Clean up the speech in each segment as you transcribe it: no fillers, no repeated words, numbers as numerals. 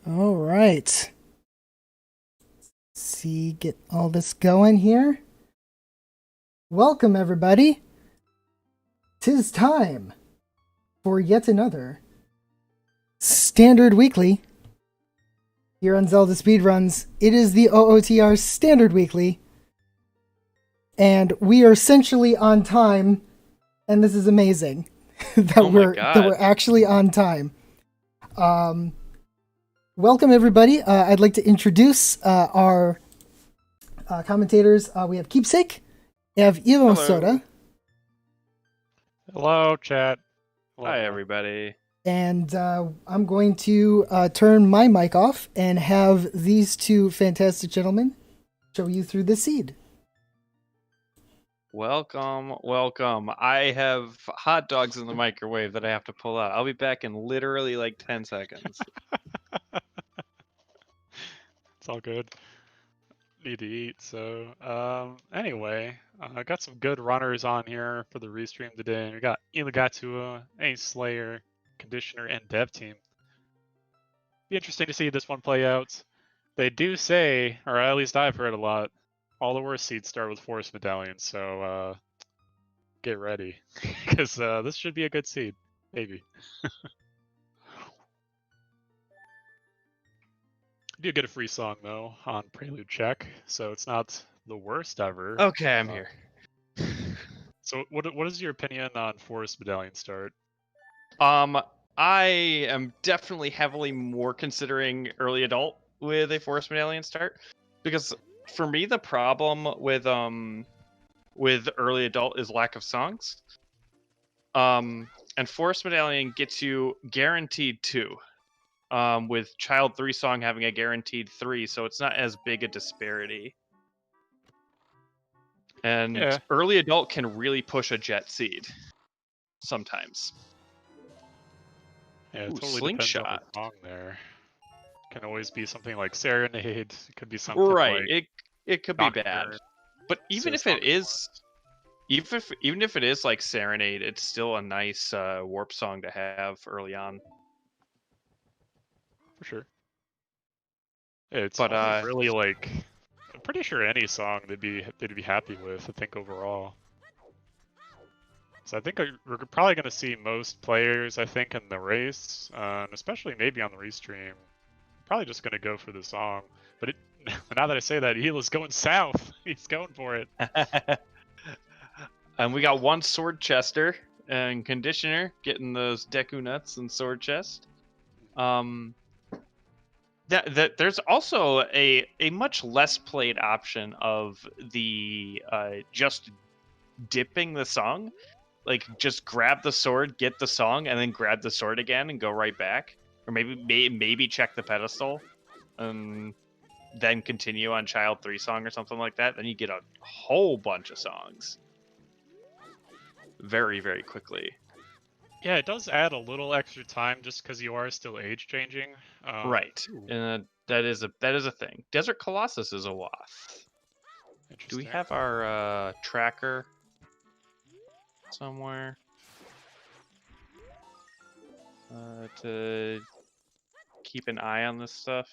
All right. See, get all this going here. Welcome, everybody. 'Tis time for yet another Standard Weekly here on Zelda Speedruns. It is the OOTR Standard Weekly, and we are essentially on time, and this is amazing that Oh my we're God. actually on time. Welcome, everybody. I'd like to introduce our commentators. We have Keepsake, we have Evo Hello. Soda, Hello, chat. Hello, Hi, everyone. everybody. and I'm going to turn my mic off and have these two fantastic gentlemen show you through the seed. Welcome, welcome. I have hot dogs in the microwave that I have to pull out. I'll be back in literally like 10 seconds. It's all good. Need to eat. So, anyway, I got some good runners on here for the restream today. We got Iligatua, Ace Slayer, Conditioner, and Dev Team. Be interesting to see this one play out. They do say, or at least I've heard a lot, all the worst seeds start with Forest Medallions. So, get ready, because this should be a good seed, maybe. You do get a free song though on Prelude Check, so it's not the worst ever. Okay, I'm here. So what is your opinion on Forest Medallion start? I am definitely heavily more considering early adult with a Forest Medallion start, because for me the problem with early adult is lack of songs. And Forest Medallion gets you guaranteed 2. With Child 3 song having a guaranteed 3, so it's not as big a disparity. And Yeah. early adult can really push a jet seed sometimes. Yeah, it Ooh, totally slingshot. depends on the song there. Can always be something like Serenade, it could be something Right, like it could be Doctor, bad. But even if Song it is even if it is like Serenade, it's still a nice warp song to have early on. for sure. Yeah, it's But only really like I'm pretty sure any song they'd be happy with, I think overall. So I think we're probably going to see most players, I think, in the race, and especially maybe on the restream, probably just going to go for the song. But now that I say that, Hila's going south. He's going for it. and we got one sword chester and conditioner getting those Deku nuts and sword chest. There's also a much less played option of the just dipping the song, like just grab the sword, get the song, and then grab the sword again and go right back, or maybe check the pedestal, and then continue on Child 3 song or something like that. Then you get a whole bunch of songs very, very quickly. Yeah, it does add a little extra time just because you are still age changing. Right, and that is a thing. Desert Colossus is a wath. Do we have our tracker somewhere to keep an eye on this stuff?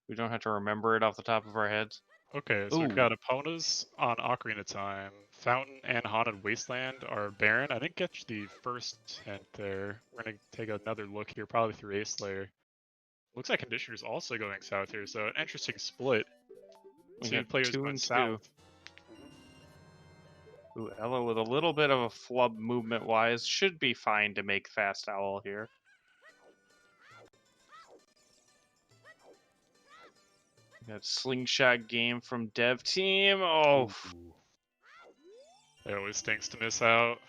We don't have to remember it off the top of our heads. Okay, so we've got Eponas on Ocarina Time. Fountain and Haunted Wasteland are barren. I didn't get the first hint there. We're going to take another look here, probably through Ace Slayer. Looks like Conditioner's also going south here, so an interesting split. Two players going south. Ooh, Ella with a little bit of a flub movement-wise should be fine to make Fast Owl here. Got slingshot game from Dev Team. Oh, it always stinks to miss out.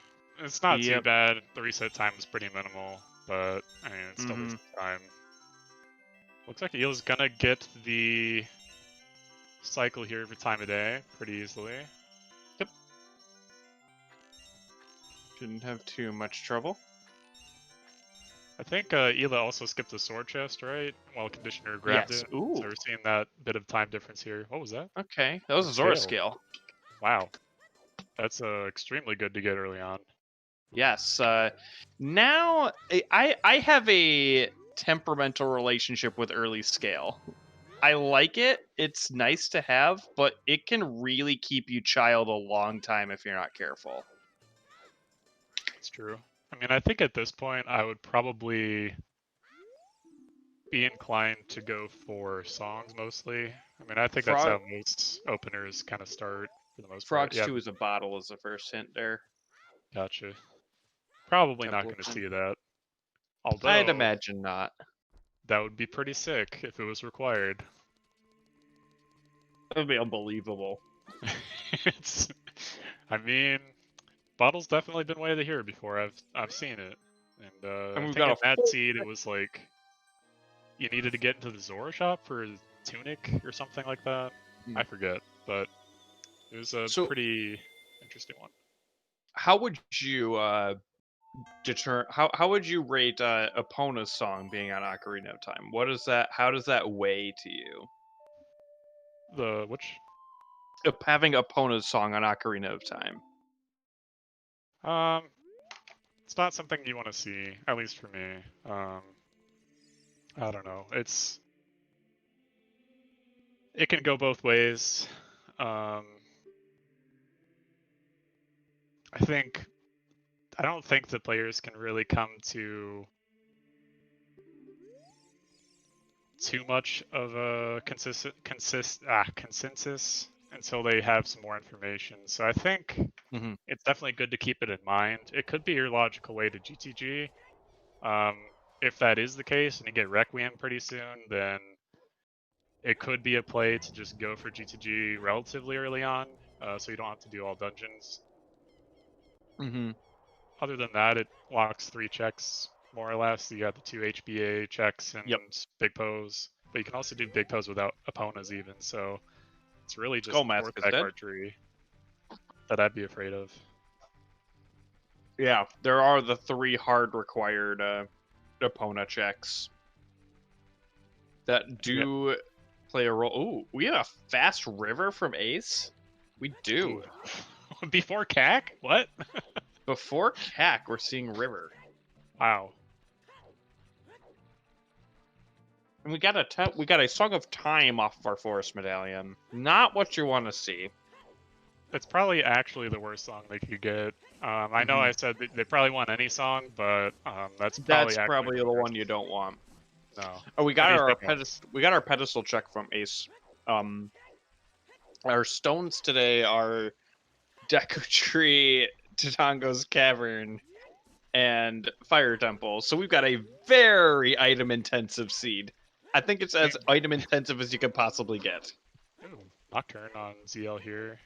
It's not too bad. The reset time is pretty minimal, but I mean, it's still wastes time. Looks like Eel's gonna get the cycle here for time of day pretty easily. Yep. Shouldn't have too much trouble. I think Ela also skipped the sword chest, right? While Conditioner grabbed it. Ooh. So we're seeing that bit of time difference here. What was that? Okay, that was a Zora scale. Wow. That's extremely good to get early on. Yes. Now I have a temperamental relationship with early scale. I like it. It's nice to have, but it can really keep you child a long time if you're not careful. It's true. I mean, I think at this point I would probably be inclined to go for songs mostly. I mean, I think that's how most openers kind of start for the most part. Frogs Yeah, 2 is a bottle is the first hint there. gotcha. Probably not going to Templeton. see that. I'd Although, imagine not. that would be pretty sick if it was required. That would be unbelievable. It's, I mean, bottle's definitely been way of the hero before. I've seen it, and And I we've think got in a that full- seed it was like you needed to get into the Zora shop for tunic or something like that. I forget, but it was a pretty interesting one. How would you how would you rate Epona's song being on Ocarina of Time? What is that? How does that weigh to you? The which? Having Epona's song on Ocarina of Time. It's not something you want to see, at least for me. I don't know. It can go both ways. I don't think the players can really come to too much of a consensus until they have some more information. So I think it's definitely good to keep it in mind. It could be your logical way to GTG. If that is the case and you get Requiem pretty soon, then it could be a play to just go for GTG relatively early on, so you don't have to do all dungeons. Other than that, it locks 3 checks, more or less. You got the 2 HBA checks and big pose, but you can also do big pose without Eponas even, so it's really just Vortex archery that I'd be afraid of. Yeah, there are the 3 hard required Epona checks that do play a role. Ooh, we have a fast river from Ace? We do. Ooh. Before CAC? What? Before CAC, we're seeing river. Wow. And we got a Song of Time off of our Forest Medallion. Not what you want to see. It's probably actually the worst song they could get. I know I said they probably want any song, but that's probably the one you don't want. No. Oh, we got our pedestal check from Ace. Our stones today are Deku Tree, Tatango's Cavern, and Fire Temple. So we've got a very item intensive seed. I think it's as item intensive as you could possibly get. Ooh, Nocturne on ZL here.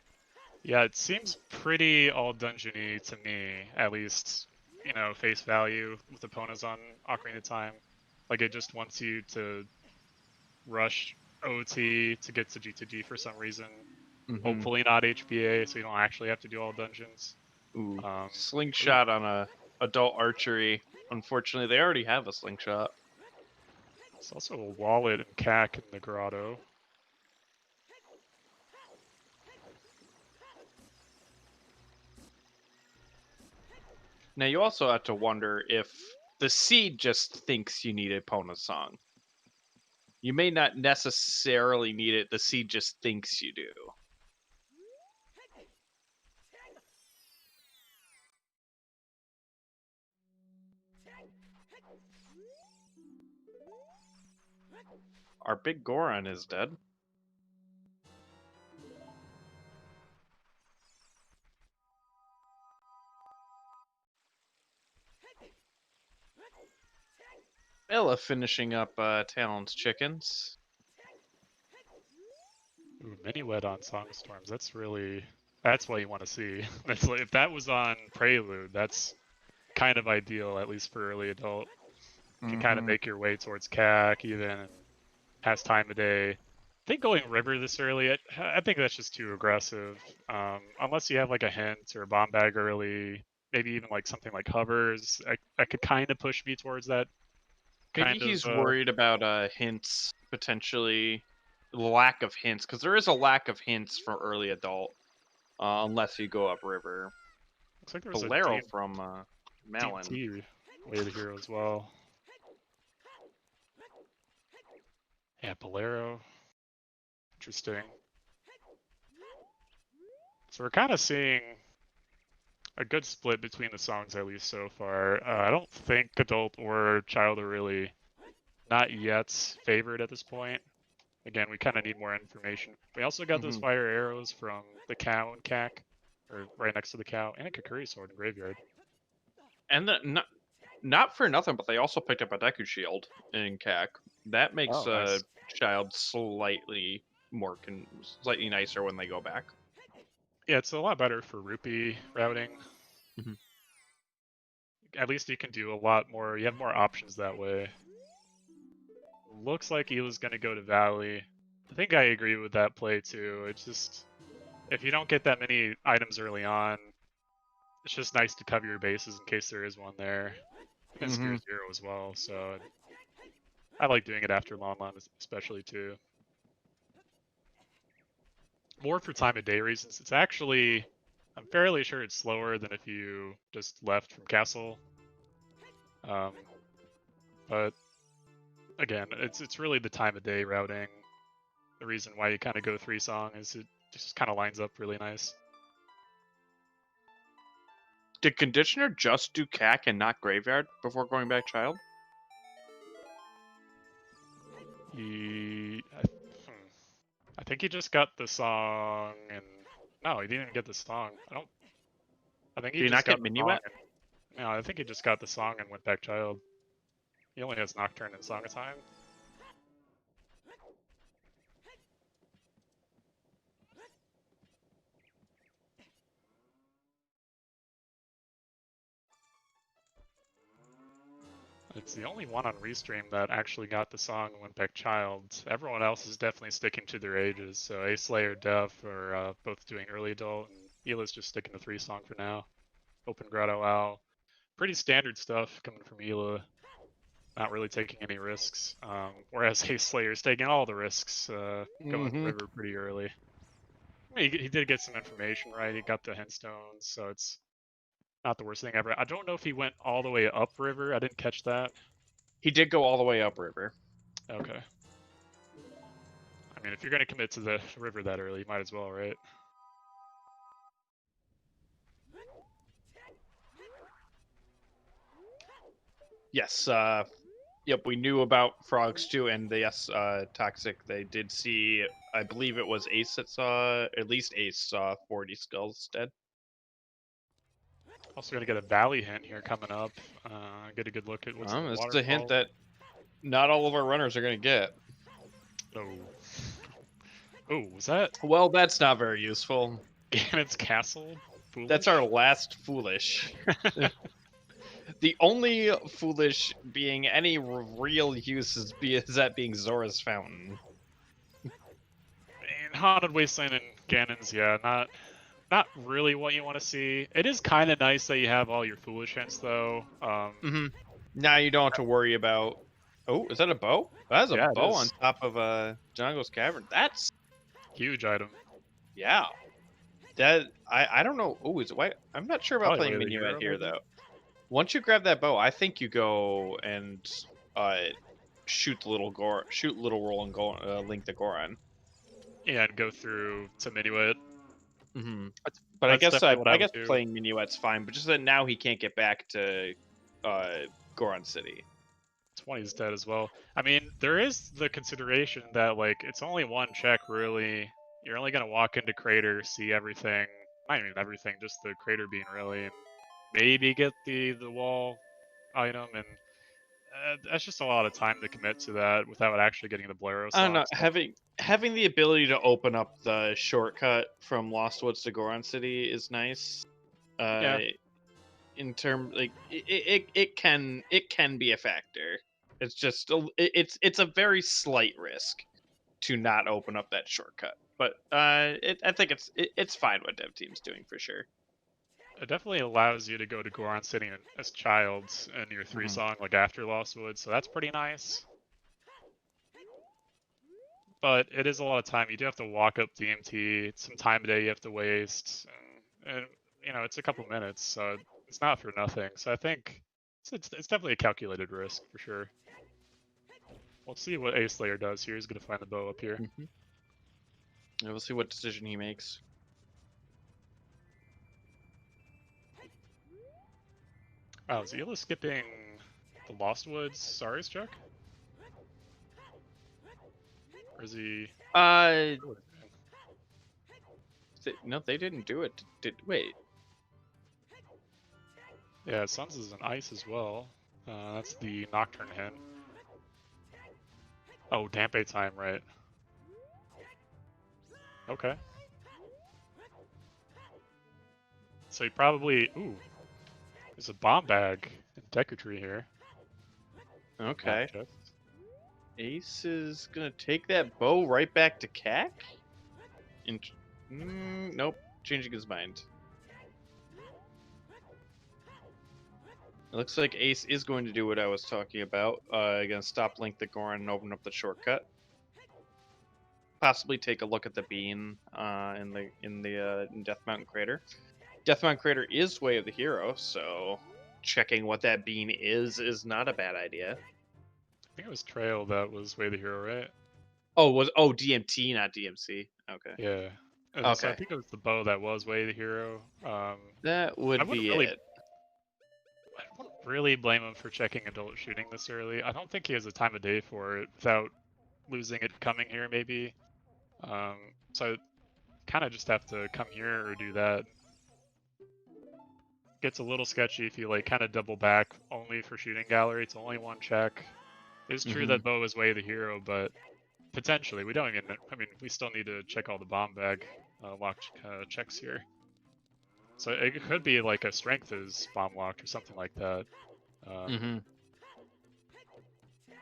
Yeah, it seems pretty all dungeony to me, at least, you know, face value with Eponas on Ocarina of Time. Like, it just wants you to rush OT to get to G2G for some reason. Hopefully not HBA, so you don't actually have to do all dungeons. Ooh, slingshot on a adult archery. Unfortunately, they already have a slingshot. There's also a wallet and CAC in the grotto. Now, you also have to wonder if the seed just thinks you need a Epona song. You may not necessarily need it, the seed just thinks you do. Our big Goron is dead. Ella finishing up Talon's chickens. Ooh, mini wet on Songstorms. That's what you want to see. That's like, if that was on Prelude, that's kind of ideal, at least for early adult. You can kind of make your way towards CAC even, and has time of day. I think going river this early, I think that's just too aggressive. Unless you have like a hint or a bomb bag early, maybe even like something like hovers. I could kind of push me towards that. Maybe he's worried about hints, potentially lack of hints, because there is a lack of hints for early adult, unless you go up river. Looks like there's Bolero from Malin. DT way of the hero as well. Yeah, Bolero. Interesting. So we're kind of seeing a good split between the songs, at least so far. I don't think adult or child are really not yet favored at this point. Again, we kind of need more information. We also got those fire arrows from the cow and Cac, or right next to the cow, and a Kakuri sword in Graveyard. And not for nothing, but they also picked up a Deku Shield in CAC. That makes Nice. Child slightly slightly nicer when they go back. Yeah, it's a lot better for rupee routing. Mhm. At least you can do a lot more. You have more options that way. Looks like Ela's going to go to Valley. I think I agree with that play too. It's just, if you don't get that many items early on, it's just nice to cover your bases in case there is one there. And it's Gear 0 as well, so I like doing it after Lon Lon especially too. More for time of day reasons. It's actually, I'm fairly sure it's slower than if you just left from Castle. But again, it's really the time of day routing. The reason why you kind of go 3-song is it just kind of lines up really nice. Did Conditioner just do CAC and not Graveyard before going back Child? I think he just got the song and no, he didn't even get the song. I think he Did he just not got get the Minuet? song. No, I think he just got the song and went back Child. He only has Nocturne and Song of Time. It's the only one on Restream that actually got the song and went back Child. Everyone else is definitely sticking to their ages. So A Slayer, Def are both doing early adult, and Ela's just sticking to 3-song for now. Open Grotto Owl. Pretty standard stuff coming from Ela. Not really taking any risks. Whereas A Slayer's taking all the risks, going river pretty early. I mean, he did get some information, right? He got the Henstones, so it's not the worst thing ever. I don't know if he went all the way up river. I didn't catch that. He did go all the way upriver. Okay. I mean, if you're going to commit to the river that early, you might as well, right? Yes. Yep, we knew about frogs too, and yes, Toxic. They did see. I believe it was Ace that saw. At least Ace saw 40 skulls dead. Also going to get a valley hint here coming up. Get a good look at what's in the This is waterfall. a hint that not all of our runners are going to get. Oh. Oh, was that Well, that's not very useful. Ganon's Castle? Foolish? That's our last foolish. The only foolish being any real use is that being Zora's Fountain. And Haunted Wasteland and Ganon's, yeah, not really what you want to see. It is kind of nice that you have all your foolish hints, though. Now you don't have to worry about. Oh, is that a bow? That's a bow on top of Django's Cavern. That's huge item. Yeah. That I don't know. Oh, is it white? I'm not sure about playing Minuet here though. Once you grab that bow, I think you go and shoot little roll and go link the Goron. Yeah, and go through to Minuet. But I guess playing Minuet's fine. But just that now he can't get back to Goron City. 20's dead as well. I mean, there is the consideration that like it's only one check really. You're only gonna walk into Crater, see everything. Not even everything, just the Crater being really, and maybe get the wall item, and that's just a lot of time to commit to that without actually getting the Bolero song. I don't know. Having the ability to open up the shortcut from Lost Woods to Goron City is nice. Yeah. In terms like it can be a factor. It's just it's a very slight risk to not open up that shortcut. But I think it's fine what Dev Team's doing for sure. It definitely allows you to go to Goron City as child in your 3-song, like after Lost Woods, so that's pretty nice. But it is a lot of time. You do have to walk up DMT. It's some time a day you have to waste, and you know it's a couple minutes, so it's not for nothing. So I think it's definitely a calculated risk for sure. We'll see what Ace Slayer does here. He's gonna find the bow up here. Mm-hmm. And we'll see what decision he makes. Oh, is Ela skipping the Lost Woods Sari's check? Or is he... No, they didn't do it. Wait. Yeah, Suns is an ice as well. That's the Nocturne hint. Oh, Dampe time, right. Okay. So he probably... Ooh. There's a bomb bag in Deku Tree here. Okay. Ace is gonna take that bow right back to Cac? Nope. Changing his mind. It looks like Ace is going to do what I was talking about. Gonna stop Link the Goron and open up the shortcut. Possibly take a look at the bean in Death Mountain Crater. Death Mountain Crater is Way of the Hero, so checking what that bean is not a bad idea. I think it was Trail that was Way of the Hero, right? Oh, DMT, not DMC. Okay. Yeah. Okay. So I think it was the bow that was Way of the Hero. That would be it. I wouldn't really blame him for checking adult shooting this early. I don't think he has a time of day for it without losing it coming here, maybe. So I kind of just have to come here or do that. Gets a little sketchy if you like kind of double back only for shooting gallery. It's only one check. It's true that bow is Way of the Hero, but potentially we don't even. I mean, we still need to check all the bomb bag lock checks here. So it could be like a strength is bomb locked or something like that.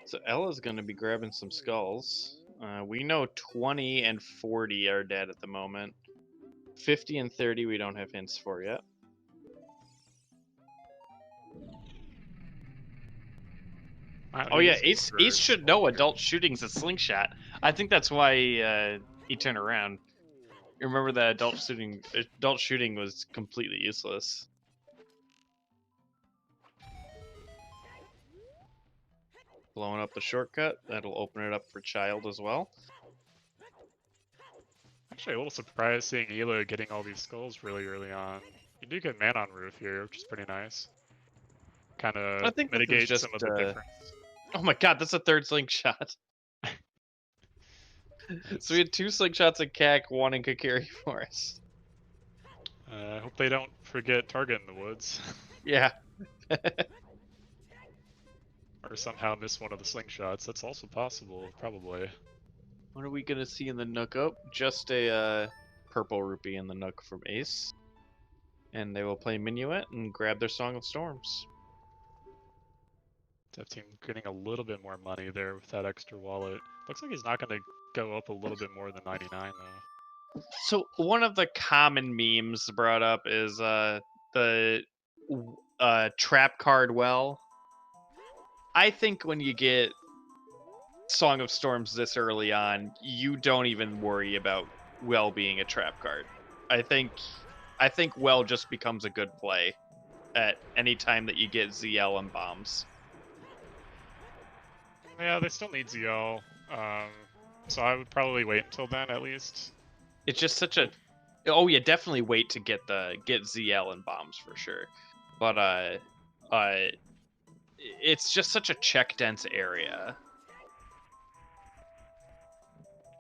So Ella's going to be grabbing some skulls. We know 20 and 40 are dead at the moment. 50 and 30 we don't have hints for yet. Oh yeah, Ace should know adult shooting's a slingshot. I think that's why he turned around. You remember that adult shooting was completely useless. Blowing up the shortcut, that'll open it up for Child as well. Actually, a little surprised seeing Ela getting all these skulls really early on. You do get Man on Roof here, which is pretty nice. Kind of mitigates some of the difference. Oh my god, that's a third slingshot. So we had 2 slingshots at Cac, 1 in Kakiri Forest. I hope they don't forget Target in the Woods. Yeah. Or somehow miss one of the slingshots. That's also possible, probably. What are we gonna see in the Nook? Oh, just a purple rupee in the Nook from Ace. And they will play Minuet and grab their Song of Storms. Dev Team getting a little bit more money there with that extra wallet. Looks like he's not going to go up a little bit more than 99 though. So one of the common memes brought up is the trap card well. I think when you get Song of Storms this early on, you don't even worry about well being a trap card. I think well just becomes a good play at any time that you get ZL and bombs. Yeah, they still need ZL, so I would probably wait until then at least. It's just such a... Oh yeah, definitely wait to get ZL and bombs for sure. But it's just such a check dense area.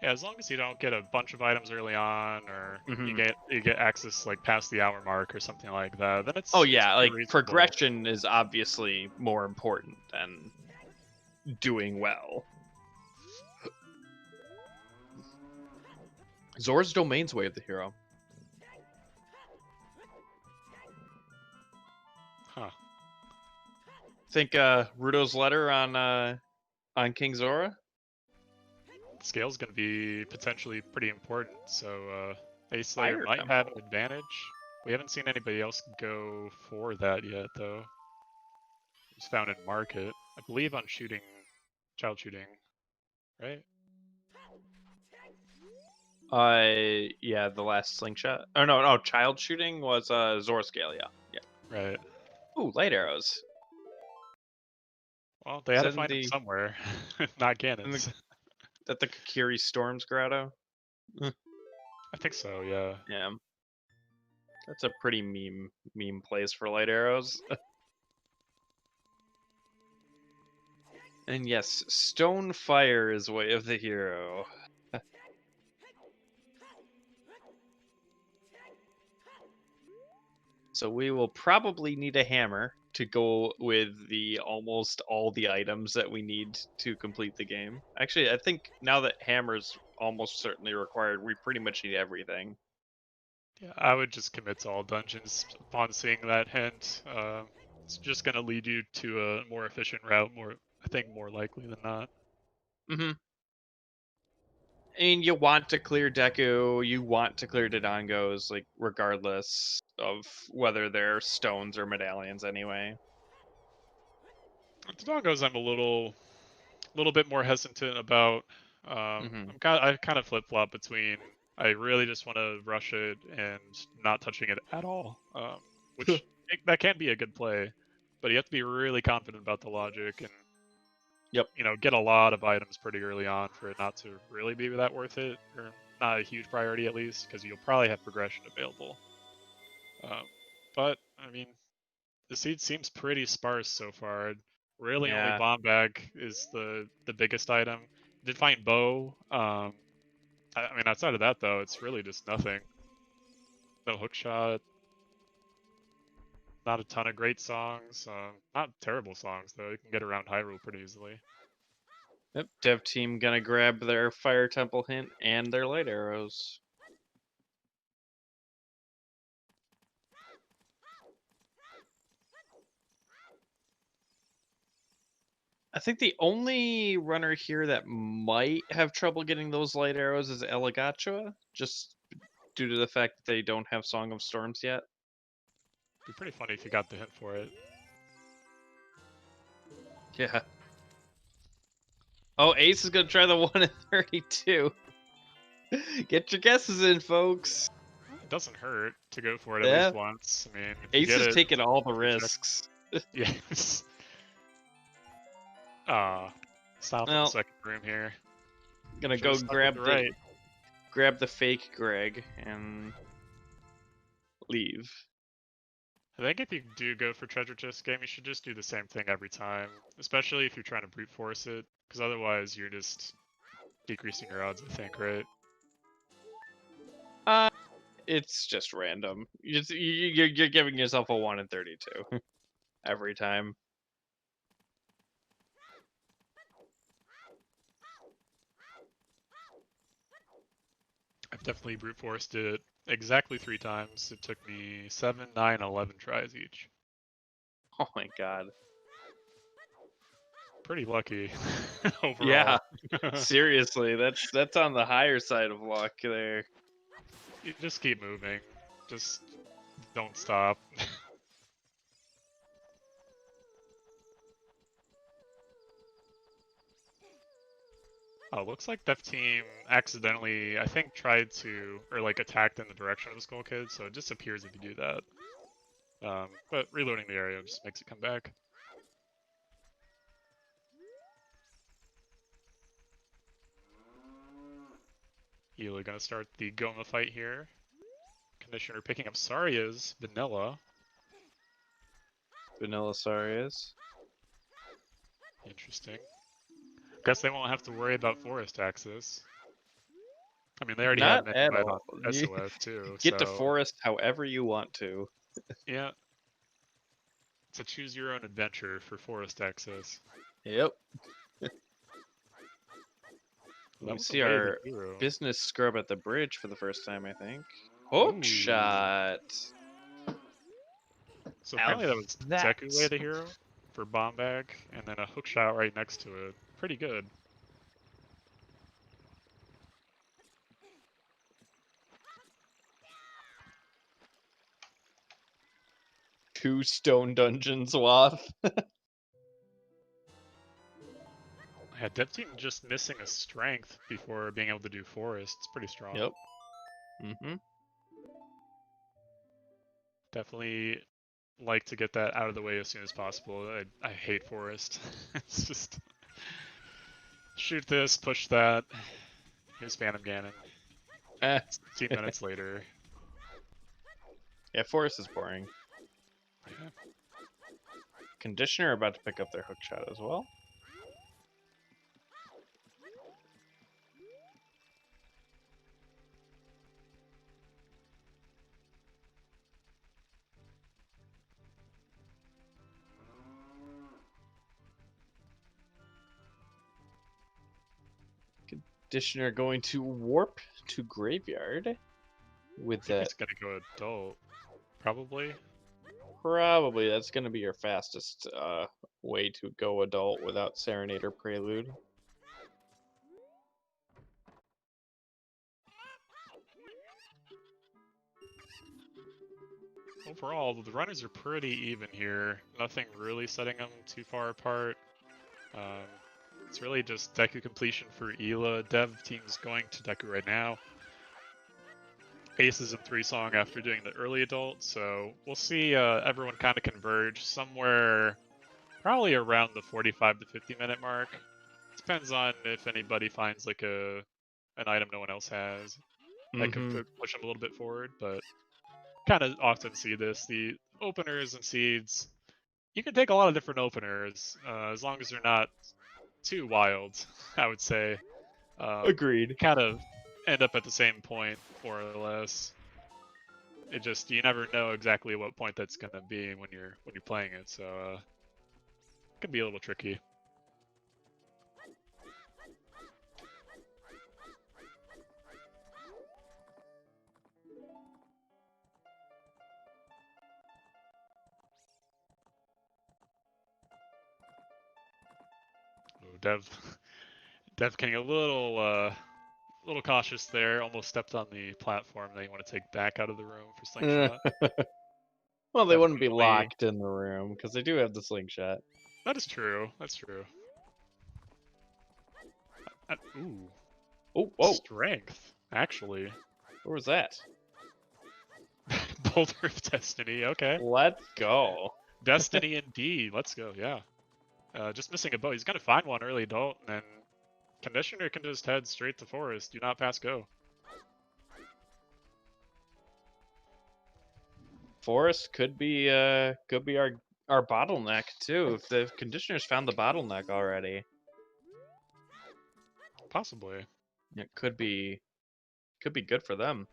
Yeah, as long as you don't get a bunch of items early on, or you get access like past the hour mark or something like that, then it's... Oh yeah, it's like reasonable. Progression is obviously more important than doing well. Zora's Domain's Way of the Hero. Huh. Think Rudo's letter on King Zora? Scale's going to be potentially pretty important, so Ace Slayer might have an advantage. We haven't seen anybody else go for that yet, though. It's found in Market. I believe on shooting, child shooting, right? Yeah, the last slingshot. Oh no, child shooting was Zora Scale, yeah. Right. Ooh, light arrows. Well, they Is had to that in find him the somewhere, not in cannons. that the Kakiri Storms grotto? I think so, yeah. Yeah. That's a pretty meme place for light arrows. And yes, stone fire is way of the hero. So we will probably need a hammer to go with the almost all the items that we need to complete the game. Actually, I think now that hammer's almost certainly required, we pretty much need everything. Yeah, I would just commit to all dungeons upon seeing that hint. It's just gonna lead you to a more efficient route, I think more likely than not. Mm-hmm. I mean, you want to clear Deku, you want to clear Dodongos, like, regardless of whether they're stones or medallions anyway. The doggos I'm a little bit more hesitant about. Mm-hmm. I kind of flip flop between I really just want to rush it and not touching it at all, which that can be a good play, but you have to be really confident about the logic and Yep. get a lot of items pretty early on for it not to really be that worth it, or not a huge priority at least, because you'll probably have progression available. But I mean, the seed seems pretty sparse so far. Really, only Yeah. bomb bag is the biggest item. Did find bow. I mean, outside of that though, it's really just nothing. No hook shot. Not a ton of great songs. Not terrible songs though. You can get around Hyrule pretty easily. Yep. Dev team gonna grab their fire temple hint and their light arrows. I think the only runner here that might have trouble getting those light arrows is Eligachua, just due to the fact that they don't have Song of Storms yet. Be pretty funny if you got the hint for it. Yeah. Oh, Ace is gonna try the 1 in 32. Get your guesses in, folks. It doesn't hurt to go for it at Yeah. least once. I mean, if you Ace get is it, taking all the check. risks. Yes. Stop in the Well, second room here. gonna Should've go stuck with grab the fake Greg and leave. I think if you do go for treasure chest game, you should just do the same thing every time, especially if you're trying to brute force it, because otherwise you're just decreasing your odds, I think, right? It's just random. You're giving yourself a 1 in 32 every time. I've definitely brute forced it exactly 3 times. It took me 7, 9, 11 tries each. Oh my god. Pretty lucky overall. Yeah. Seriously, that's on the higher side of luck there. You just keep moving. Just don't stop. Oh, looks like Dev Team accidentally, I think, tried to, or like attacked in the direction of the Skull Kid, so it disappears if you do that. But reloading the area just makes it come back. Ela gonna start the Goma fight here. Conditioner picking up Saria's vanilla. Vanilla Sarias. Interesting. Guess they won't have to worry about forest access. I mean, they already Not have at Mendifite all. on SOF too, Get to so forest however you want to. yeah. It's a choose your own adventure for forest access. Yep. That We was see a way of our the hero. business scrub at the bridge for the first time, I think. Hook Ooh. shot. So apparently that was that. Deku way the hero for bomb bag, and then a hook shot right next to it. Pretty good. Two stone dungeons, Wath. Yeah, Dev Team just missing a strength before being able to do forest. It's pretty strong. Yep. Mm-hmm. Definitely like to get that out of the way as soon as possible. I hate forest. It's just shoot this, push that. Here's Phantom Ganon. Eh. 15 minutes later. Yeah, Forest is boring. Yeah. Conditioner about to pick up their hook shot as well. Conditioner going to warp to graveyard with I think that. it's gonna go adult, probably. Probably that's going to be your fastest way to go adult without Serenade or Prelude. Overall, the runners are pretty even here. Nothing really setting them too far apart. It's really just Deku completion for Ela. Dev team's going to Deku right now. Ace is in 3-song after doing the early adult, so we'll see everyone kind of converge somewhere probably around the 45 to 50 minute mark. Depends on if anybody finds like an item no one else has that could push them a little bit forward, but kind of often see this. The openers and seeds, you can take a lot of different openers as long as they're not too wild, I would say. Agreed. Kind of end up at the same point, more or less. It just, you never know exactly what point that's gonna be when you're playing it, so it can be a little tricky. Ooh, Dev getting a little cautious there. Almost stepped on the platform that you want to take back out of the room for slingshot. Well, they wouldn't be Definitely. locked in the room because they do have the slingshot. That is true. That's true. Ooh. Oh, whoa! Strength, actually. Where was that? Boulder of Destiny. Okay. Let's go. Destiny indeed. Let's go. Yeah. Just missing a bow. He's gonna find one early adult, and then Conditioner can just head straight to forest. Do not pass go. Forest could be our bottleneck too. If the Conditioner's found the bottleneck already, Possibly. it could be good for them.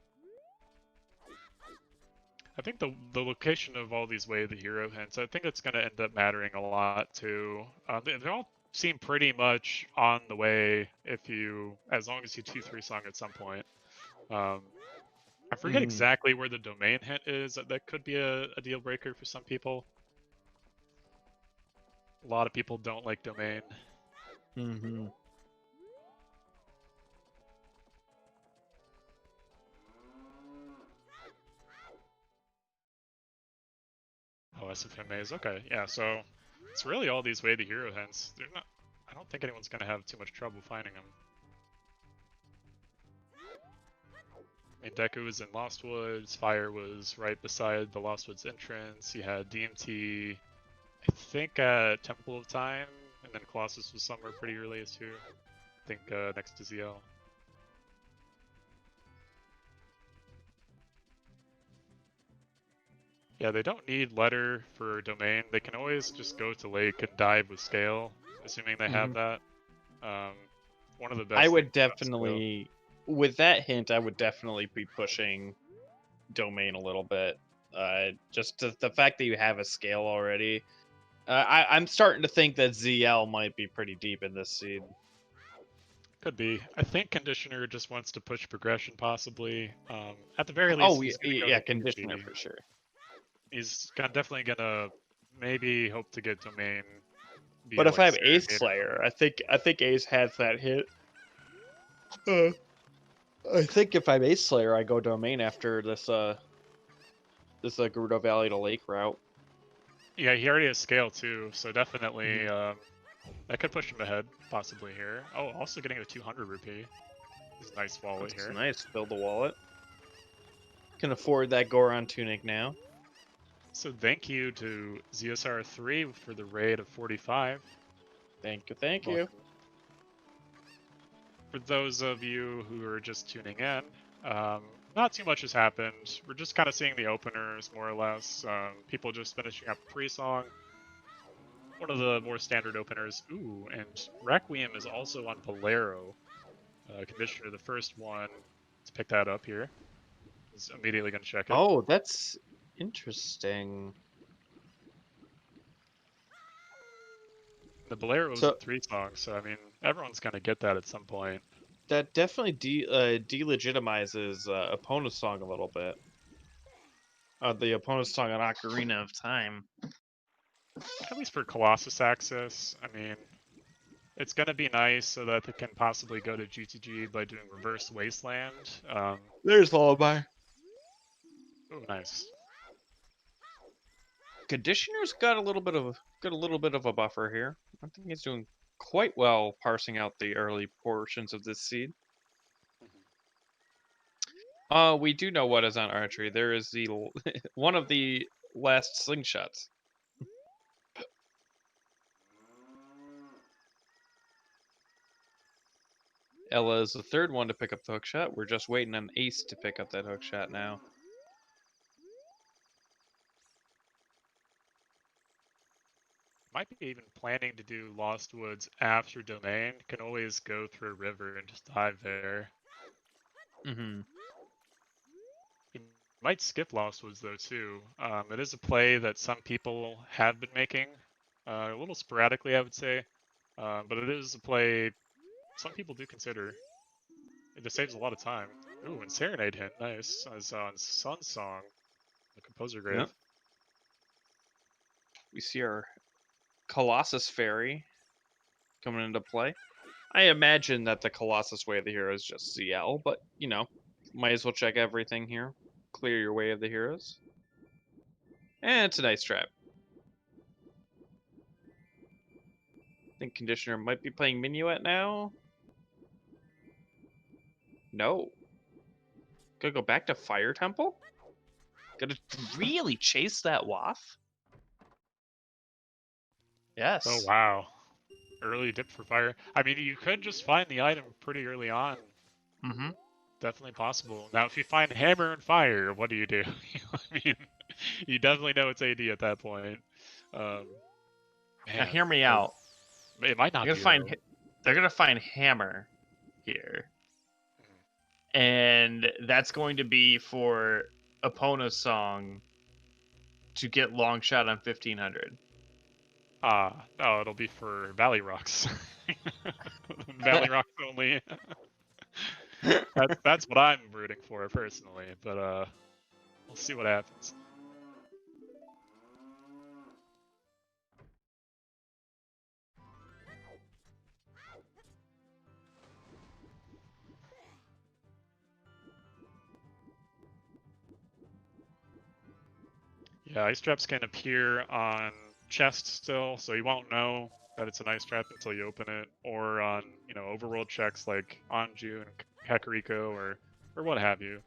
I think the location of all these Way of the Hero hints, I think it's going to end up mattering a lot too. They all seem pretty much on the way as long as you 2-3 song at some point. I forget exactly where the domain hint is. That could be a deal breaker for some people. A lot of people don't like domain. Mm-hmm. Oh, SFM maze. Okay, yeah. So it's really all these Way of the Hero hints. They're not. I don't think anyone's gonna have too much trouble finding them. I mean, Deku was in Lost Woods. Fire was right beside the Lost Woods entrance. You had DMT, I think, at Temple of Time, and then Colossus was somewhere pretty early too. I think next to ZL. Yeah, they don't need letter for domain. They can always just go to lake and dive with scale, assuming they have that. One of the best. I would definitely, with that hint, I would definitely be pushing domain a little bit. Just the fact that you have a scale already. I'm starting to think that ZL might be pretty deep in this seed. Could be. I think Conditioner just wants to push progression, possibly. At the very least. Oh, yeah, Conditioner for sure. He's definitely gonna maybe hope to get domain. But if I have Ace Slayer, I think Ace has that hit. I think if I'm Ace Slayer, I go domain after this Gerudo Valley to Lake route. Yeah, he already has scale too, so definitely that could push him ahead possibly here. Oh, also getting a 200 rupee. This is a nice wallet here. Nice, build the wallet. Can afford that Goron tunic now. So thank you to ZSR3 for the raid of 45. Thank you, thank you. Welcome. For those of you who are just tuning in, not too much has happened. We're just kind of seeing the openers, more or less. People just finishing up the pre-song. One of the more standard openers. Ooh, and Requiem is also on Bolero. Conditioner, the first one. Let's pick that up here. Is immediately going to check it. Oh, that's interesting. The Bolero was So in 3 songs, so I mean, everyone's going to get that at some point. that definitely delegitimizes Opponent's song a little bit. The Opponent's song on Ocarina of Time. At least for Colossus access, I mean, it's going to be nice so that they can possibly go to GTG by doing Reverse Wasteland. There's Lullaby. Oh, nice. Conditioner's got a little bit of a buffer here. I think he's doing quite well parsing out the early portions of this seed. We do know what is on archery. There is the one of the last slingshots. Ella is the third one to pick up the hook shot. We're just waiting on Ace to pick up that hook shot now. Might be even planning to do Lost Woods after Domain. Can always go through a river and just dive there. Mm-hmm. You might skip Lost Woods though too. It is a play that some people have been making, a little sporadically I would say, but it is a play some people do consider. It just saves a lot of time. Ooh, and Serenade hint, nice. As on Sun Song, the Composer Grave. Yep. We see our Colossus Fairy coming into play. I imagine that the Colossus Way of the Hero is just ZL, but, you know, might as well check everything here. Clear your Way of the Heroes. And it's a nice trap. I think Conditioner might be playing Minuet now. No. Gonna go back to Fire Temple? Gonna really chase that waff? Yes. Oh wow. Early dip for fire. I mean, you could just find the item pretty early on. Mm-hmm. Definitely possible. Now, if you find Hammer and Fire, what do you do? I mean, you definitely know it's AD at that point. Now Man, hear me out. it might not They're be. they're gonna find Hammer here. And that's going to be for Epona's song to get long shot on 1500. No, it'll be for Valley Rocks. Valley Rocks only. That's what I'm rooting for personally, but we'll see what happens. Yeah, ice traps can appear on chest still, so you won't know that it's an ice trap until you open it, or on overworld checks like Anju and Kakariko or what have you.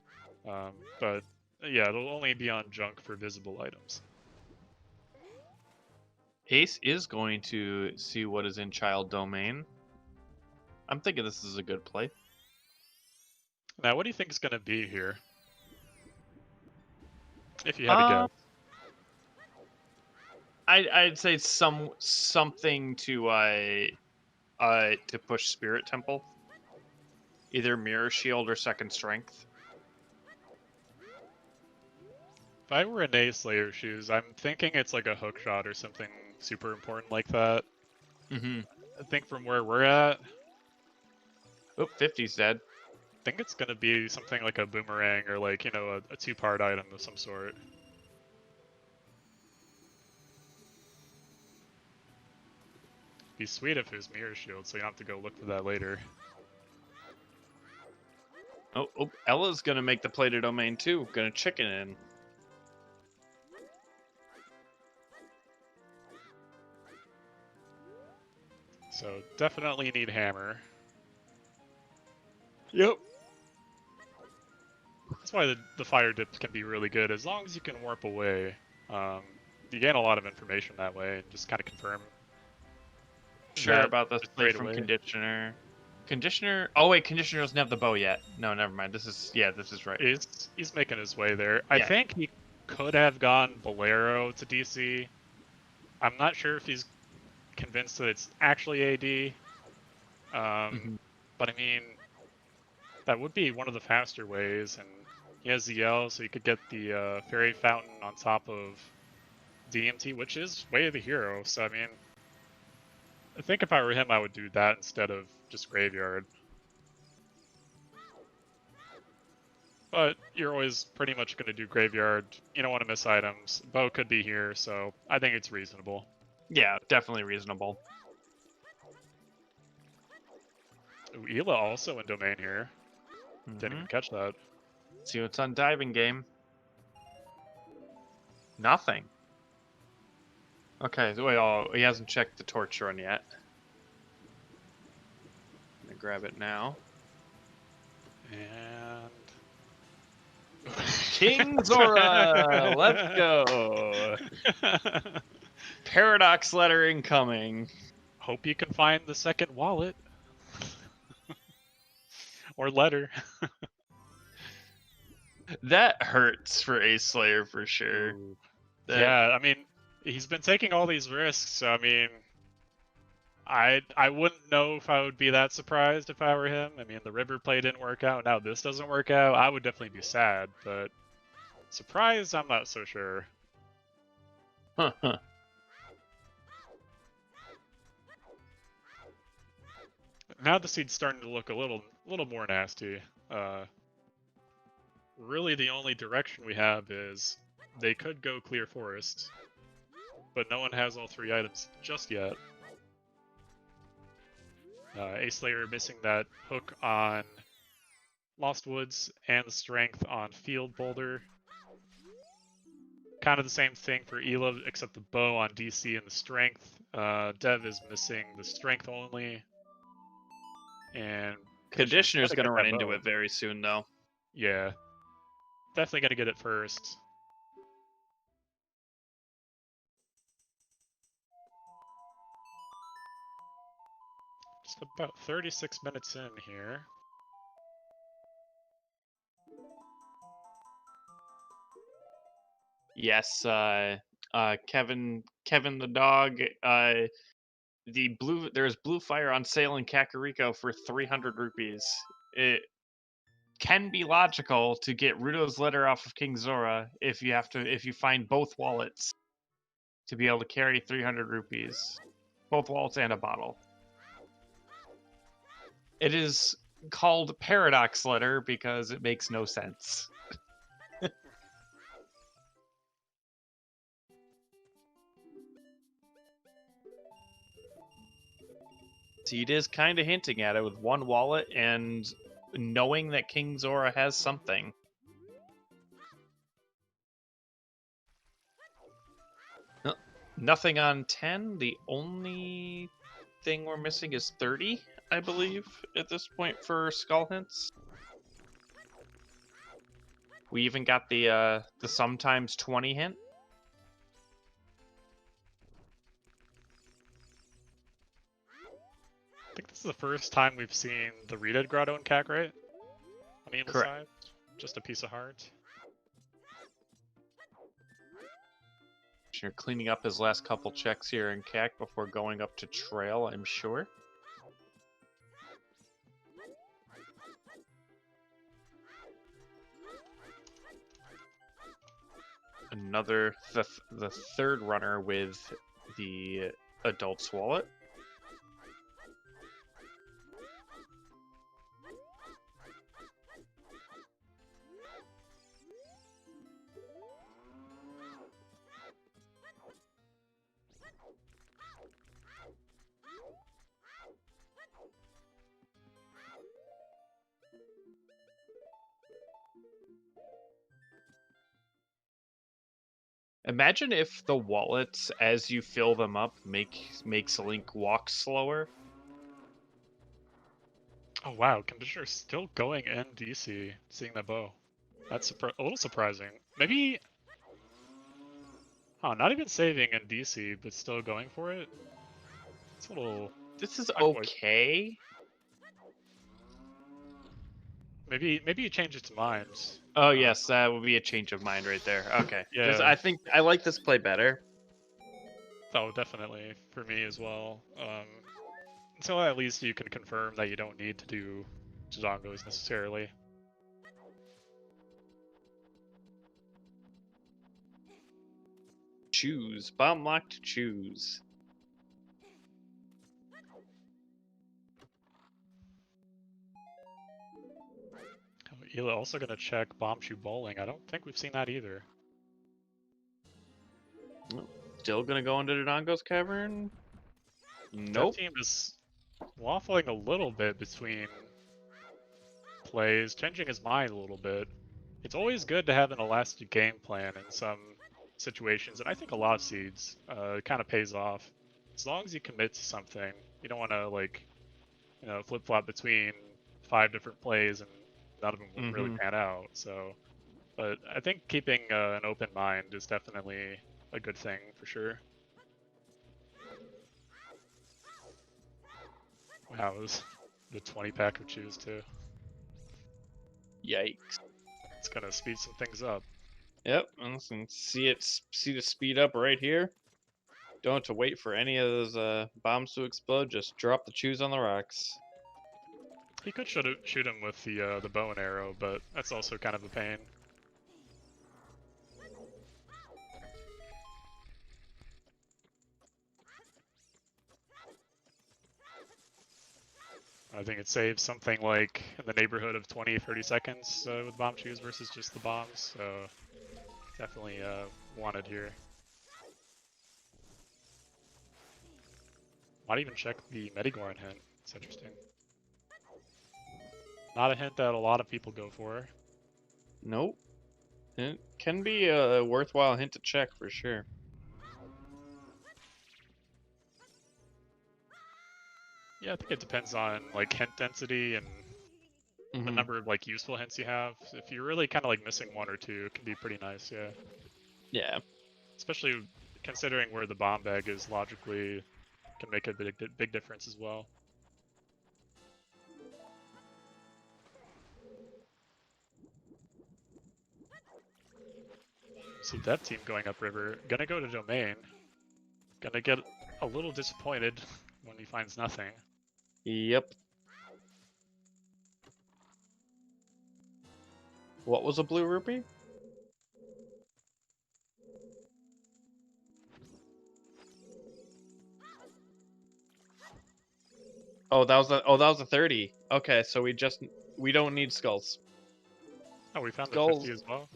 But yeah, it'll only be on junk for visible items. Ace is going to see what is in child domain. I'm thinking this is a good play. Now, what do you think is going to be here? If you had to guess. I'd say something to push Spirit Temple, either Mirror Shield or Second Strength. If I were in A Slayer shoes, I'm thinking it's like a hook shot or something super important like that. Mm-hmm. I think from where we're at, Oh, 50's dead. I think it's gonna be something like a boomerang or like a 2-part item of some sort. Be sweet if it was Mirror Shield, so you don't have to go look for that later. Oh, Ella's gonna make the play to domain too. Gonna chicken in. So definitely need Hammer. Yep. That's why the fire dips can be really good, as long as you can warp away. You gain a lot of information that way and just kind of confirm Sure that about the just play straight from away. Conditioner. Conditioner. Oh wait, Conditioner doesn't have the bow yet. No, never mind. This is right. He's making his way there. I Yeah. think he could have gone Bolero to DC. I'm not sure if he's convinced that it's actually AD. But I mean, that would be one of the faster ways, and he has ZL, so you could get the Fairy Fountain on top of DMT, which is Way of the Hero. So I mean, I think if I were him, I would do that instead of just Graveyard. But you're always pretty much going to do Graveyard. You don't want to miss items. Bow could be here, so I think it's reasonable. Yeah, definitely reasonable. Ooh, Ela also in Domain here. Didn't even catch that. See what's on Diving Game. Nothing. Okay, so wait, he hasn't checked the torch run yet. I'm gonna grab it now. And King Zora, let's go. Paradox letter incoming. Hope you can find the second wallet. Or letter. That hurts for Ace Slayer for sure. Yeah, I mean, he's been taking all these risks, so I mean, I wouldn't know if I would be that surprised if I were him. I mean, the river play didn't work out, now this doesn't work out. I would definitely be sad, but surprised, I'm not so sure. Now the seed's starting to look a little more nasty. Really, the only direction we have is they could go clear forest, but no one has all three items just yet. Ace Slayer missing that hook on Lost Woods and the strength on Field Boulder. Kind of the same thing for Ela, except the bow on DC and the strength. Dev is missing the strength only. And Conditioner's gonna run into it very soon, though. Yeah. Definitely gonna get it first. Just about 36 minutes in here. Yes, Kevin the dog. There's blue fire on sale in Kakariko for 300 rupees. It can be logical to get Rudo's letter off of King Zora if you find both wallets to be able to carry 300 rupees, both wallets and a bottle. It is called Paradox Letter because it makes no sense. Seed is kind of hinting at it with one wallet and knowing that King Zora has something. Nothing on 10. The only thing we're missing is 30, I believe, at this point for Skull Hints. We even got the sometimes 20 hint. I think this is the first time we've seen the Reeded Grotto in Cac, right? On the Correct. side. Just a piece of heart. You're cleaning up his last couple checks here in CAC before going up to Trail, I'm sure. The third runner with the Adult's Wallet. Imagine if the wallets, as you fill them up, makes Link walk slower. Oh wow, Conditioner's still going in DC, seeing that bow. That's a little surprising. Maybe Oh, not even saving in DC, but still going for it? It's a little... This is not quite- okay. Maybe you change its mind. Oh yes, that would be a change of mind right there. Okay. Yeah. I think I like this play better. Oh, definitely, for me as well. Until at least you can confirm that you don't need to do Dodongos necessarily. Choose. Bomb lock to choose. Oh, Ela also gonna check Bomb Shoe Bowling. I don't think we've seen that either. Still gonna go into Dodongo's cavern? Nope. That team is waffling a little bit between plays, changing his mind a little bit. It's always good to have an elastic game plan in some situations, and I think a lot of seeds kind of pays off. As long as you commit to something, you don't want to like, flip flop between 5 different plays and none of them will really pan out. So, but I think keeping an open mind is definitely a good thing for sure. Wow, it was the 20 pack of choose too. Yikes. It's gonna speed some things up. Yep, and see the speed up right here. Don't have to wait for any of those bombs to explode. Just drop the choose on the rocks. He could shoot him with the bow and arrow, but that's also kind of a pain. I think it saves something like in the neighborhood of 20-30 seconds with bomb choose versus just the bombs, so definitely wanted here. Might even check the Medigorn hint. It's interesting. Not a hint that a lot of people go for. Nope. It can be a worthwhile hint to check for sure. Yeah, I think it depends on like hint density and the number of like useful hints you have. If you're really kind of like missing 1 or 2, it can be pretty nice, yeah. Yeah. Especially considering where the bomb bag is logically, can make a big difference as well. See Dev Team going upriver, gonna go to Domain. Gonna get a little disappointed when he finds nothing. Yep. What was a blue rupee? Oh, that was a 30. Okay, so we don't need skulls. Oh, we found Skulls. the 50 as well?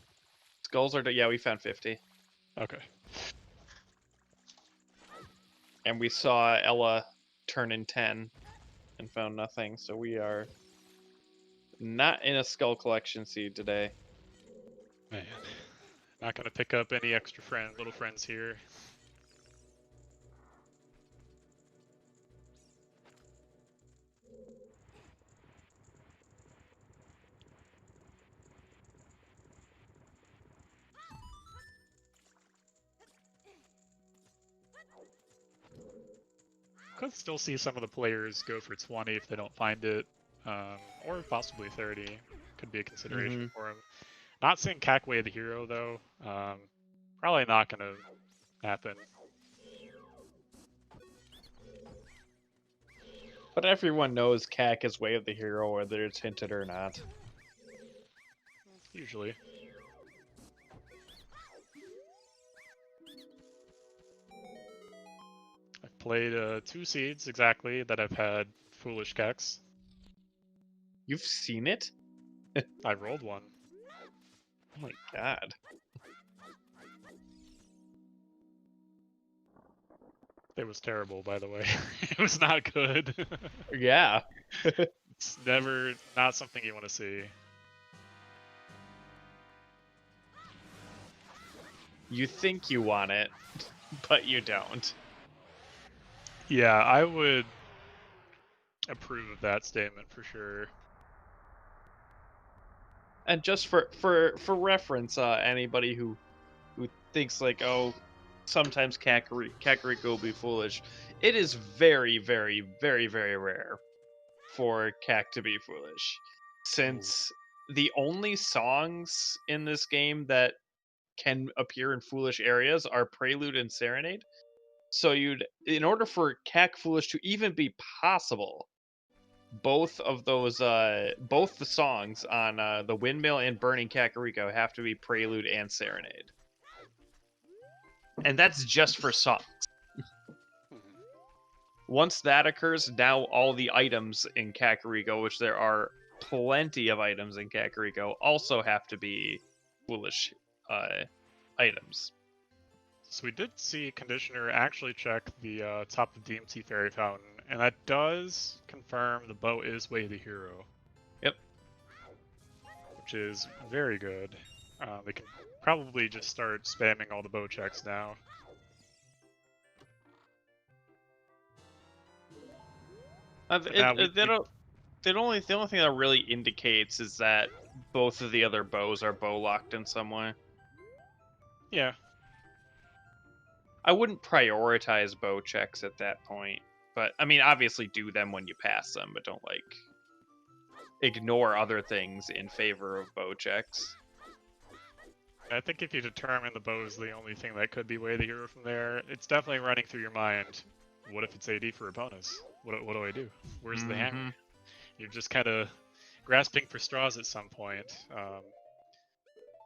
Skulls are yeah, we found 50. Okay. And we saw Ella turn in 10 and found nothing, so we are not in a skull collection seed today. Man. Not gonna pick up any extra little friends here. Could still see some of the players go for 20 if they don't find it, or possibly 30. Could be a consideration for him. Not seeing Cackway the hero though. Probably not gonna happen. But everyone knows Cac is Way of the Hero, whether it's hinted or not. Usually. I've played 2 seeds exactly that I've had Foolish Cacs. You've seen it? I rolled one. Oh my god. It was terrible, by the way. It was not good. Yeah. It's not something you want to see. You think you want it, but you don't. Yeah, I would approve of that statement for sure. And just for reference, anybody who thinks like, oh, sometimes Kakariko will be foolish. It is very, very, very, very rare for Kak to be foolish, since the only songs in this game that can appear in foolish areas are Prelude and Serenade. So in order for Kak foolish to even be possible, both the songs on the Windmill and Burning Kakariko have to be Prelude and Serenade, and that's just for songs. Once that occurs, now all the items in Kakariko, which there are plenty of items in Kakariko, also have to be foolish items. So we did see Conditioner actually check the top of DMT Fairy Fountain, and that does confirm the bow is Way the Hero. Yep. Which is very good. They can probably just start spamming all the bow checks now. The only thing that really indicates is that both of the other bows are bow locked in some way. Yeah. I wouldn't prioritize bow checks at that point, but I mean, obviously do them when you pass them, but don't like ignore other things in favor of bow checks. I think if you determine the bow is the only thing that could be Way the Hero from there, it's definitely running through your mind. What if it's AD for a bonus? What do I do? Where's the hammer? You're just kind of grasping for straws at some point.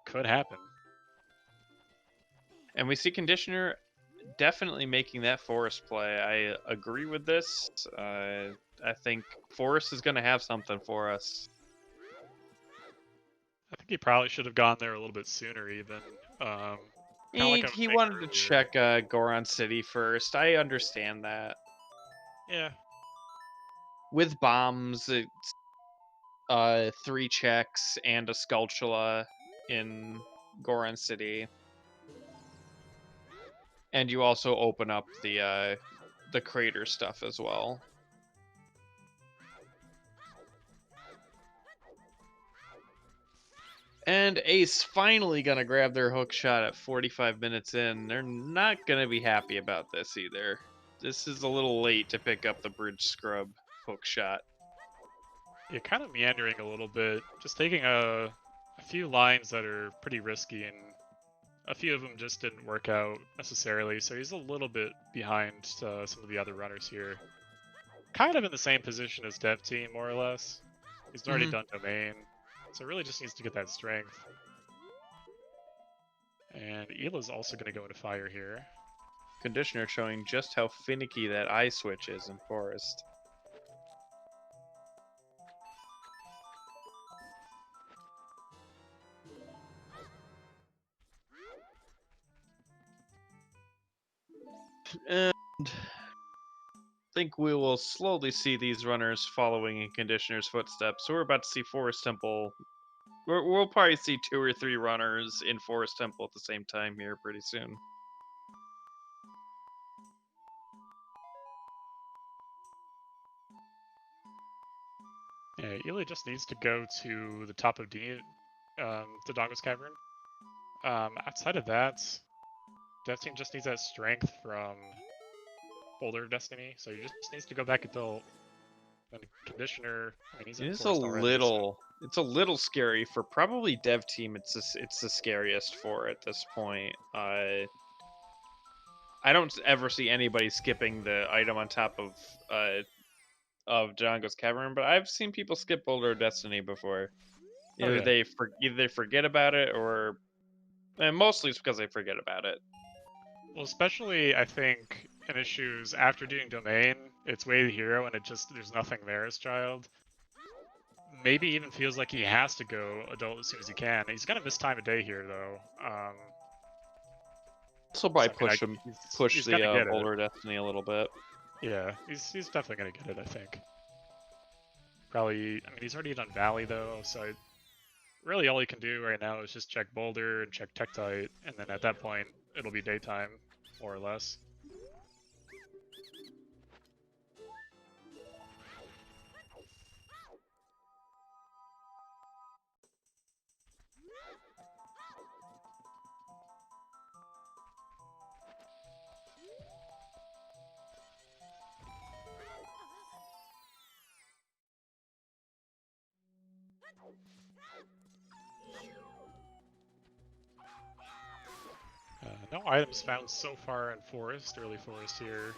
Could happen. And we see Conditioner definitely making that Forest play. I agree with this. I think Forest is going to have something for us. I think he probably should have gone there a little bit sooner, even. He wanted to check Goron City first. I understand that. Yeah. With bombs, it's 3 checks and a Skulltula in Goron City. And you also open up the crater stuff as well. And Ace finally gonna grab their hook shot at 45 minutes in. They're not gonna be happy about this either. This is a little late to pick up the bridge scrub hook shot. You're kind of meandering a little bit, just taking a few lines that are pretty risky, and a few of them just didn't work out necessarily, so he's a little bit behind some of the other runners here. Kind of in the same position as Dev Team, more or less. He's already done Domain, so really just needs to get that strength. And Ila's also going to go into fire here. Conditioner showing just how finicky that eye switch is in Forest. And I think we will slowly see these runners following in Conditioner's footsteps. So we're about to see Forest Temple. We'll probably see 2 or 3 runners in Forest Temple at the same time here pretty soon. Yeah, Ila just needs to go to the top of Dodongo's Cavern. Outside of that, Dev Team just needs that strength from Boulder of Destiny, so he just needs to go back until Conditioner. I mean, he's in Forest already, so. It's a little scary for probably Dev Team. It's the scariest for at this point. I don't ever see anybody skipping the item on top of Django's Cavern, but I've seen people skip Boulder of Destiny before. Either they forget about it, or and mostly it's because they forget about it. Well, especially I think in issues after doing Domain, it's Way the Hero, and there's nothing there as Child. Maybe even feels like he has to go Adult as soon as he can. He's gonna miss time of day here, though. So probably push the Boulder of Destiny a little bit. Yeah, he's definitely gonna get it, I think. Probably, I mean, he's already done Valley though, so really all he can do right now is just check Boulder and check Tektite, and then at that point it'll be daytime, more or less. No items found so far in forest, early forest here.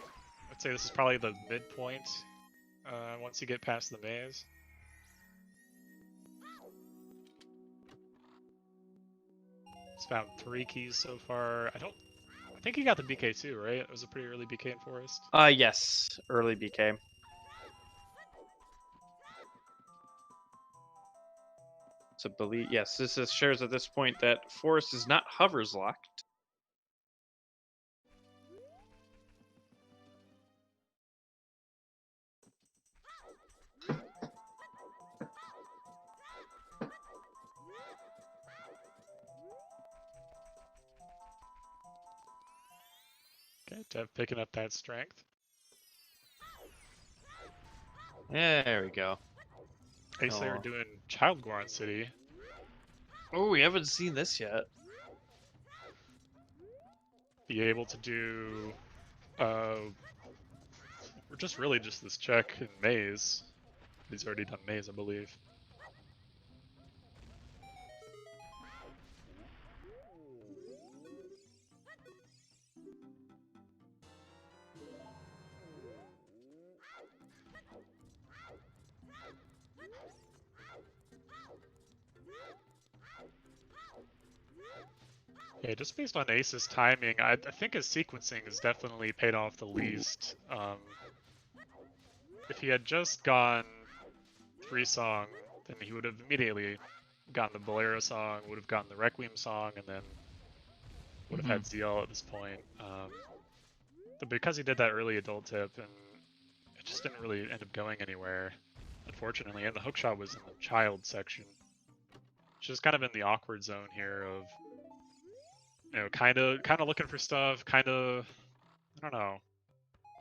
I'd say this is probably the midpoint once you get past the maze. It's found 3 keys so far. I think he got the BK too, right? It was a pretty early BK in forest. Yes, early BK. So believe yes, this shares at this point that forest is not hovers locked. Okay, Dev picking up that strength. There we go. Ace Slayer Oh. doing Child Goron City. Oh, we haven't seen this yet. Be able to do or just really just this check in maze. He's already done maze, I believe. Yeah, just based on Ace's timing, I think his sequencing has definitely paid off the least. If he had just gone 3 song, then he would have immediately gotten the Bolero song, would have gotten the Requiem song, and then would have had ZL at this point. But because he did that early adult tip, and it just didn't really end up going anywhere, unfortunately, and the hookshot was in the child section. Just kind of in the awkward zone here of, you know, kind of looking for stuff, I don't know.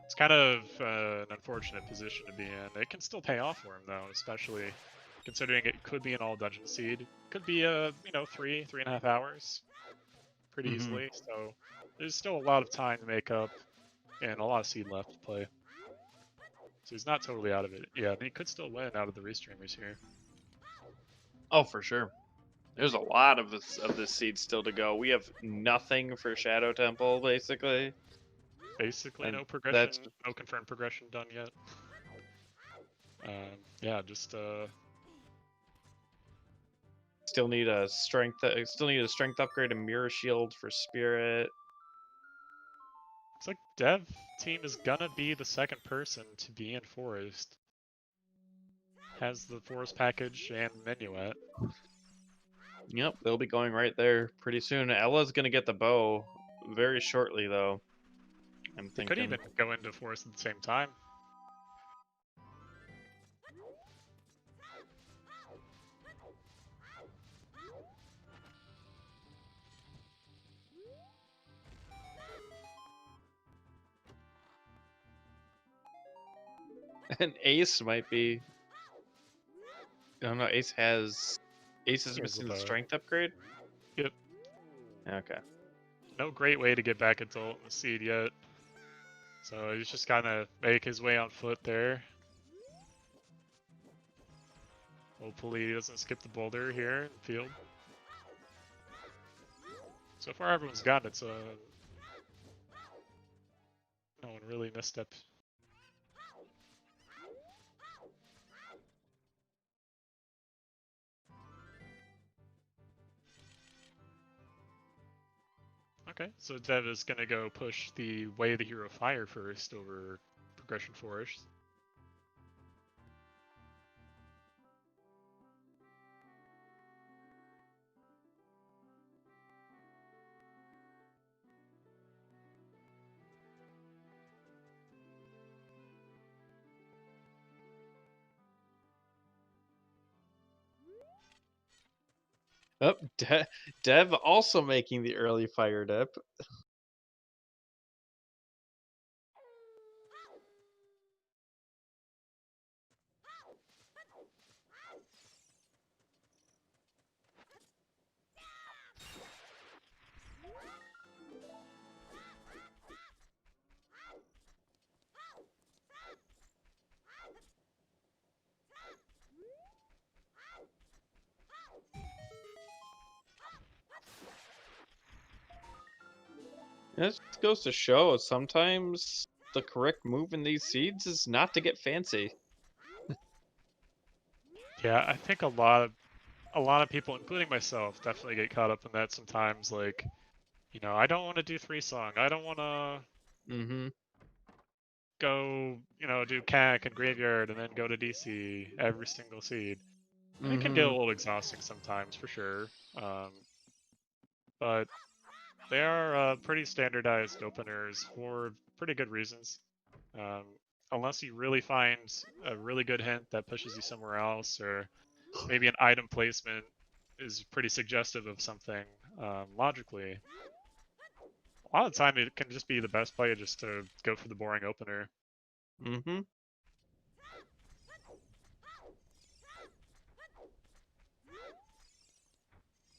It's kind of an unfortunate position to be in. It can still pay off for him though, especially considering it could be an all dungeon seed. Could be a, you know, 3.5 hours pretty easily. So there's still a lot of time to make up and a lot of seed left to play. So he's not totally out of it. Yeah, and he could still win out of the restreamers here. Oh, for sure. There's a lot of this seed still to go. We have nothing for Shadow Temple, basically. Basically, And no progression, no confirmed progression done yet. Yeah, just still need a strength upgrade and mirror shield for spirit. Looks like Dev team is gonna be the second person to be in forest. Has the forest package and minuet. Yep, they'll be going right there pretty soon. Ella's gonna get the bow very shortly, though. I'm They thinking. could even go into forest at the same time. And Ace might be. I don't know. Ace is missing the strength upgrade. Yep. Okay. No great way to get back into ult in the seed yet. So he's just gotta make his way on foot there. Hopefully he doesn't skip the boulder here in the field. So far everyone's gotten it, so no one really misstepped. Okay, so Dev is gonna go push the Way of the Hero Fire first over Progression Forest. Oh, Dev also making the early fire dip. It just goes to show sometimes the correct move in these seeds is not to get fancy. Yeah, I think a lot of people, including myself, definitely get caught up in that sometimes. Like, I don't want to do 3-song. I don't want to Mm-hmm. go, do CAC and Graveyard and then go to DC every single seed. And it can get a Mm-hmm. little exhausting sometimes, for sure. But they are pretty standardized openers for pretty good reasons. Um, unless you really find a really good hint that pushes you somewhere else, or maybe an item placement is pretty suggestive of something logically. A lot of the time, it can just be the best play just to go for the boring opener. Mm-hmm.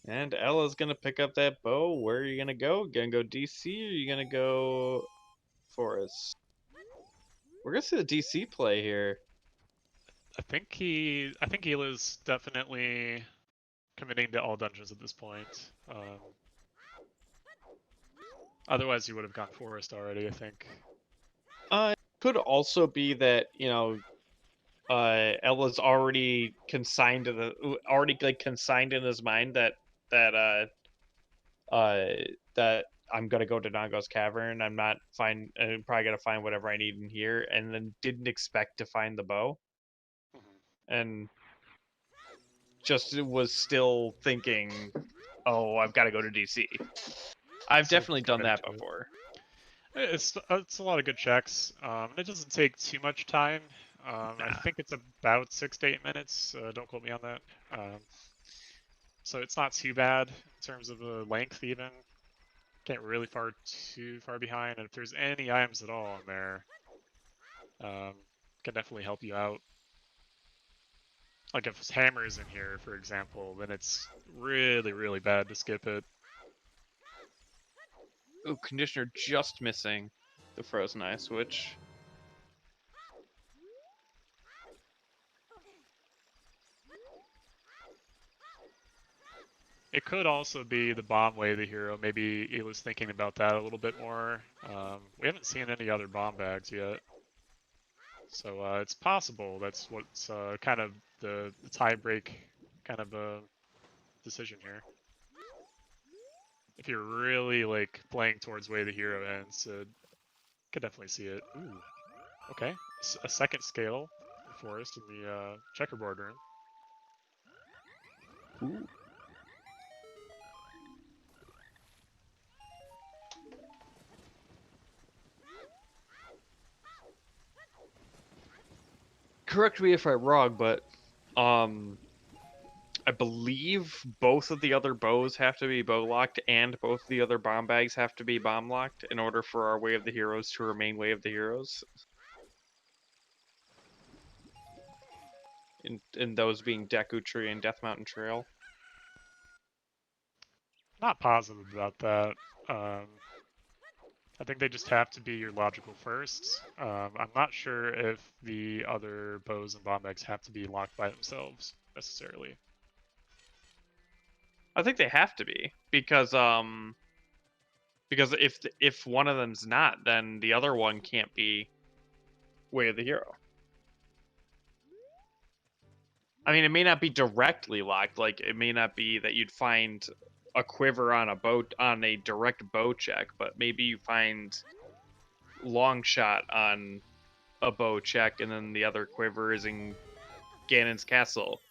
And Ella's gonna pick up that bow. Where are you gonna go? Gonna go DC or you gonna go Forest? We're gonna see the DC play here. I think Hila's definitely committing to all dungeons at this point. Otherwise, he would have gone Forest already, I think. It could also be that, Ella's already consigned to already like consigned in his mind uh that I'm gonna go to Nango's Cavern. I'm not find I'm probably gonna find whatever I need in here, and then didn't expect to find the bow, and just was still thinking, oh, I've got to go to DC. I've So definitely done committed that to it. before. It's a lot of good checks. It doesn't take too much time. I Nah. think it's about 6 to 8 minutes. Don't quote me on that. So it's not too bad in terms of the length even. Can't really far too far behind. And if there's any items at all in there, can definitely help you out. Like if hammer's in here, for example, then it's really, really bad to skip it. Ooh, conditioner just missing the frozen ice switch. It could also be the bomb way of the hero. Maybe he was thinking about that a little bit more. We haven't seen any other bomb bags yet. So it's possible that's what's kind of the tie break kind of decision here. If you're really like playing towards way the hero ends, could definitely see it. Ooh, okay, a second scale forest in the checkerboard room. Ooh. Correct me if I'm wrong, but I believe both of the other bows have to be bow locked and both of the other bomb bags have to be bomb locked in order for our Way of the Heroes to remain Way of the Heroes. In those being Deku Tree and Death Mountain Trail. Not positive about that. I think they just have to be your logical first. I'm not sure if the other bows and bomb bags have to be locked by themselves necessarily. I think they have to be because if one of them's not, then the other one can't be Way of the Hero. I mean, it may not be directly locked. Like, it may not be that you'd find a quiver on a boat on a direct bow check, but maybe you find long shot on a bow check, and then the other quiver is in Ganon's castle.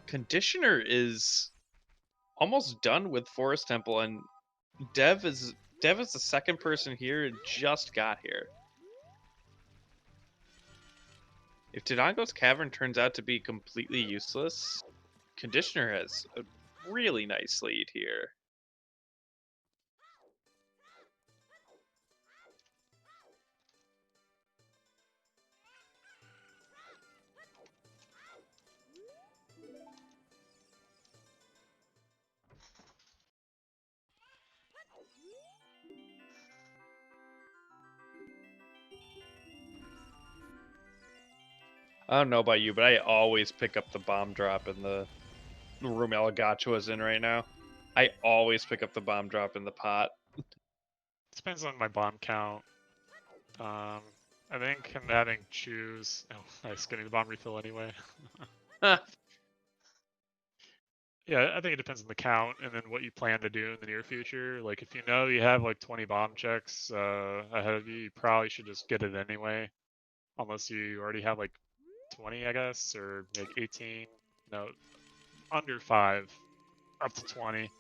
Conditioner is almost done with Forest Temple, and Dev is the second person here and just got here. If Dodongo's Cavern turns out to be completely useless, Conditioner has a really nice lead here. I don't know about you, but I always pick up the bomb drop in the room Elgato is in right now. I always pick up the bomb drop in the pot. Depends on my bomb count. I think I'm having choose. Oh, nice, getting the bomb refill anyway. Yeah, I think it depends on the count and then what you plan to do in the near future. Like, if you know you have like 20 bomb checks ahead of you, you probably should just get it anyway. Unless you already have like 20, I guess, or like 18. No, under 5, up to 20.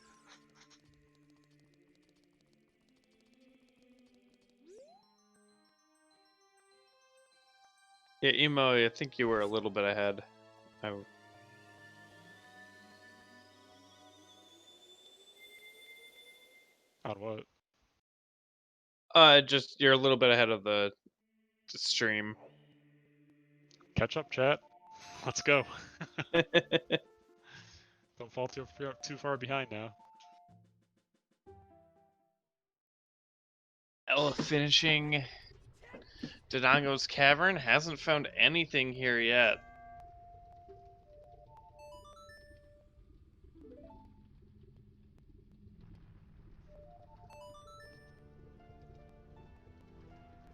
Yeah, Emo, I think you were a little bit ahead. On what? Just you're a little bit ahead of the stream. Catch up, chat. Let's go. Don't fall too far behind now. Ella finishing Dodongo's Cavern. Hasn't found anything here yet.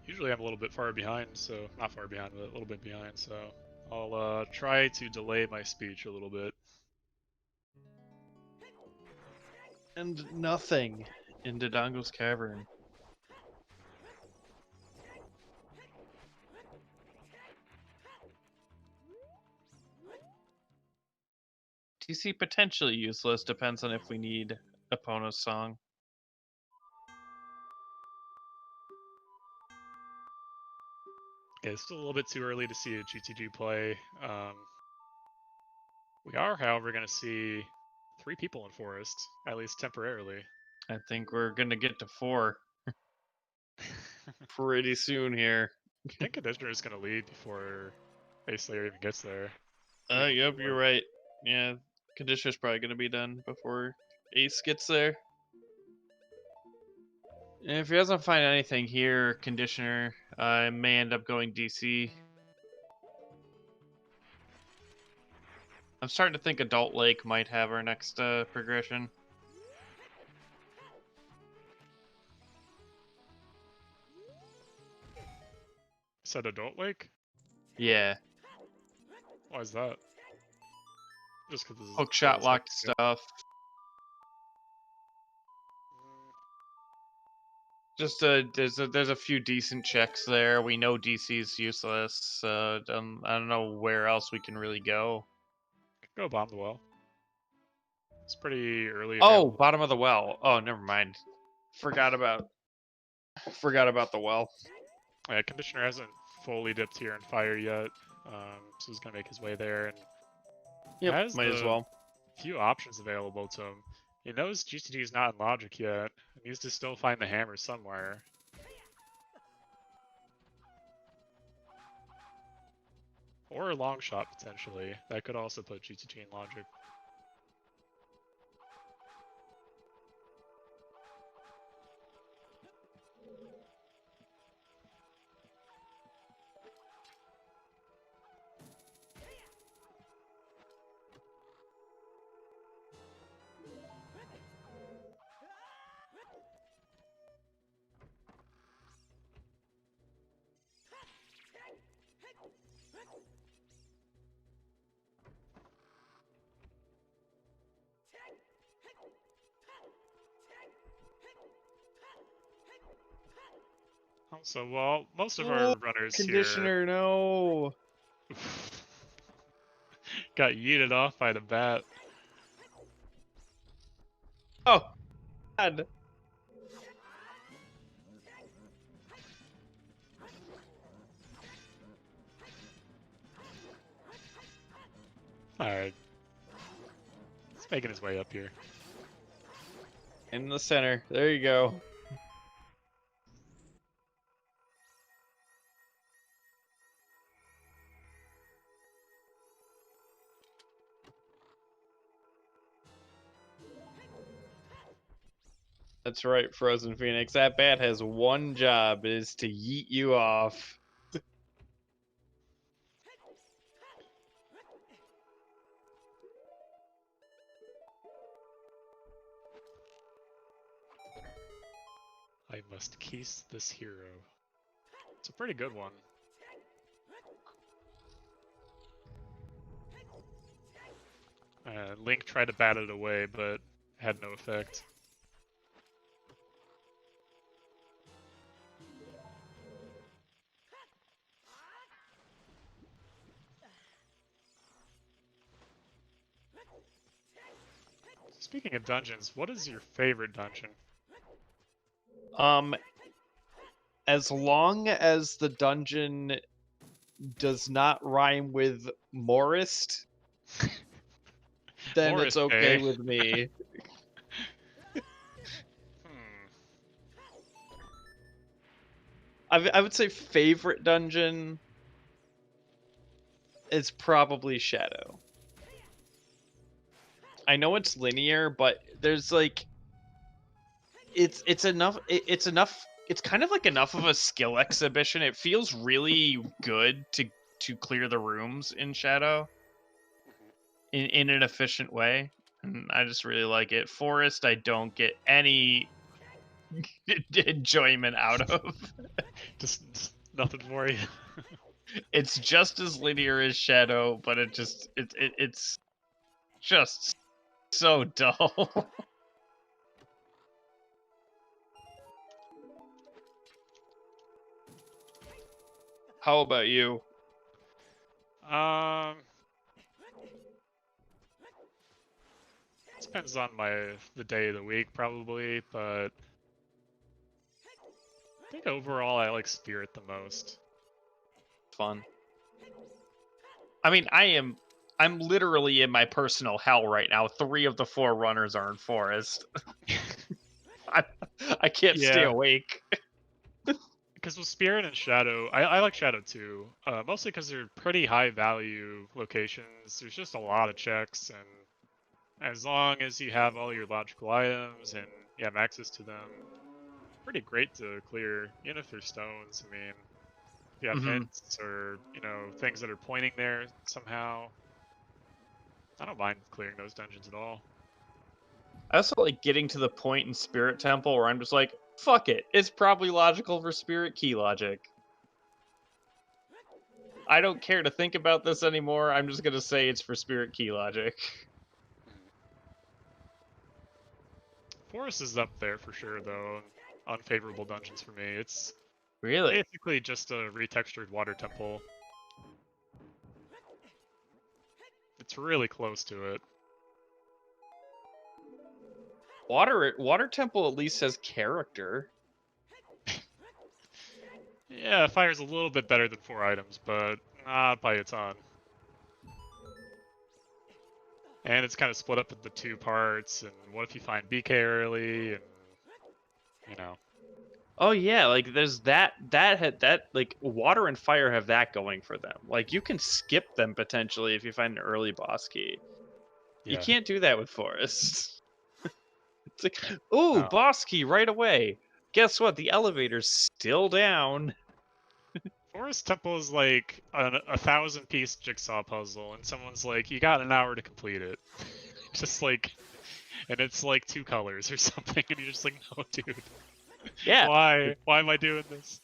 Usually I'm a little bit far behind, so not far behind, but a little bit behind, so I'll try to delay my speech a little bit. And nothing in Dodongo's Cavern. TC potentially useless, depends on if we need Epona's song. Yeah, it's still a little bit too early to see a GTG play. We are, however, going to see 3 people in Forest, at least temporarily. I think we're gonna get to 4 pretty soon here. I think Conditioner is going to lead before Ace Slayer even gets there. Yep, you're right. Yeah, Conditioner's probably gonna be done before Ace gets there. And if he doesn't find anything here, Conditioner may end up going DC. I'm starting to think Adult Lake might have our next progression. Said Adult Lake? Yeah. Why is that? Just because Hook shot locked stuff. Just there's a few decent checks there. We know DC's useless. I don't know where else we can really go. Go bomb the well. It's pretty early. Oh, bottom of the well. Oh, never mind. Forgot about the well. Yeah, Conditioner hasn't fully dipped here in fire yet, so he's gonna make his way there, and Yep, might as well. Few options available to him. He knows GTD is not in logic yet. He needs to still find the hammer somewhere. Or a long shot potentially. That could also put GTG in logic. So, well, most of our runners Conditioner, no. got yeeted off by the bat. Oh, God. Alright. He's making his way up here. In the center. There you go. That's right, Frozen Phoenix. That bat has one job, is to yeet you off. I must kiss this hero. It's a pretty good one. Link tried to bat it away, but had no effect. Speaking of dungeons, what is your favorite dungeon? As long as the dungeon does not rhyme with Morist, then it's Morris, okay eh? with me. I would say favorite dungeon is probably Shadow. I know it's linear, but there's like it's enough it's enough it's kind of like enough of a skill exhibition. It feels really good to clear the rooms in Shadow in an efficient way. And I just really like it. Forest I don't get any enjoyment out of. Just nothing for you. It's just as linear as Shadow, but it's just so dull. How about you? Depends on the day of the week probably, but I think overall I like Spirit the most. Fun. I mean, I'm literally in my personal hell right now. 3 of the 4 runners are in Forest. I can't stay awake. Because with Spirit and Shadow, I like Shadow too. Mostly because they're pretty high value locations. There's just a lot of checks, and as long as you have all your logical items and you have access to them, pretty great to clear. Even if they're stones, I mean, if you have hints or things that are pointing there somehow, I don't mind clearing those dungeons at all. I also like getting to the point in Spirit Temple where I'm just like, fuck it. It's probably logical for Spirit Key logic. I don't care to think about this anymore. I'm just gonna say it's for Spirit Key logic. Forest is up there for sure, though. Unfavorable dungeons for me. It's Really? basically just a retextured water temple. It's really close to it. Water Temple at least has character. Yeah, fire's a little bit better than 4 items, but not by a ton. And it's kind of split up into 2 parts, and what if you find BK early, and Oh yeah, like there's that like water and fire have that going for them. Like you can skip them potentially if you find an early boss key. Yeah. You can't do that with Forest. It's like, ooh, No. boss key right away. Guess what? The elevator's still down. Forest Temple is like a 1,000-piece jigsaw puzzle, and someone's like, you got an hour to complete it. Just like, and it's like 2 colors or something, and you're just like, no, dude. Yeah. Why am I doing this?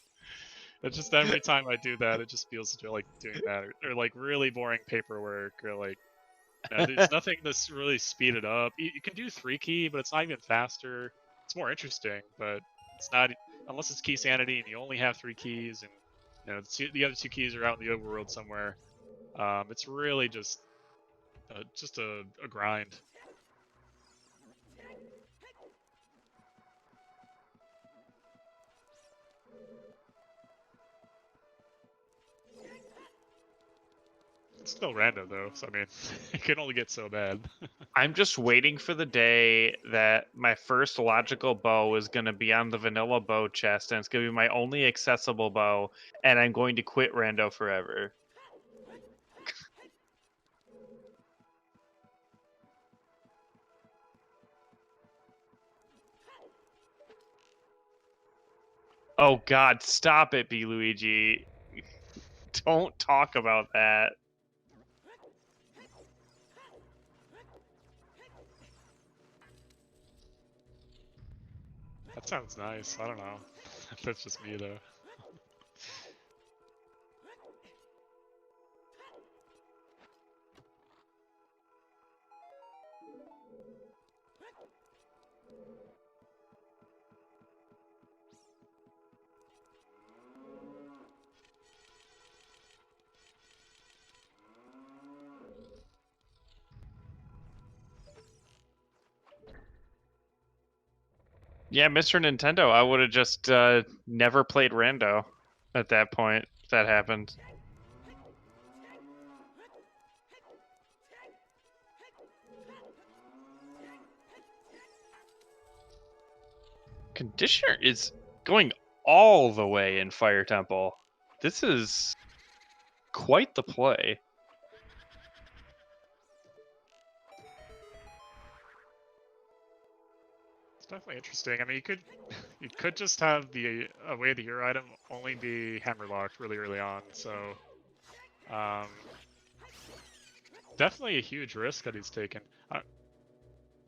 It's just every time I do that, it just feels like doing that, or like really boring paperwork, or like, there's nothing to really speed it up. You can do 3 key, but it's not even faster. It's more interesting, but it's not, unless it's key sanity and you only have 3 keys, and the other 2 keys are out in the overworld somewhere. It's really just a grind. It's still random though, so I mean, it can only get so bad. I'm just waiting for the day that my first logical bow is going to be on the vanilla bow chest, and it's going to be my only accessible bow, and I'm going to quit Rando forever. Oh god, stop it, B. Luigi. Don't talk about that. That sounds nice. I don't know if that's just me though. Yeah, Mr. Nintendo, I would have just never played Rando at that point if that happened. Conditioner is going all the way in Fire Temple. This is quite the play. It's definitely interesting. I mean, you could just have the away of the hero item only be hammerlocked really early on. So um, definitely a huge risk that he's taken.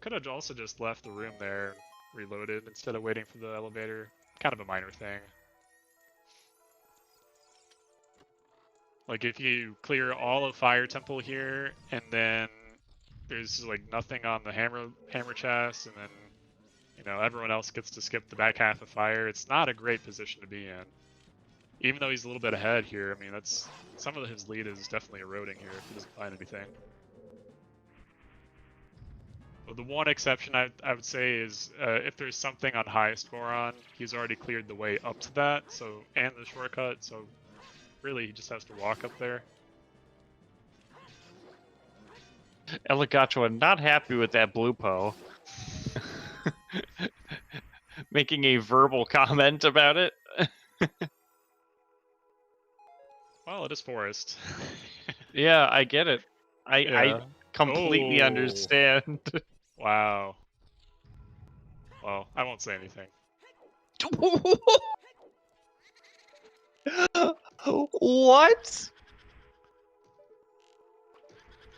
Could have also just left the room there, and reloaded instead of waiting for the elevator. Kind of a minor thing. Like if you clear all of Fire Temple here, and then there's like nothing on the hammer chest, and then everyone else gets to skip the back half of Fire. It's not a great position to be in. Even though he's a little bit ahead here, I mean that's some of his lead is definitely eroding here if he doesn't find anything. Well, the one exception I would say is if there's something on highest Goron, he's already cleared the way up to that, and the shortcut, so really he just has to walk up there. Eligachua not happy with that blue po. Making a verbal comment about it. Well, it is forest. Yeah, I get it. I Yeah. completely Oh. understand. Wow. Well, I won't say anything. What?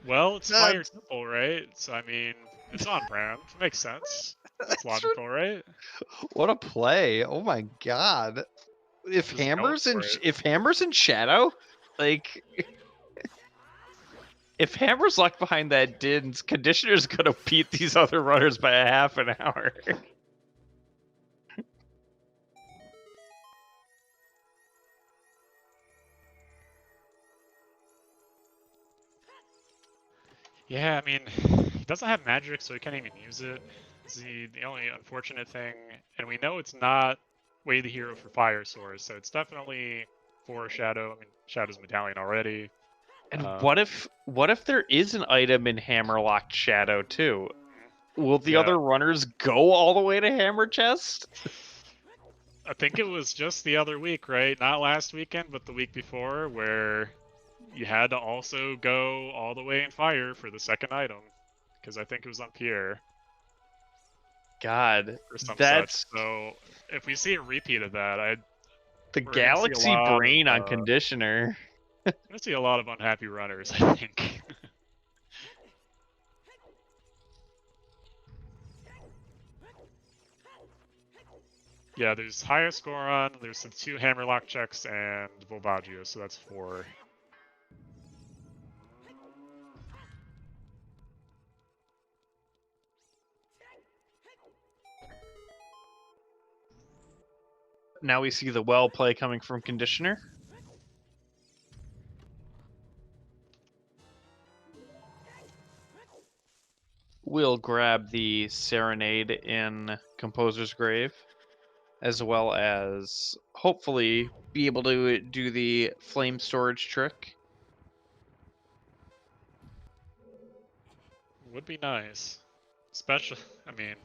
Well, it's Fire Temple, right? So I mean, it's on brand. It makes sense. It's logical, right? What a play! Oh my god! If Just hammers go and for it. if hammers and shadow, like, if hammers locked behind that Din's, Conditioner's gonna beat these other runners by a half an hour. Yeah, I mean, he doesn't have magic, so he can't even use it. It's the only unfortunate thing, and we know it's not Way the Hero for Fire Source, so it's definitely for Shadow. I mean, Shadow's Medallion already. And what if there is an item in Hammerlocked Shadow too? Will the other runners go all the way to Hammer Chest? I think it was just the other week, right? Not last weekend, but the week before, where you had to also go all the way in Fire for the second item, because I think it was on Pierre. God, Or some that's such. So if we see a repeat of that, the we're gonna see Galaxy brain on Conditioner. I'm gonna see a lot of unhappy runners, I think. Yeah, there's highest Goron, there's some 2 Hammerlock checks, and Volvaggio, so that's 4. Now we see the well play coming from Conditioner. We'll grab the Serenade in Composer's Grave, as well as hopefully be able to do the flame storage trick. Would be nice. Especially, I mean,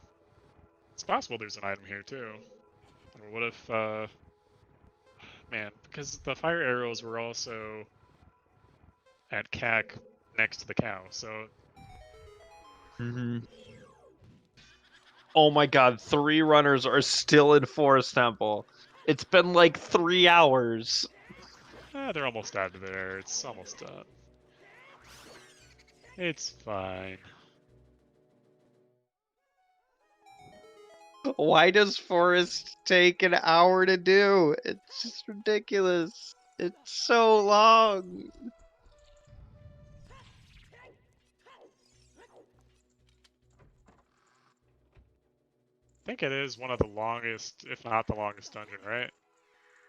it's possible there's an item here too. Or what if, man, because the fire arrows were also at CAC next to the cow, so... Oh my god, 3 runners are still in Forest Temple. It's been like 3 hours. They're almost out of there. It's almost done. It's fine. Why does forest take an hour to do? It's just ridiculous. It's so long. I think it is one of the longest, if not the longest dungeon, right?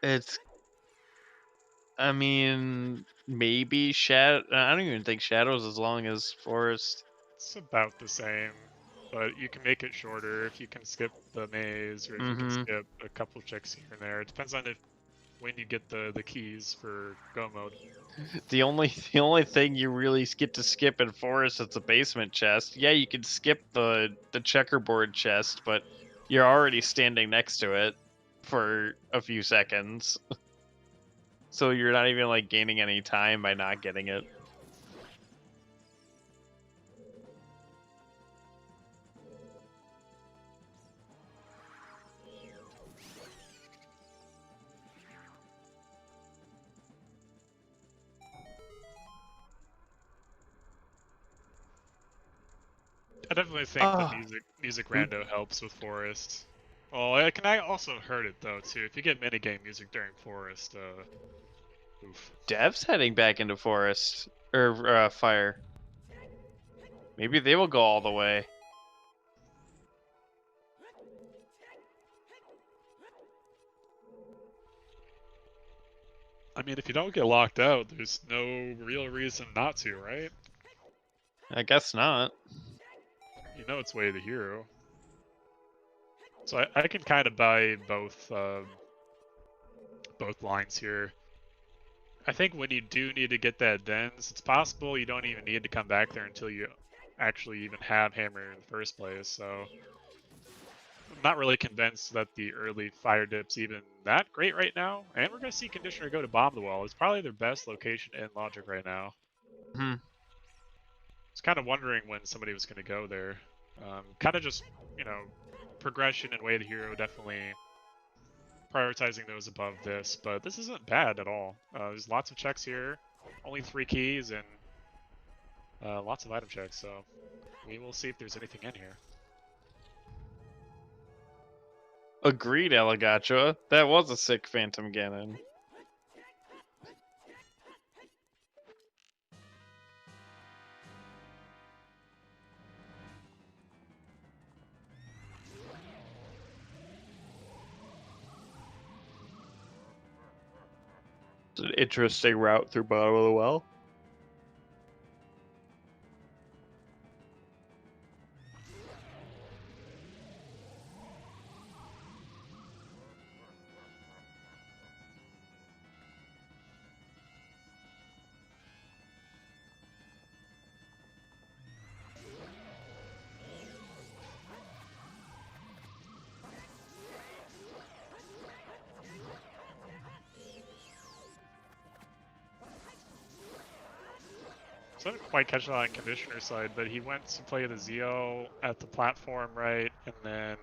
It's, I mean, maybe Shadow. I don't even think Shadow's as long as Forest. It's about the same, but you can make it shorter if you can skip the maze or if you can Mm-hmm. skip a couple checks here and there. It depends on if when you get the keys for go mode. The only thing you really get to skip in Forest is the basement chest. Yeah, you can skip the checkerboard chest, but you're already standing next to it for a few seconds. So you're not even like gaining any time by not getting it. I definitely think the music rando helps with Forest. Well, I also heard it though too. If you get minigame music during Forest, oof. Dev's heading back into Forest or Fire. Maybe they will go all the way. I mean, if you don't get locked out, there's no real reason not to, right? I guess not. You know it's way the hero. So I can kind of buy both lines here. I think when you do need to get that dens, it's possible you don't even need to come back there until you actually even have hammer in the first place. So I'm not really convinced that the early fire dip's even that great right now. And we're gonna see Conditioner go to bomb the wall. It's probably their best location in Logic right now. Hmm. I was kind of wondering when somebody was gonna go there. Kind of just, you know, progression and way to hero definitely prioritizing those above this, but this isn't bad at all. There's lots of checks here, only 3 keys, and lots of item checks, so we will see if there's anything in here. Agreed, Alligacha. That was a sick Phantom Ganon. It's an interesting route through bottom of the well. So I didn't quite catch that on Conditioner's side, but he went to play the Zeo at the platform, right? And then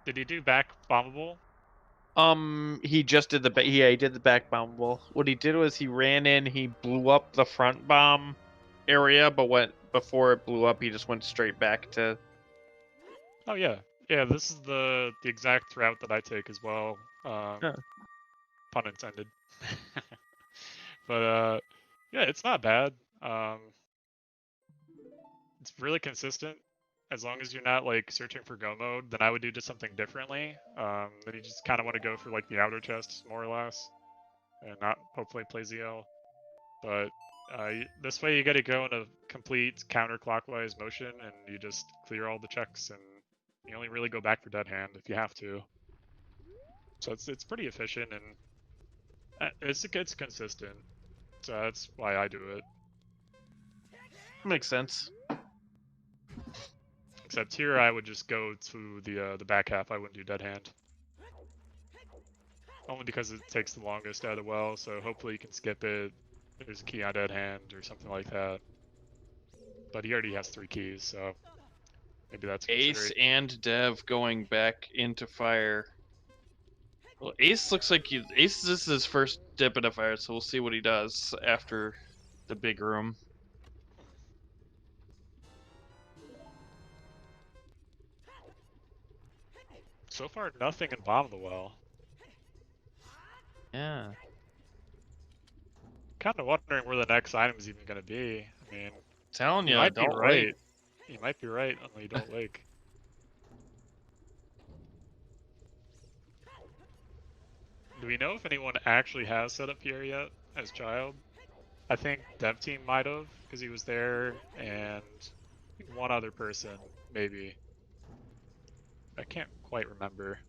did he do back bombable? He just did he did the back bomb wall. What he did was he ran in, he blew up the front bomb area, but before it blew up, he just went straight back to. Oh yeah, yeah. This is the exact route that I take as well. Yeah. Pun intended. But yeah, it's not bad. It's really consistent. As long as you're not like searching for go mode, then I would do just something differently. Then you just kind of want to go for like the outer chests more or less, and not hopefully play ZL. But this way you got to go in a complete counterclockwise motion, and you just clear all the checks, and you only really go back for dead hand if you have to. So it's pretty efficient, and it's consistent. So that's why I do it. Makes sense. Except here, I would just go to the back half. I wouldn't do dead hand, only because it takes the longest out of the well. So hopefully you can skip it. There's a key on dead hand or something like that. But he already has 3 keys, so maybe that's Ace and Dev going back into Fire. Well, Ace looks like Ace. This is his first dip into Fire, so we'll see what he does after the big room. So far, nothing in bottom of the well. Yeah. Kind of wondering where the next item is even going to be. I mean, Telling you you, might be Adult right. Lake. You might be right on the Adult Lake. Do we know if anyone actually has set up here yet as child? I think Dev Team might have, because he was there, and I think one other person, maybe. I can't quite remember.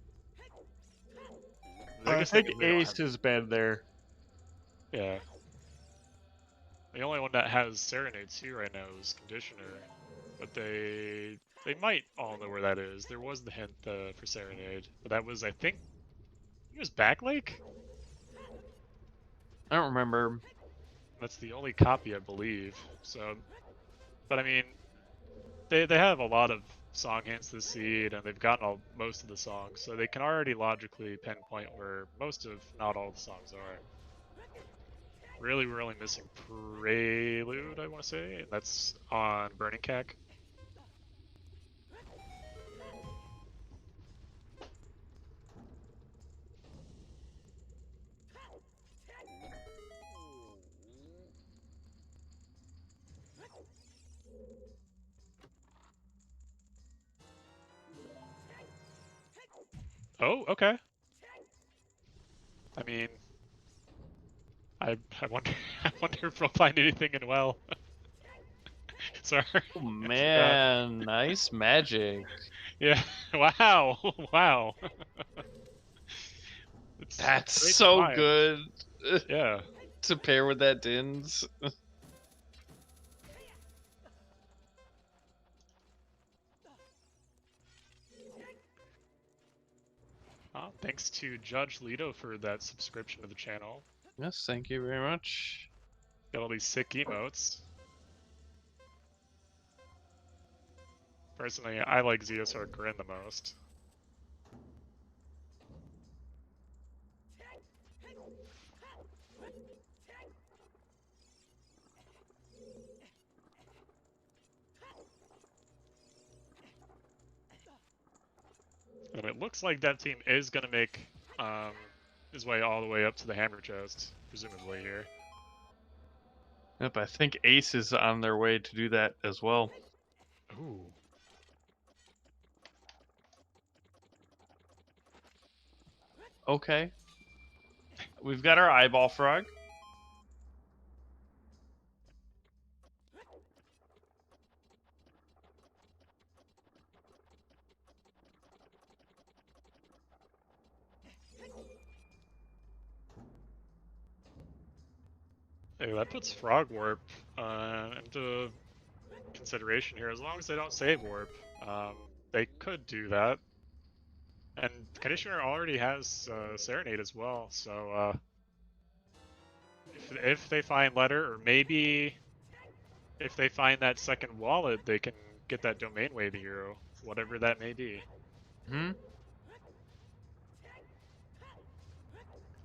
The I biggest thing think is we don't Ace have. has been there. Yeah. The only one that has Serenade too right now is Conditioner, but they might all know where that is. There was the hint for Serenade, but that was, I think it was Back Lake. I don't remember. That's the only copy I believe. So, but I mean, they have a lot of song hints this seed, and they've gotten most of the songs, so they can already logically pinpoint where most of, not all the songs are. Really, we're only missing Prelude, I want to say, and that's on Burning Cack. Oh, okay. I mean, I wonder I wonder if we'll find anything in well. Sorry. Oh man, nice magic. Yeah. Wow. Wow. That's It's great to so find. good Yeah. to pair with that Dins. Thanks to Judge Leto for that subscription to the channel. Yes, thank you very much. Got all these sick emotes. Personally, I like Zeosar Grin the most. And it looks like that team is going to make his way all the way up to the hammer chest, presumably here. Yep, I think Ace is on their way to do that as well. Ooh. Okay. We've got our eyeball frog. Hey, that puts Frog Warp into consideration here. As long as they don't save Warp, they could do that. And Conditioner already has Serenade as well, so if they find Letter, or maybe if they find that second wallet, they can get that Domain Wave hero, whatever that may be. Hmm.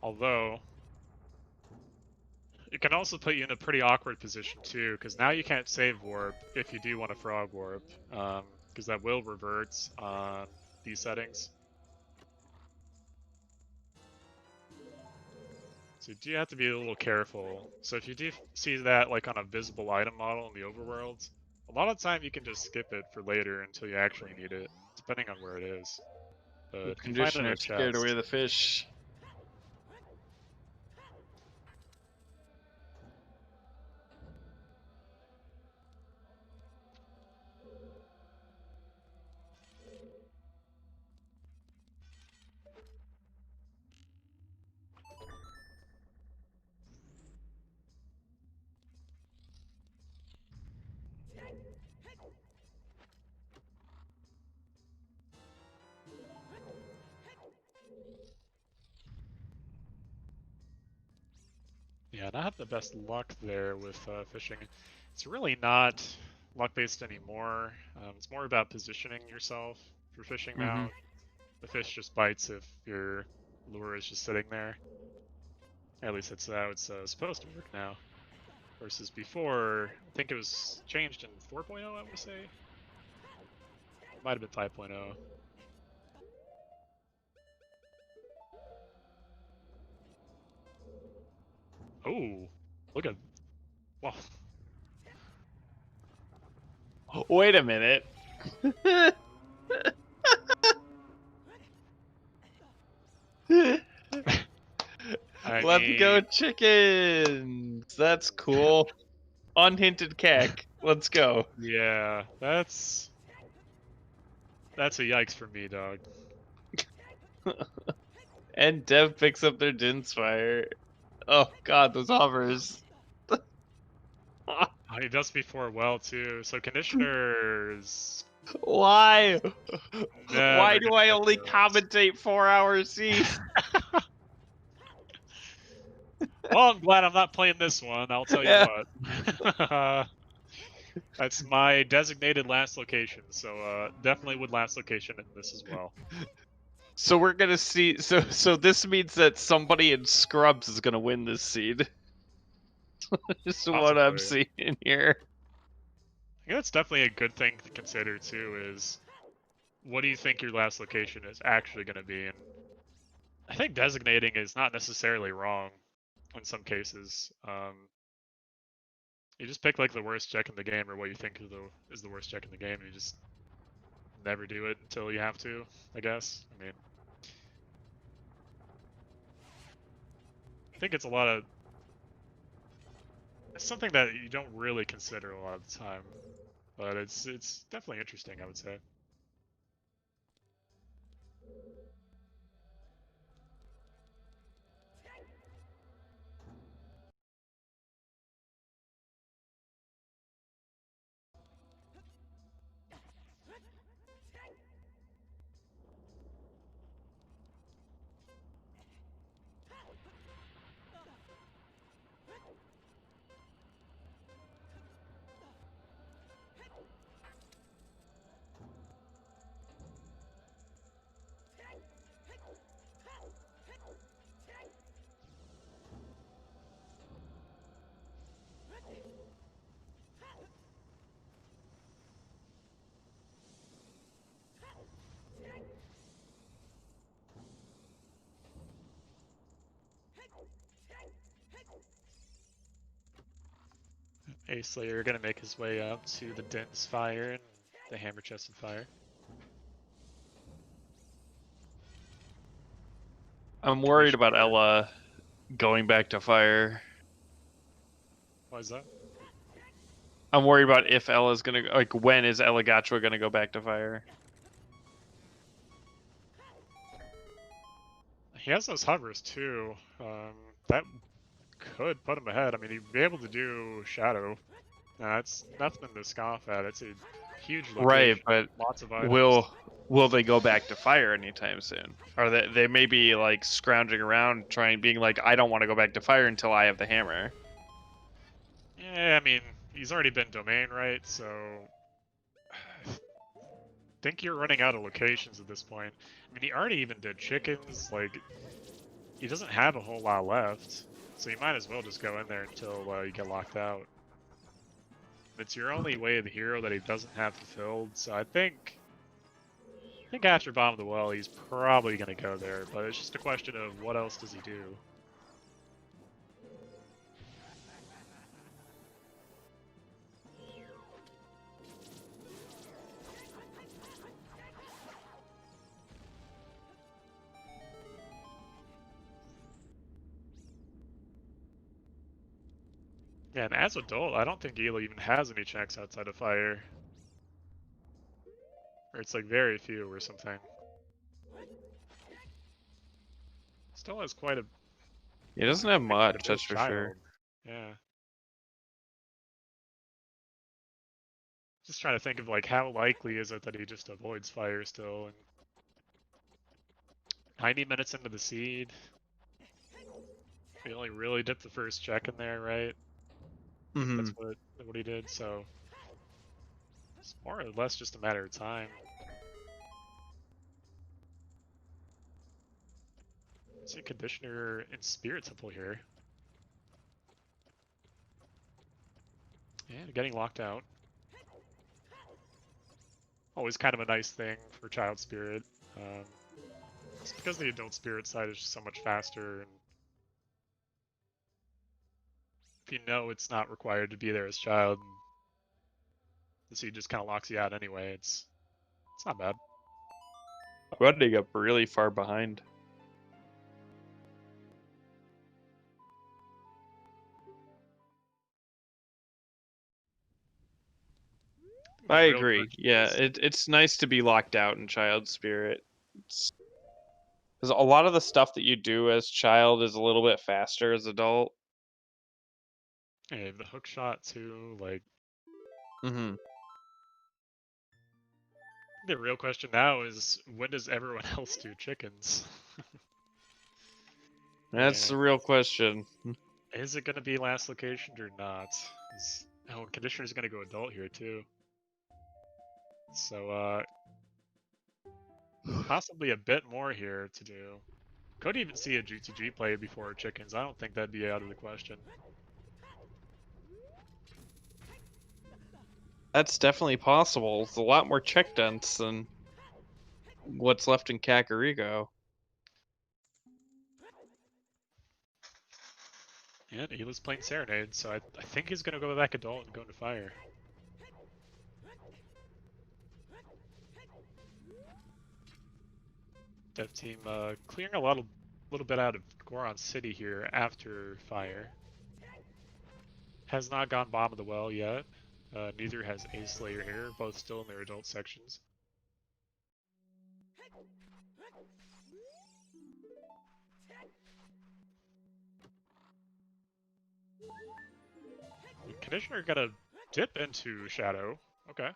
Although, it can also put you in a pretty awkward position too, because now you can't save Warp if you do want a Frog Warp, because that will revert on these settings. So you do have to be a little careful. So if you do see that like on a visible item model in the overworld, a lot of the time you can just skip it for later until you actually need it, depending on where it is. But if you find it in Conditioner a scared away chest, the fish. yeah, not have the best luck there with fishing. It's really not luck-based anymore. It's more about positioning yourself for fishing now. The fish just bites if your lure is just sitting there. At least that's how it's supposed to work now. Versus before, I think it was changed in 4.0, I want to say. Might have been 5.0. Oh, look at. Well, Wait a minute. I Let's go mean, chickens. That's cool. Unhinted cack. Let's go. yeah, that's a yikes for me, dog. And Dev picks up their Din's fire. Oh god, those hovers. Oh, he does before well too. So conditioners Why? Why never do gonna I get only those. commentate 4 hours C? Well, I'm glad I'm not playing this one. I'll tell you Yeah. what. That's my designated last location. So definitely would last location in this as well. So we're gonna see. So this means that somebody in Scrubs is gonna win this seed. Just what I'm Possibly. seeing here. I think that's definitely a good thing to consider too. Is what do you think your last location is actually going to be? And I think designating is not necessarily wrong in some cases. You just pick like the worst check in the game, or what you think is the worst check in the game, and you just never do it until you have to. I guess. I mean, I think it's something that you don't really consider a lot of the time, but it's definitely interesting, I would say. A Slayer gonna make his way up to the Din's Fire and the Hammer Chest and Fire. I'm worried about Ella going back to fire. Why is that? I'm worried about if Ella's gonna when is Ella Gachua gonna go back to fire? He has those hovers too. That could put him ahead. I mean, he'd be able to do Shadow. That's nothing to scoff at. It's a huge Right, location, but lots of items. will they go back to fire anytime soon? Or they may be like scrounging around trying being like, I don't want to go back to fire until I have the hammer. Yeah, I mean, he's already been domain, right? So I think you're running out of locations at this point. I mean, he already even did chickens. Like, he doesn't have a whole lot left, so you might as well just go in there until you get locked out. It's your only way of the hero that he doesn't have fulfilled, so I think after Bomb of the Well, he's probably going to go there, but it's just a question of what else does he do. Yeah, and as adult, I don't think Ela even has any checks outside of fire. Or it's like very few or something. Still has quite a He doesn't have quite a much, bit that's of for sure. child. Yeah. Just trying to think of like how likely is it that he just avoids fire still, and 90 minutes into the seed. He only really dipped the first check in there, right? Mm-hmm. That's what he did, so it's more or less just a matter of time. See Conditioner and Spirit Temple here. And getting locked out. Always kind of a nice thing for Child Spirit. It's because the Adult Spirit side is just so much faster, and if you know it's not required to be there as a child, and the seed just kind of locks you out anyway, it's not bad. Running up really far behind. I Real agree. question Yeah, is- it's nice to be locked out in child spirit. Because a lot of the stuff that you do as child is a little bit faster as adult. Hey, the hook shot too, like Mm-hmm. the real question now is when does everyone else do chickens? That's the real question. Is it gonna be last location or not? Conditioner's gonna go adult here too. So possibly a bit more here to do. Could even see a GTG play before chickens. I don't think that'd be out of the question. That's definitely possible. It's a lot more check dents than what's left in Kakariko. And he was playing Serenade, so I think he's gonna go back adult and go into fire. Dev team clearing a little bit out of Goron City here after fire. Has not gone bottom of the well yet. Neither has Ace Slayer here, both still in their adult sections. Conditioner got a dip into Shadow. Okay.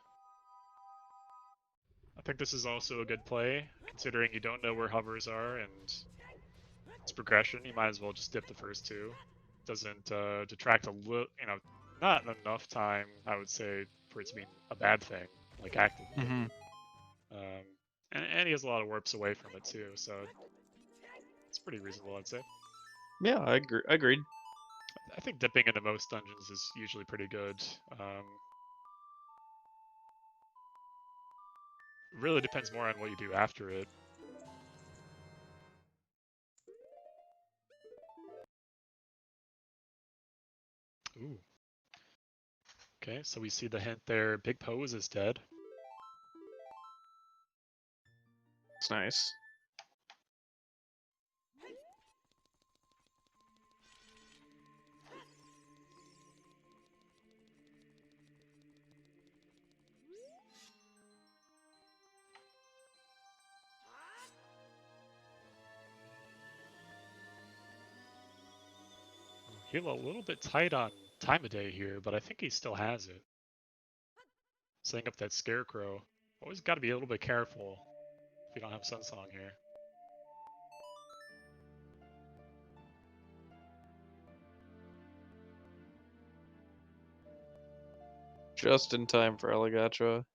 I think this is also a good play, considering you don't know where hovers are and it's progression. You might as well just dip the first two. Doesn't detract a little, not enough time, I would say, for it to be a bad thing, like actively. Mm-hmm. And he has a lot of warps away from it too, so it's pretty reasonable, I'd say. Yeah, I agree. Agreed. I think dipping into most dungeons is usually pretty good. Really depends more on what you do after it. Ooh. Okay, so we see the hint there. Big Pose is dead. It's nice. He's a little bit tight on time of day here, but I think he still has it. Setting up that Scarecrow. Always got to be a little bit careful if you don't have Sunsong here. Just in time for Alligatra.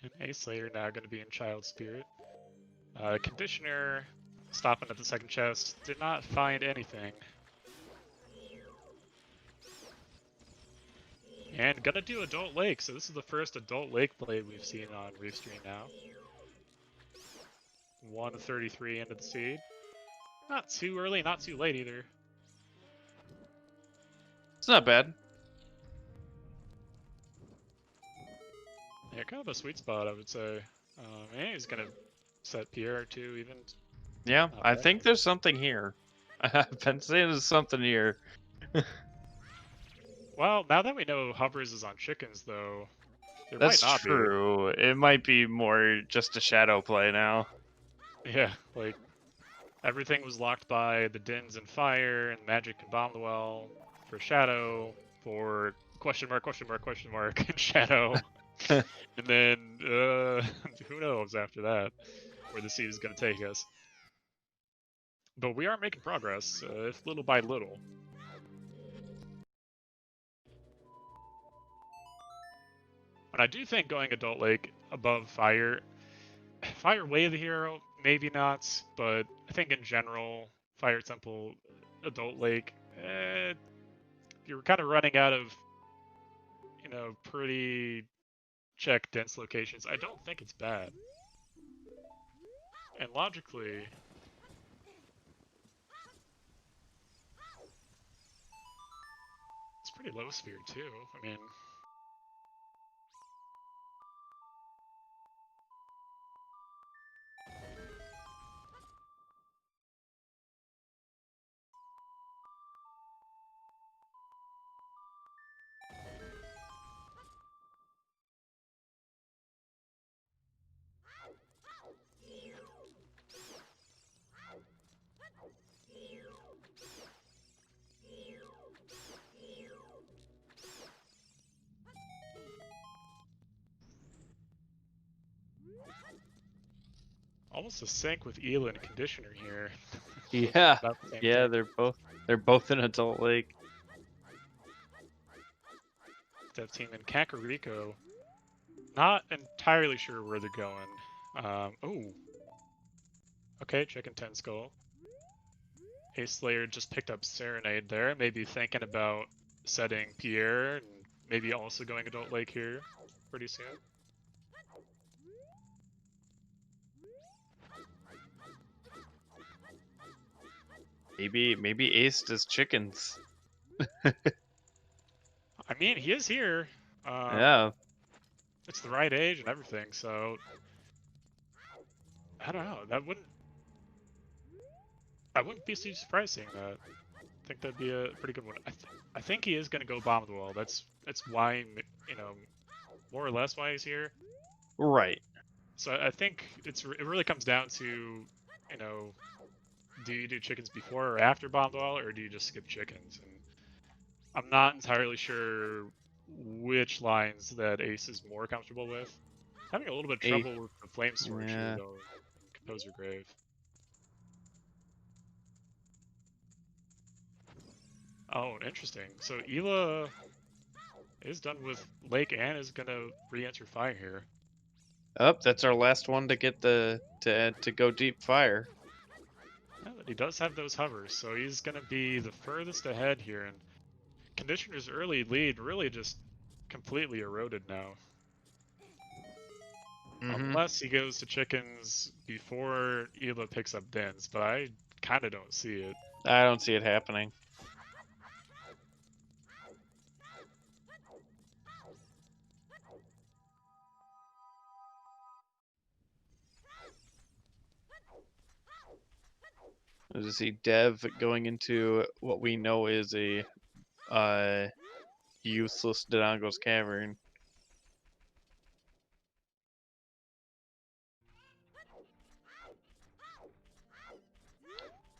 And Ace Slayer now going to be in Child Spirit. Conditioner, stopping at the second chest, did not find anything. And gonna do Adult Lake, so this is the first Adult Lake play we've seen on Restream now. 133 into the seed. Not too early, not too late either. It's not bad. Yeah, kind of a sweet spot, I would say. And he's gonna set Pierre too, even. Yeah, Not I bad. think there's something here. I've been saying there's something here. Well, now that we know Hovers is on chickens, though, there That's might not true. It might be more just a shadow play now. be. Yeah, like everything was locked by the Dins and Fire and Magic and Bomb the Well for Shadow for question mark and Shadow, and then who knows after that where the seed is gonna take us. But we are making progress, if little by little. And I do think going Adult Lake above Fire Way of the Hero, maybe not, but I think in general, Fire Temple, Adult Lake, you're kind of running out of, pretty check dense locations. I don't think it's bad. And logically, it's pretty low sphere too. I mean, almost a sync with Ela and Conditioner here. Yeah, About the same yeah, thing. they're both in Adult Lake. Dev Team and Kakariko, not entirely sure where they're going. Oh, okay, Chicken 10 Skull. Ace Slayer just picked up Serenade there, maybe thinking about setting Pierre and maybe also going Adult Lake here pretty soon. Maybe Ace does chickens. I mean, he is here. Yeah. It's the right age and everything, so I don't know. I wouldn't be too surprised seeing that. I think that'd be a pretty good one. I think he is gonna go bomb the wall. That's why, more or less why he's here. Right. So I think it really comes down to, do you do chickens before or after bomb the wall, or do you just skip chickens? And I'm not entirely sure which lines that Ace is more comfortable with. Having a little bit of Ace. trouble with the flame storage Yeah. here, though, in Composer Grave. Oh, interesting. So Ela is done with Lake and is gonna re-enter Fire here. Oh, that's our last one to get to go deep Fire. Yeah, but he does have those hovers, so he's gonna be the furthest ahead here, and Conditioner's early lead really just completely eroded now. Unless he goes to chickens before Ela picks up Dens, but I kind of don't see it. I don't see it happening. I just see Dev going into what we know is a useless Dodongo's Cavern.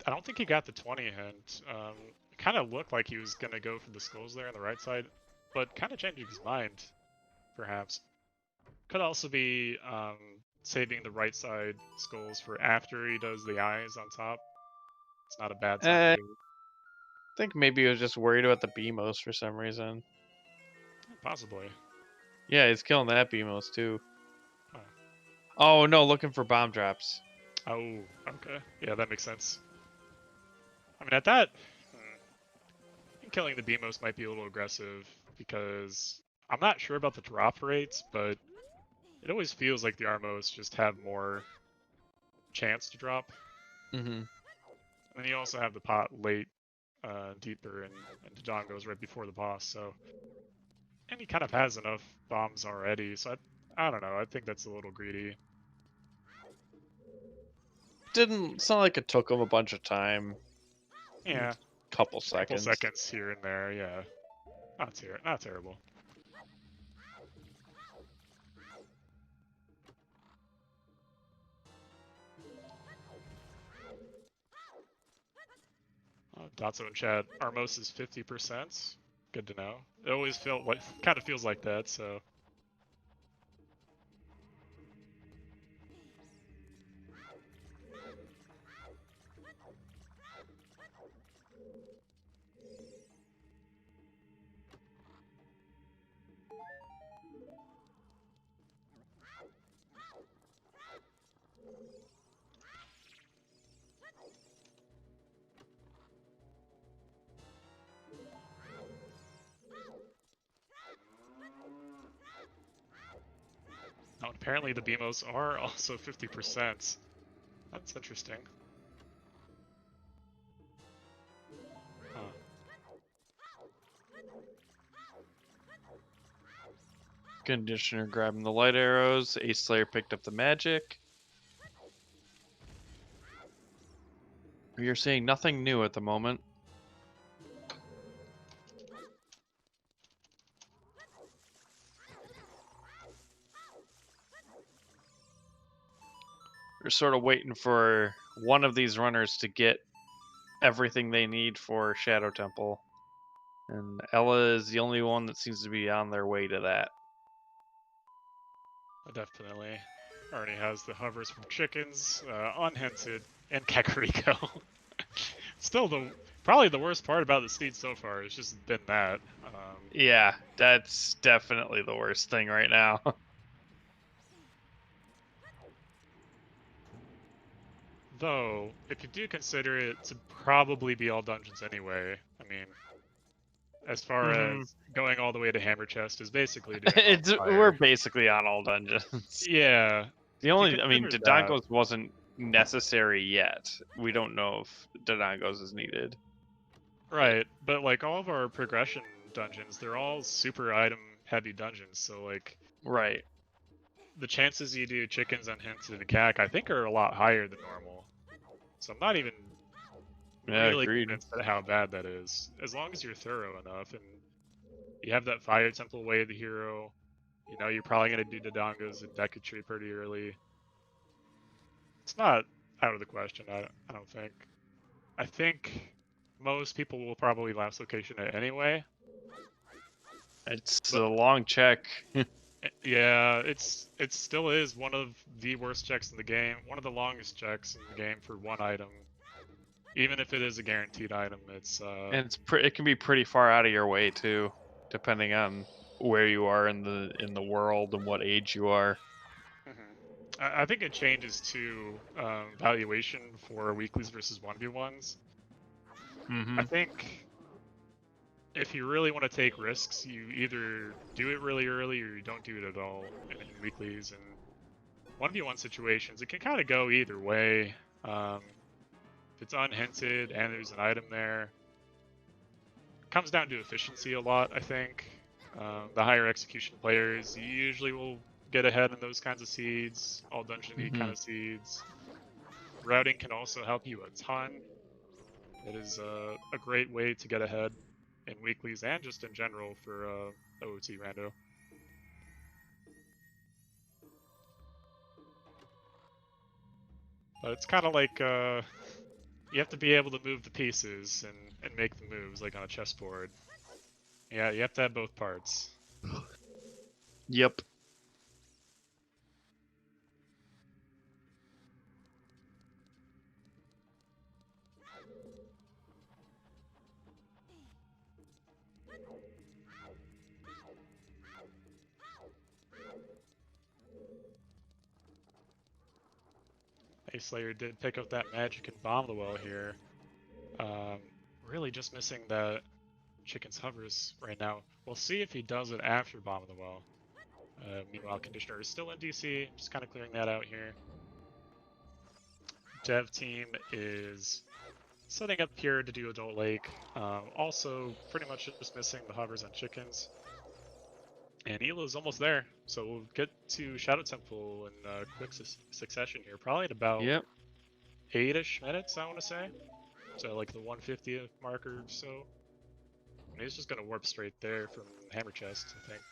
I don't think he got the 20 hint. It kind of looked like he was going to go for the skulls there on the right side, but kind of changing his mind, perhaps. Could also be saving the right side skulls for after he does the eyes on top. It's not a bad time to do. I think maybe he was just worried about the BMOS for some reason. Possibly. Yeah, he's killing that BMOS too. Huh. Oh no, looking for bomb drops. Oh, okay. Yeah, that makes sense. I mean, at that, I think killing the BMOS might be a little aggressive because I'm not sure about the drop rates, but it always feels like the Armos just have more chance to drop. Mm-hmm. And then you also have the pot late, deeper, and Dodon goes right before the boss, so. And he kind of has enough bombs already, so I don't know, I think that's a little greedy. Didn't sound like it took him a bunch of time. Yeah. Couple seconds. Couple seconds here and there, yeah. Not terrible. Dotso in chat, Armos is 50%. Good to know. It always kind of feels like that, so. Oh, apparently the BMOs are also 50%. That's interesting. Huh. Conditioner grabbing the light arrows. Ace Slayer picked up the magic. You're seeing nothing new at the moment. We're sort of waiting for one of these runners to get everything they need for Shadow Temple. And Ella is the only one that seems to be on their way to that. Definitely. Already has the hovers from chickens, unhinted, and Kakariko. Still, probably the worst part about the seed so far has just been that. Yeah, that's definitely the worst thing right now. Though, if you do consider it to probably be all dungeons anyway, I mean, as far as going all the way to Hammer Chest is basically doing all We're basically on all dungeons. Yeah. The only, I mean, consider that. Dodongos wasn't necessary yet. We don't know if Dodongos is needed. Right, but like all of our progression dungeons, they're all super item heavy dungeons, so like Right. the chances you do chickens unhinted and cack I think are a lot higher than normal. So I'm not even really agreed. convinced at how bad that is. As long as you're thorough enough and you have that fire temple way of the hero, you know you're probably gonna do Dodongos and Deku pretty early. It's not out of the question, I don't think. I think most people will probably last location it anyway. It's a long check. Yeah, it still is one of the worst checks in the game, one of the longest checks in the game for one item. Even if it is a guaranteed item, it's And it can be pretty far out of your way too, depending on where you are in the world and what age you are. I think it changes to valuation for weeklies versus 1v1s. I think if you really want to take risks, you either do it really early or you don't do it at all in weeklies. And 1v1 situations, it can kind of go either way. If it's unhinted and there's an item there, it comes down to efficiency a lot, I think. The higher execution players usually will get ahead in those kinds of seeds, all dungeon-y kind of seeds. Routing can also help you a ton. It is a great way to get ahead in weeklies and just in general for OOT rando. But it's kind of like you have to be able to move the pieces and make the moves like on a chessboard. Yeah, you have to have both parts. Yep. Ace Slayer did pick up that magic and bomb the well here. Really just missing that chicken's hovers right now. We'll see if he does it after bomb the well. Meanwhile, Conditioner is still in DC, just kind of clearing that out here. Dev team is setting up here to do Adult Lake. Also, pretty much just missing the hovers on chickens. And Elo's almost there, so we'll get to Shadow Temple in quick succession here. Probably in about 8-ish minutes, I want to say. So like the 150th marker or so. And he's just going to warp straight there from Hammer Chest, I think.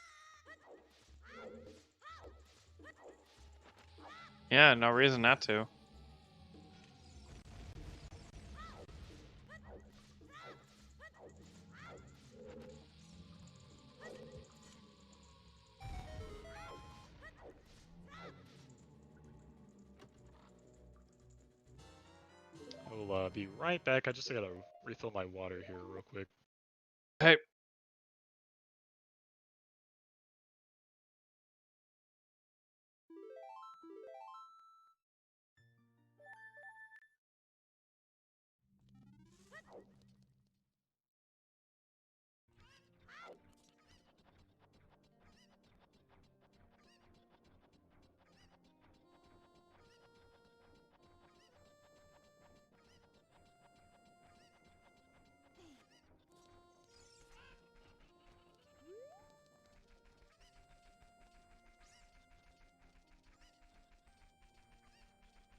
Yeah, no reason not to. We'll be right back. I just gotta refill my water here real quick. Hey.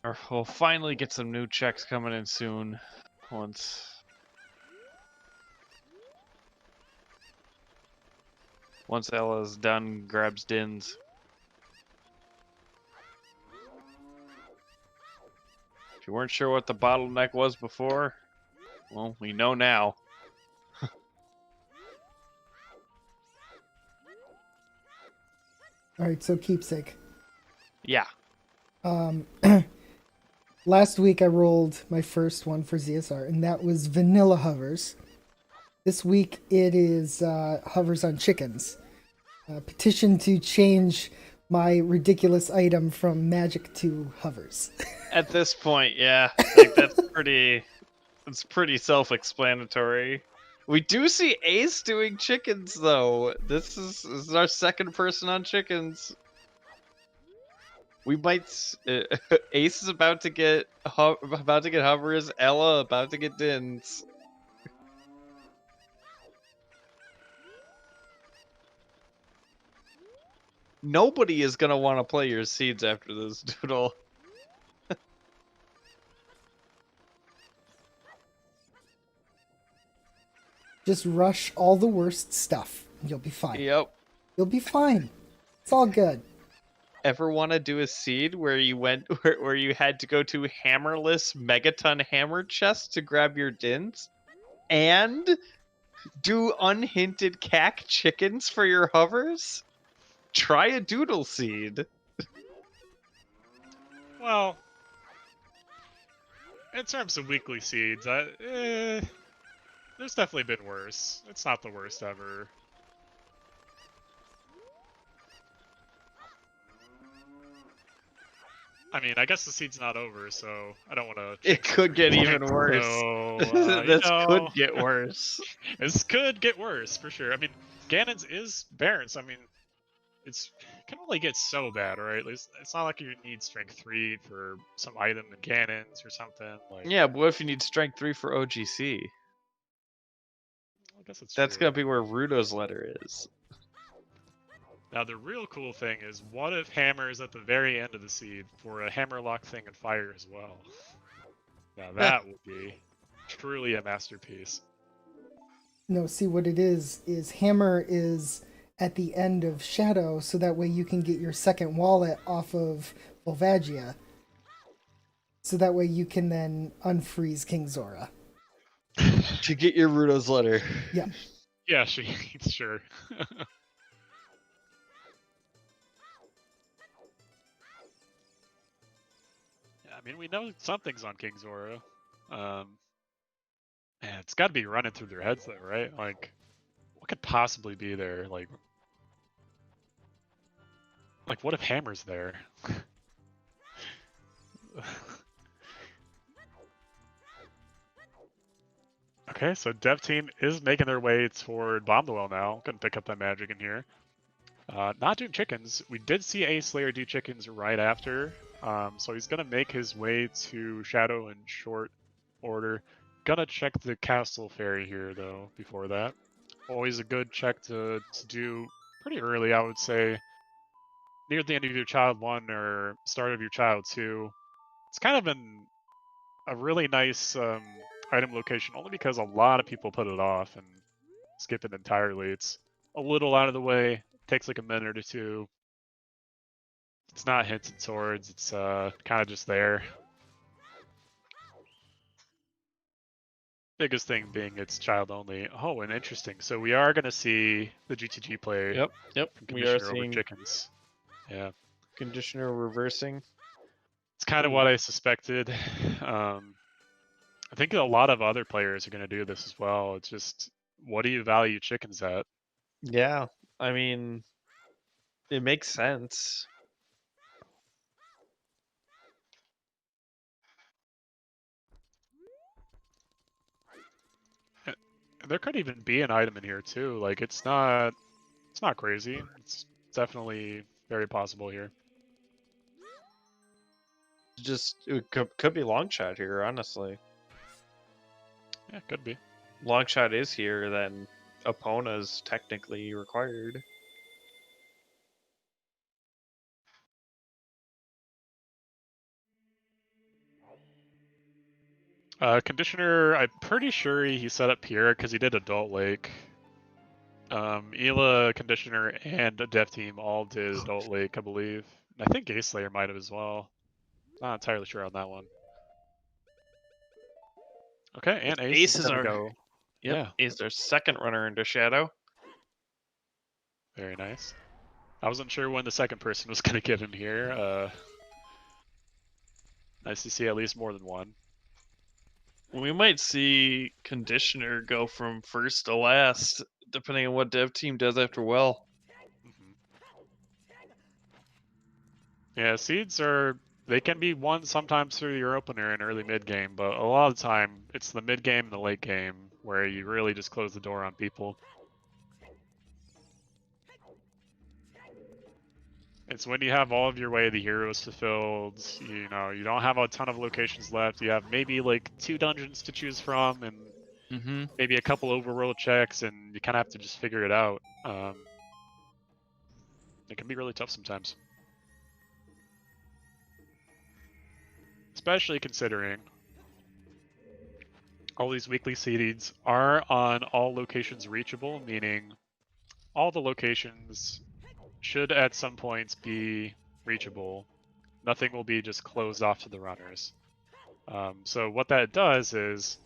Or we'll finally get some new checks coming in soon. Once Ella's done, grabs Din's. If you weren't sure what the bottleneck was before, well, we know now. All right, so keepsake. Yeah. Last week I rolled my first one for ZSR, and that was vanilla hovers. This week it is hovers on chickens. Petition to change my ridiculous item from magic to hovers. At this point, yeah, like it's pretty self-explanatory. We do see Ace doing chickens though. This is our second person on chickens. We might Ace is about to get hovers. Ella about to get Dins. Nobody is gonna want to play your seeds after this doodle. Just rush all the worst stuff. You'll be fine. Yep. You'll be fine. It's all good. Ever want to do a seed where you went where you had to go to hammerless megaton hammer chest to grab your Dins? And do unhinted cack chickens for your hovers? Try a doodle seed. Well, in terms of weekly seeds, there's definitely been worse. It's not the worst ever. I mean, I guess the seed's not over, so I don't want to... It could get even worse. So, This could get worse. This could get worse, for sure. I mean, Ganon's is Baron's. I mean, it can only get so bad, right? It's not like you need strength 3 for some item in Ganon's or something. Like, Yeah, but what if you need strength 3 for OGC? I guess That's true. gonna be where Rudo's letter is. Now, the real cool thing is, what if Hammer is at the very end of the seed for a Hammerlock thing and fire as well? Now, that would be truly a masterpiece. No, see what it is hammer is at the end of Shadow, so that way you can get your second wallet off of Volvagia. So that way you can then unfreeze King Zora. To get your Rudo's letter. Yeah. Yeah, sure. I mean, we know something's on King Zora. Man, it's got to be running through their heads, though, right? Like, what could possibly be there? Like what if Hammer's there? Okay, so dev team is making their way toward Bomb the Well now. Gonna pick up that magic in here. Not doing chickens. We did see Ace Slayer do chickens right after. So he's gonna make his way to Shadow in short order. Gonna check the Castle Fairy here though before that. Always a good check to do pretty early, I would say. Near the end of your Child 1 or start of your Child 2. It's kind of a really nice item location, only because a lot of people put it off and skip it entirely. It's a little out of the way, takes like a minute or two. It's not hints and swords, it's kind of just there. Biggest thing being it's child only. Oh, and interesting. So we are going to see the GTG play. Yep. We are seeing chickens. Yeah. Conditioner reversing. It's kind of what I suspected. I think a lot of other players are going to do this as well. It's just, what do you value chickens at? Yeah, I mean, it makes sense. There could even be an item in here too. Like it's not crazy. It's definitely very possible here. Just it could be long shot here, honestly. Yeah, could be. Long shot is here, then Epona's technically required. Conditioner, I'm pretty sure he set up here because he did Adult Lake. Ela, Conditioner, and a Dev Team all did Adult Lake, I believe. And I think Ace Slayer might have as well. Not entirely sure on that one. Okay, and Ace is gonna go. Yep, Yeah, Ace is our second runner into Shadow. very nice. I wasn't sure when the second person was gonna get in here. Nice to see at least more than one. We might see Conditioner go from first to last, depending on what Dev Team does after well. Yeah, seeds they can be won sometimes through your opener in early mid game, but a lot of the time it's the mid game and the late game where you really just close the door on people. It's when you have all of your Way of the Heroes fulfilled, you know, you don't have a ton of locations left, you have maybe like 2 dungeons to choose from and maybe a couple overworld checks, and you kind of have to just figure it out. It can be really tough sometimes. Especially considering all these weekly seeds are on all locations reachable, meaning all the locations should at some points be reachable. Nothing will be just closed off to the runners. So what that does is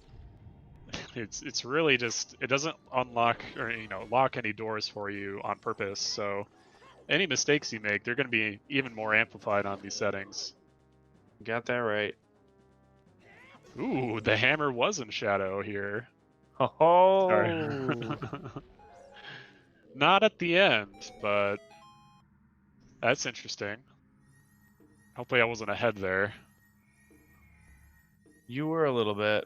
it's really just, it doesn't unlock or lock any doors for you on purpose. So any mistakes you make, they're going to be even more amplified on these settings. Got that right. Ooh, the hammer was in Shadow here. Oh. Sorry. Not at the end, but that's interesting. Hopefully I wasn't ahead there. You were a little bit.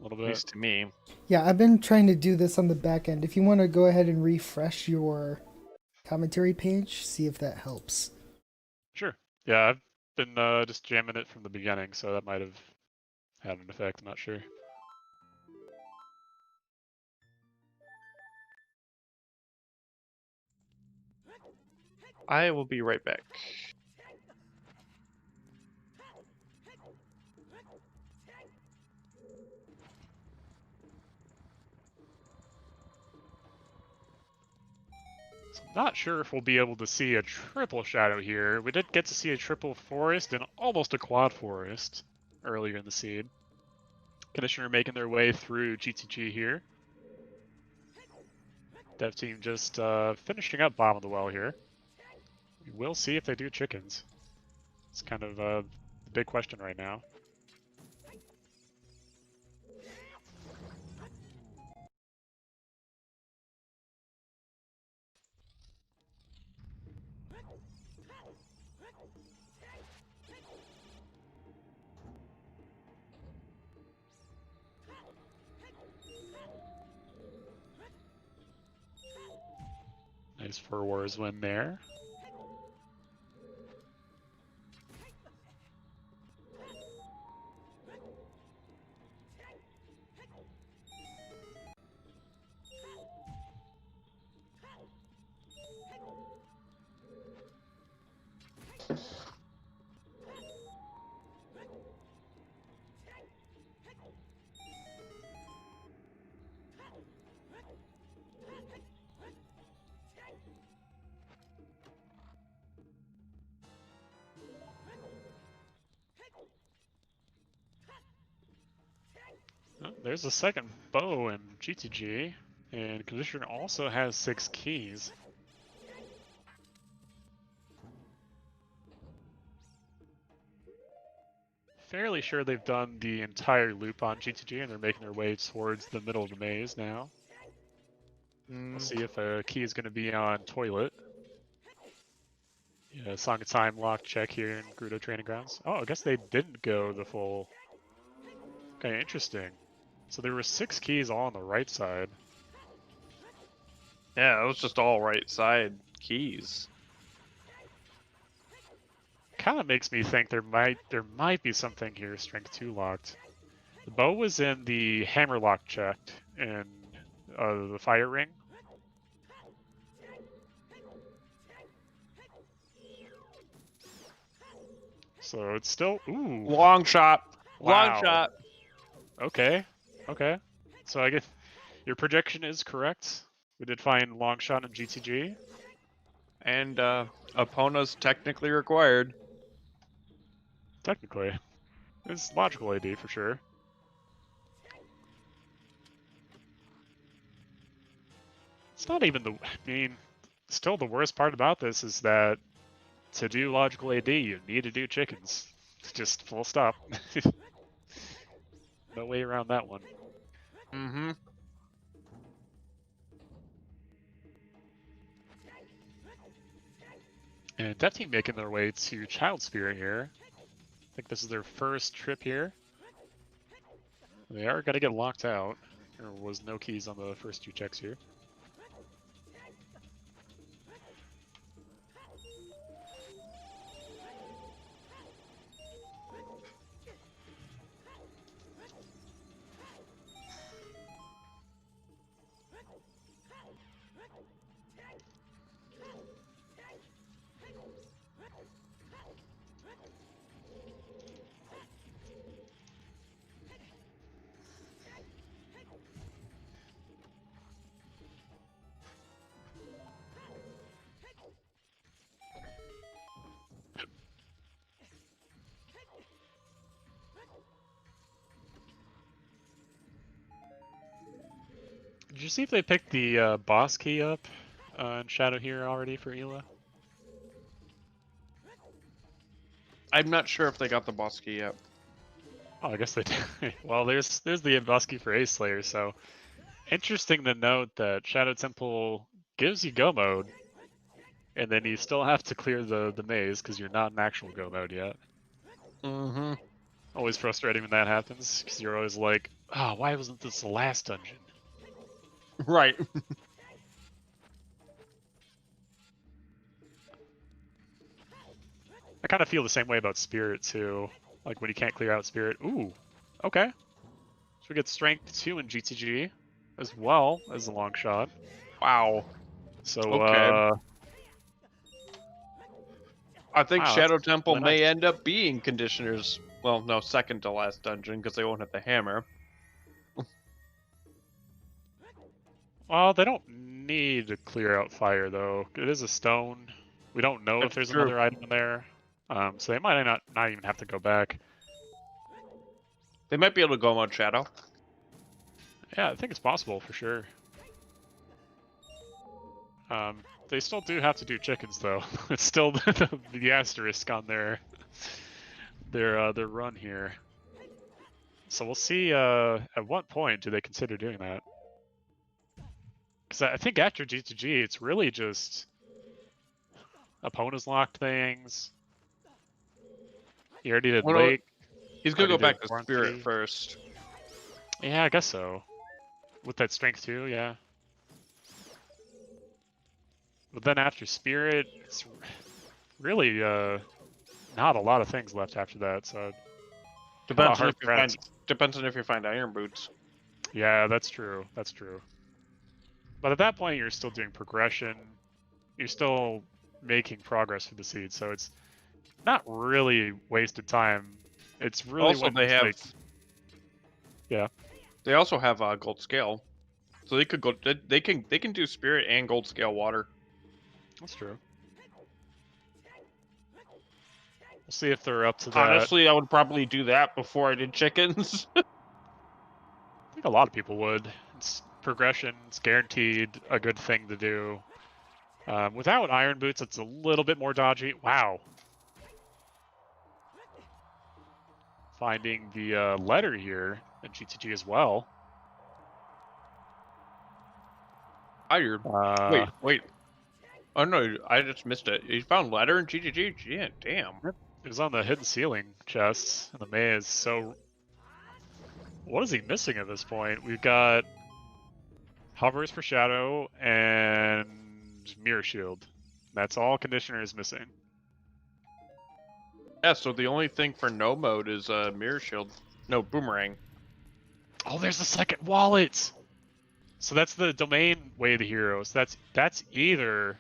A little At bit. least to me. Yeah, I've been trying to do this on the back end. If you want to go ahead and refresh your commentary page, see if that helps. Sure. Yeah, I've been just jamming it from the beginning, so that might have had an effect, I'm not sure. I will be right back. So I'm not sure if we'll be able to see a triple Shadow here. We did get to see a triple forest and almost a quad forest earlier in the seed. Conditioner making their way through GTG here. Dev team just finishing up bottom of the well here. We will see if they do chickens. It's kind of the big question right now. Nice Fur Wars win there. Oh, there's a second bow in GTG, and Conditioner also has 6 keys. Fairly sure they've done the entire loop on GTG and they're making their way towards the middle of the maze now. We'll see if a key is going to be on Toilet. Yeah, Song of Time lock check here in Gerudo Training Grounds. Oh, I guess they didn't go the full... Okay, interesting. So there were 6 keys all on the right side. Yeah, it was just all right side keys. Kind of makes me think there might be something here strength 2 locked. The bow was in the hammer lock checked in the fire ring. So it's still ooh Long shot. wow. Long shot. Okay. Okay. So I guess your projection is correct. We did find long shot and GTG. And Epona's technically required. Technically. It's logical AD for sure. It's not even the... I mean, still the worst part about this is that to do logical AD, you need to do chickens. Just full stop. No way around that one. Mm-hmm. And Death Team making their way to Child Spirit here. I think this is their first trip here. They are going to get locked out. There was no keys on the first 2 checks here. Did you see if they picked the boss key up in Shadow here already for Ela? I'm not sure if they got the boss key yet. Oh, I guess they did. Well, there's the boss key for Ace Slayer, so interesting to note that Shadow Temple gives you go mode, and then you still have to clear the maze because you're not in actual go mode yet. Mm-hmm. Always frustrating when that happens because you're always like, oh, why wasn't this the last dungeon? Right. I kind of feel the same way about Spirit too. Like when you can't clear out Spirit. Ooh, okay. So we get Strength 2 in GTG as well as a long shot. Wow. So Okay. I think wow, Shadow that's Temple really may nice. end up being Conditioner's. Well, no, second to last dungeon because they won't have the hammer. Well, they don't need to clear out fire though. It is a stone. We don't know if That's there's true. another item in there. So they might not even have to go back. They might be able to go mode Shadow. Yeah, I think it's possible for sure. They still do have to do chickens though. It's still the asterisk on their run here. So we'll see at what point do they consider doing that. Because I think after G2G, it's really just opponents locked things. He already did Well, no, Lake. he's gonna Already go back did to Warren Spirit 3. first. Yeah, I guess so. With that strength too, yeah. But then after Spirit, it's really not a lot of things left after that. So Depends on hard if you press. find Iron Boots. Yeah, that's true. That's true. But at that point, you're still doing progression. You're still making progress with the seed, so it's not really wasted time. It's really Also, when they it's have. like, yeah. They also have Gold Scale, so they could go. They can do Spirit and Gold Scale Water. That's true. We'll see if they're up to that. Honestly, I would probably do that before I did chickens. I think a lot of people would. It's progression. It's guaranteed a good thing to do. Without Iron Boots, it's a little bit more dodgy. Wow. Finding the letter here in GTG as well. Iron. Wait. Oh no, I just missed it. You found letter in GGG? Yeah, damn. It was on the hidden ceiling chests in the maze. So what is he missing at this point? We've got hovers for Shadow and Mirror Shield. That's all Conditioner is missing. Yeah, so the only thing for no mode is Mirror Shield. No, Boomerang. Oh, there's the second wallet! So that's the domain way of the heroes. That's either...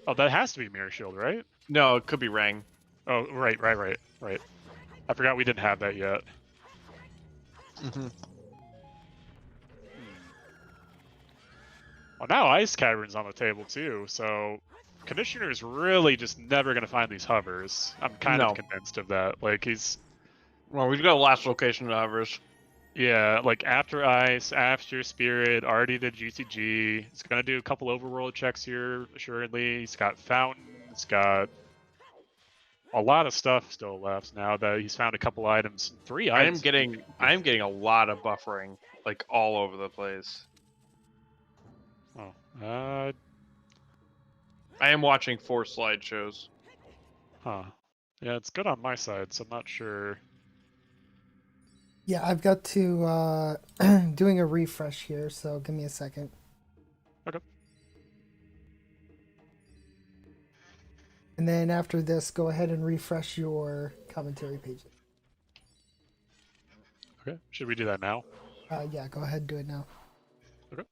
Oh, that has to be Mirror Shield, right? No, it could be Rang. Oh, right. I forgot we didn't have that yet. Mm-hmm. Well, now Ice Cavern's on the table too, so Conditioner's really just never gonna find these hovers. I'm kind of No. convinced of that. Like he's Well, we've got last location of hovers. yeah, like after Ice, after Spirit, already did GTG. He's gonna do a couple overworld checks here, assuredly. He's got Fountain, he's got a lot of stuff still left now that he's found a couple items. 3 I am items. getting a lot of buffering, like all over the place. Oh, I am watching 4 slideshows. huh. Yeah, it's good on my side, so I'm not sure. Yeah, I've got to doing a refresh here, so give me a second. Okay. And then after this, go ahead and refresh your commentary page. Okay. Should we do that now? Yeah, go ahead and do it now. Okay.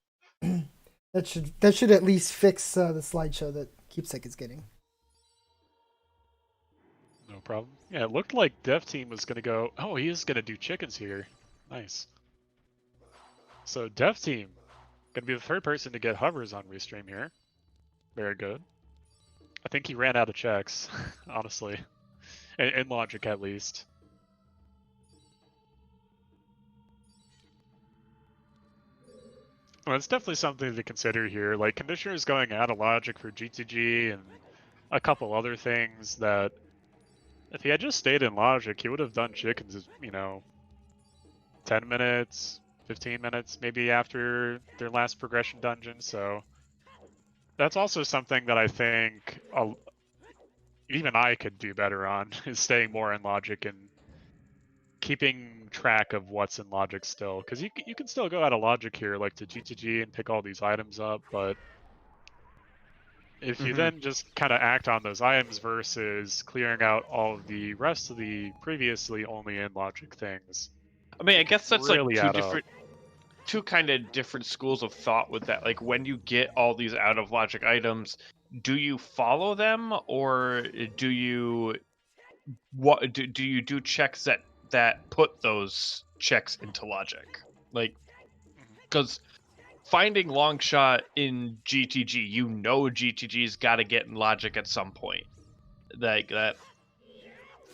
That should at least fix the slideshow that Keepsake is getting. No problem. Yeah, it looked like Dev Team was gonna go. Oh, he is gonna do chickens here. Nice. So Dev Team gonna be the third person to get hovers on Restream here. Very good. I think he ran out of checks, honestly, in logic at least. Well, it's definitely something to consider here. Like Conditioner is going out of logic for GTG and a couple other things that. If he had just stayed in logic, he would have done chickens, 10 minutes, 15 minutes, maybe after their last progression dungeon. So that's also something that I think even I could do better on, is staying more in logic and keeping track of what's in logic still. Because you can still go out of logic here, like to GTG and pick all these items up, but if you then just kind of act on those items versus clearing out all of the rest of the previously only in logic things. I mean, I guess that's really like two kind of different schools of thought with that. Like when you get all these out of logic items, do you follow them or do you do you do checks that put those checks into logic? Like, because finding long shot in GTG, GTG's got to get in logic at some point, like that,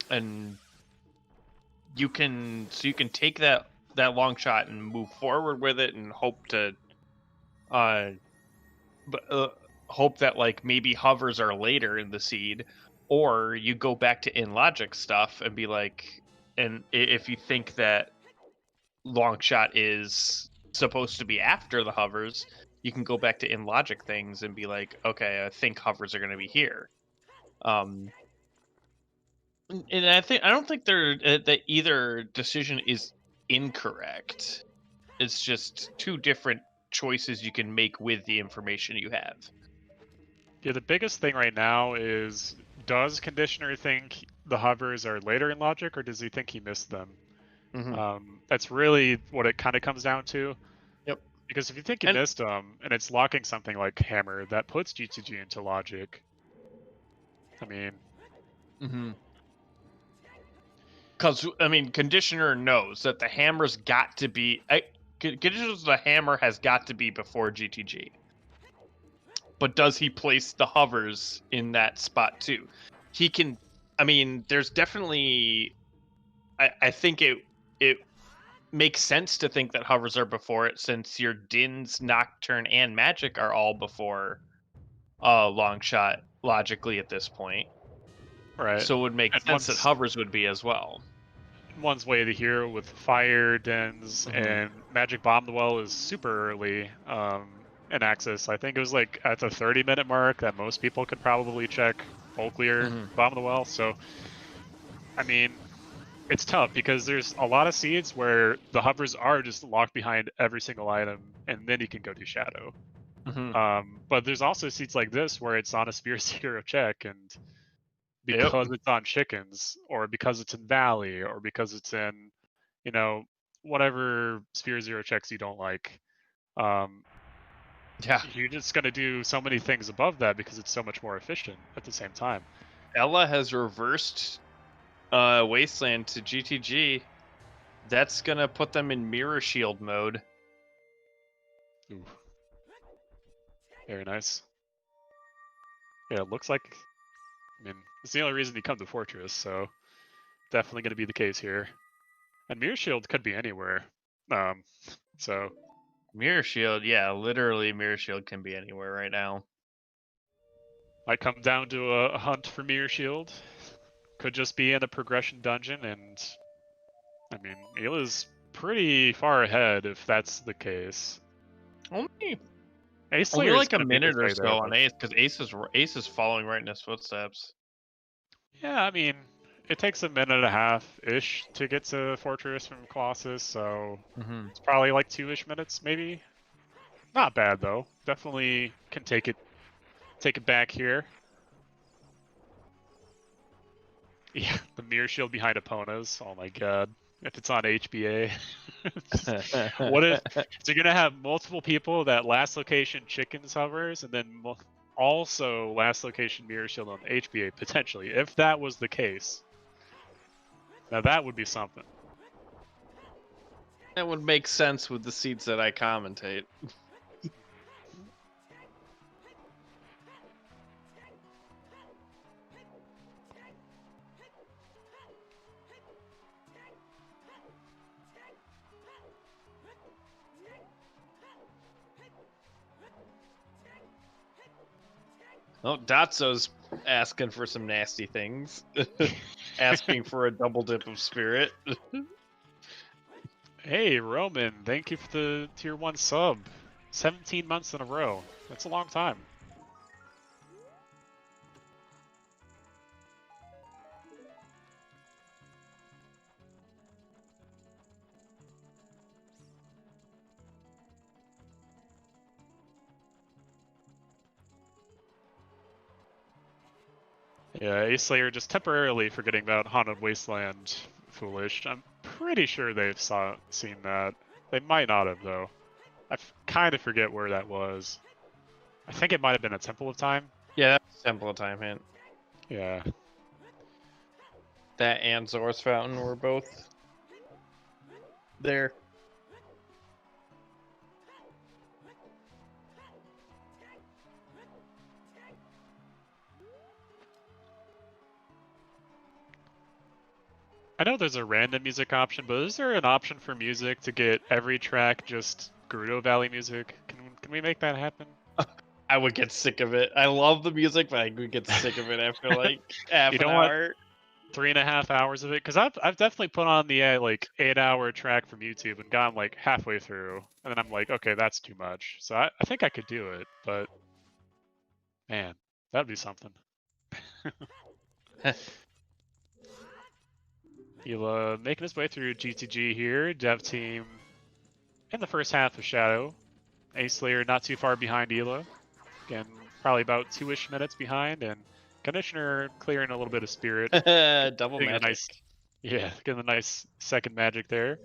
and you can take that long shot and move forward with it and hope to, hope that like maybe hovers are later in the seed, or you go back to in logic stuff and be like, and if you think that long shot is supposed to be after the hovers, you can go back to in logic things and be like, okay, I think hovers are going to be here. And I don't think that either decision is incorrect. It's just two different choices you can make with the information you have. Yeah, the biggest thing right now is, does Conditioner think the hovers are later in logic, or does he think he missed them? That's really what it kind of comes down to. Yep. Because if you think you missed them, and it's locking something like Hammer, that puts GTG into logic. I mean... Because, I mean, Conditioner knows that the hammer's got to be... Conditioner's the hammer has got to be before GTG. But does he place the hovers in that spot too? He can... I mean, there's definitely... I think it makes sense to think that hovers are before it, since your Dins, Nocturne, and Magic are all before long shot logically at this point. Right. So it would make sense that hovers would be as well. One's way to here with Fire, Dens, and Magic Bomb the Well is super early in access. I think it was like at the 30-minute mark that most people could probably check full clear Bomb the Well. So, I mean, it's tough because there's a lot of seeds where the hovers are just locked behind every single item, and then you can go do Shadow. But there's also seeds like this where it's on a Spear Zero check, and because it's on chickens, or because it's in Valley, or because it's in, whatever Spear Zero checks you don't like. You're just going to do so many things above that because it's so much more efficient at the same time. Ella has reversed Wasteland to GTG. That's gonna put them in mirror shield mode. Ooh. Very nice. Yeah, it looks like. I mean, it's the only reason you come to Fortress, so definitely going to be the case here. And Mirror Shield could be anywhere. So Mirror shield, yeah, literally mirror shield can be anywhere right now. might come down to a hunt for Mirror Shield. Could just be in a progression dungeon, and I mean, Ayla's pretty far ahead if that's the case. Only Ace Only Slayer's like a gonna be minute or this way, though, so on but- Ace, because Ace is following right in his footsteps. Yeah, I mean, it takes a minute and a half-ish to get to Fortress from Colossus, so it's probably like 2-ish minutes, maybe. Not bad though. Definitely can take it back here. Yeah, the mirror shield behind Epona's. Oh my god. If it's on HBA. What if so you're gonna have multiple people that last location chickens hovers, and then also last location mirror shield on HBA potentially, if that was the case. Now that would be something. That would make sense with the seats that I commentate. Oh, Datso's asking for some nasty things. Asking for a double dip of spirit. Hey Roman, thank you for the tier 1 sub. 17 months in a row. That's a long time. Yeah, Ace Slayer just temporarily forgetting about Haunted Wasteland Foolish. I'm pretty sure they've seen that. They might not have, though. I kind of forget where that was. I think it might have been a Temple of Time. Yeah, that's Temple of Time hint. Yeah. That and Zora's Fountain were both there. I know there's a random music option, but is there an option for music to get every track just Gerudo Valley music? Can we make that happen? I would get sick of it. I love the music, but I would get sick of it after like half You an know what? hour. 3.5 hours of it, because I've definitely put on the like 8-hour track from YouTube and gotten like halfway through, and then I'm like, okay, that's too much. So I think I could do it, but man, that'd be something. He'll making his way through GTG here. Dev team in the first half of Shadow. Ace Slayer not too far behind Ela. Again, probably about 2-ish minutes behind, and Conditioner clearing a little bit of spirit. Double Getting a magic. getting a nice second magic there.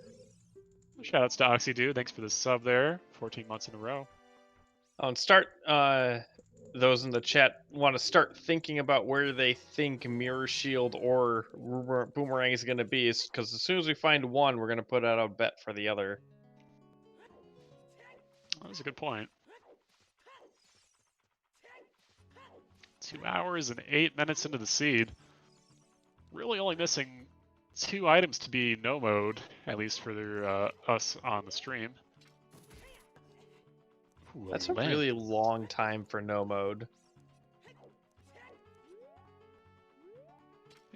Shoutouts to Oxydude. Thanks for the sub there. 14 months in a row. Oh, and start those in the chat want to start thinking about where they think Mirror Shield or Boomerang is going to be, because as soon as we find one, we're going to put out a bet for the other. That's a good point. 2 hours and 8 minutes into the seed. Really only missing 2 items to be no mode, at least for us on the stream. Ooh, That's a lens. really long time for no mode.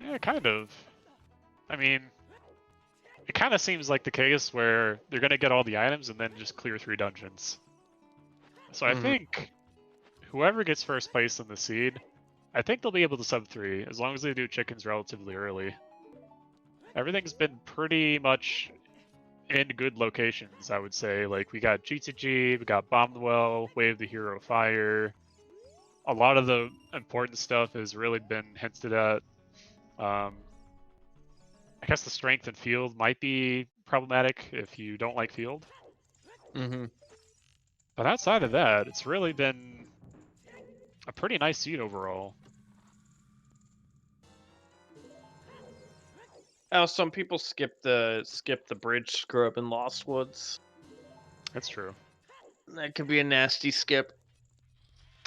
Yeah, kind of. I mean, it kind of seems like the case where they're going to get all the items and then just clear 3 dungeons. So I think whoever gets first place in the seed, I think they'll be able to sub 3, as long as they do chickens relatively early. Everything's been pretty much in good locations, I would say. Like, we got G2G, we got Bomb the Well, Wave the Hero Fire. A lot of the important stuff has really been hinted at. I guess the strength and field might be problematic if you don't like field. But outside of that, it's really been a pretty nice seed overall. Oh, some people skip the bridge scrub in Lost Woods. That's true. That could be a nasty skip.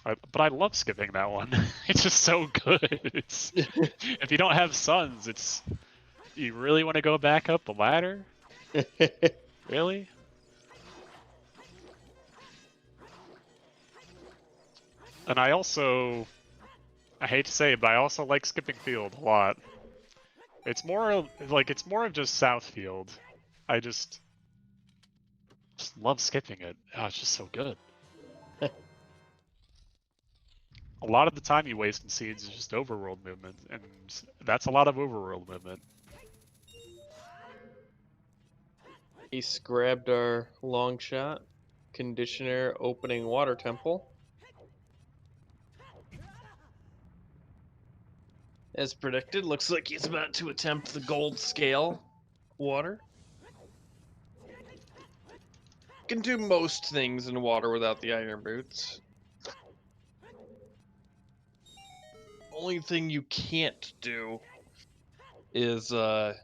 But I love skipping that one. It's just so good. If you don't have sons, you really want to go back up the ladder? Really? And I hate to say it, but I also like skipping field a lot. It's more of just south field. I just love skipping it. Oh, it's just so good. A lot of the time you waste in seeds is just overworld movement, and that's a lot of overworld movement. He grabbed our long shot. Conditioner opening water temple. As predicted, looks like he's about to attempt the gold scale water. Can do most things in water without the iron boots. Only thing you can't do is the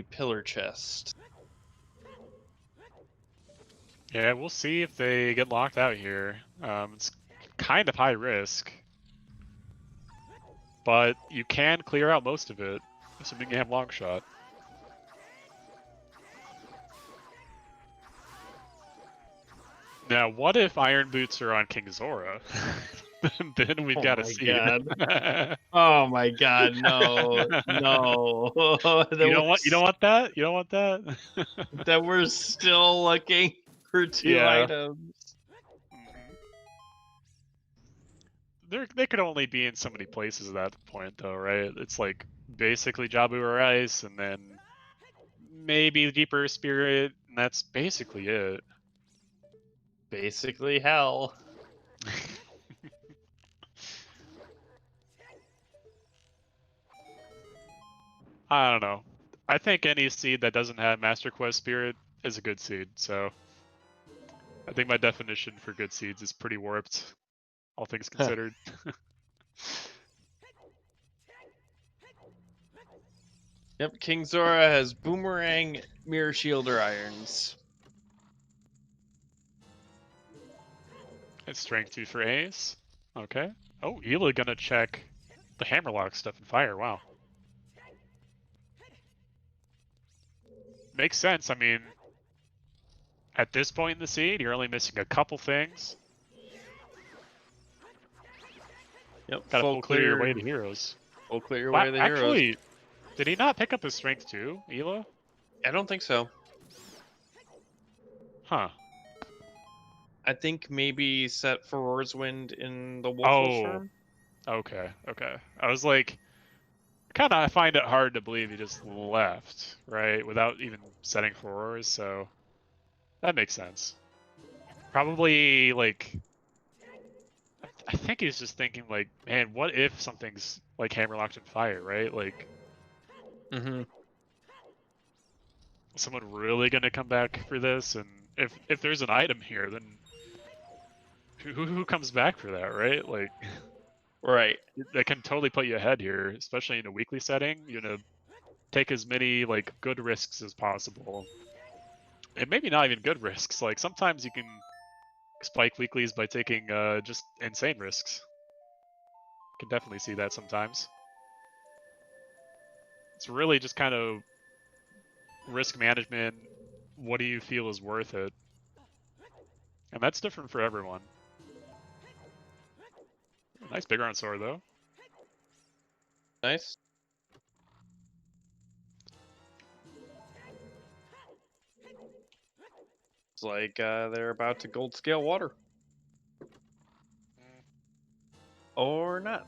pillar chest. Yeah, we'll see if they get locked out here. It's kind of high risk, but you can clear out most of it, assuming you have long shot. Now, what if Iron Boots are on King Zora? Then we've got to see. Oh my god, no, no. You don't want that? You don't want that? That we're still looking for two items. They could only be in so many places at that point, though, right? It's like basically Jabu or Ice, and then maybe Deeper Spirit, and that's basically it. Basically hell. I don't know. I think any seed that doesn't have Master Quest Spirit is a good seed, so I think my definition for good seeds is pretty warped, all things considered. Yep, King Zora has Boomerang, Mirror Shielder Irons. It's Strength 2 for Ace. Okay. Oh, Hila gonna check the Hammerlock stuff in fire. Wow. Makes sense. I mean, at this point in the seed, you're only missing a couple things. Yep, Gotta full clear your way to heroes. Full clear your way to the heroes. Actually, did he not pick up his Strength 2, Hila? I don't think so. Huh. I think maybe set for Roar's Wind in the Wolfish room. Okay. I was like, kind of find it hard to believe he just left, right, without even setting for Roars, so that makes sense. Probably, like, I think he's just thinking, like, man, what if something's, like, hammerlocked in fire, right? Like, is someone really gonna come back for this? And if there's an item here, then who comes back for that, right? Like, right. That can totally put you ahead here, especially in a weekly setting. You're gonna take as many like good risks as possible, and maybe not even good risks. Like sometimes you can spike weeklies by taking just insane risks. Can definitely see that sometimes. It's really just kind of risk management. What do you feel is worth it? And that's different for everyone. Nice big round sword though. Nice. It's like they're about to gold scale water. Or not.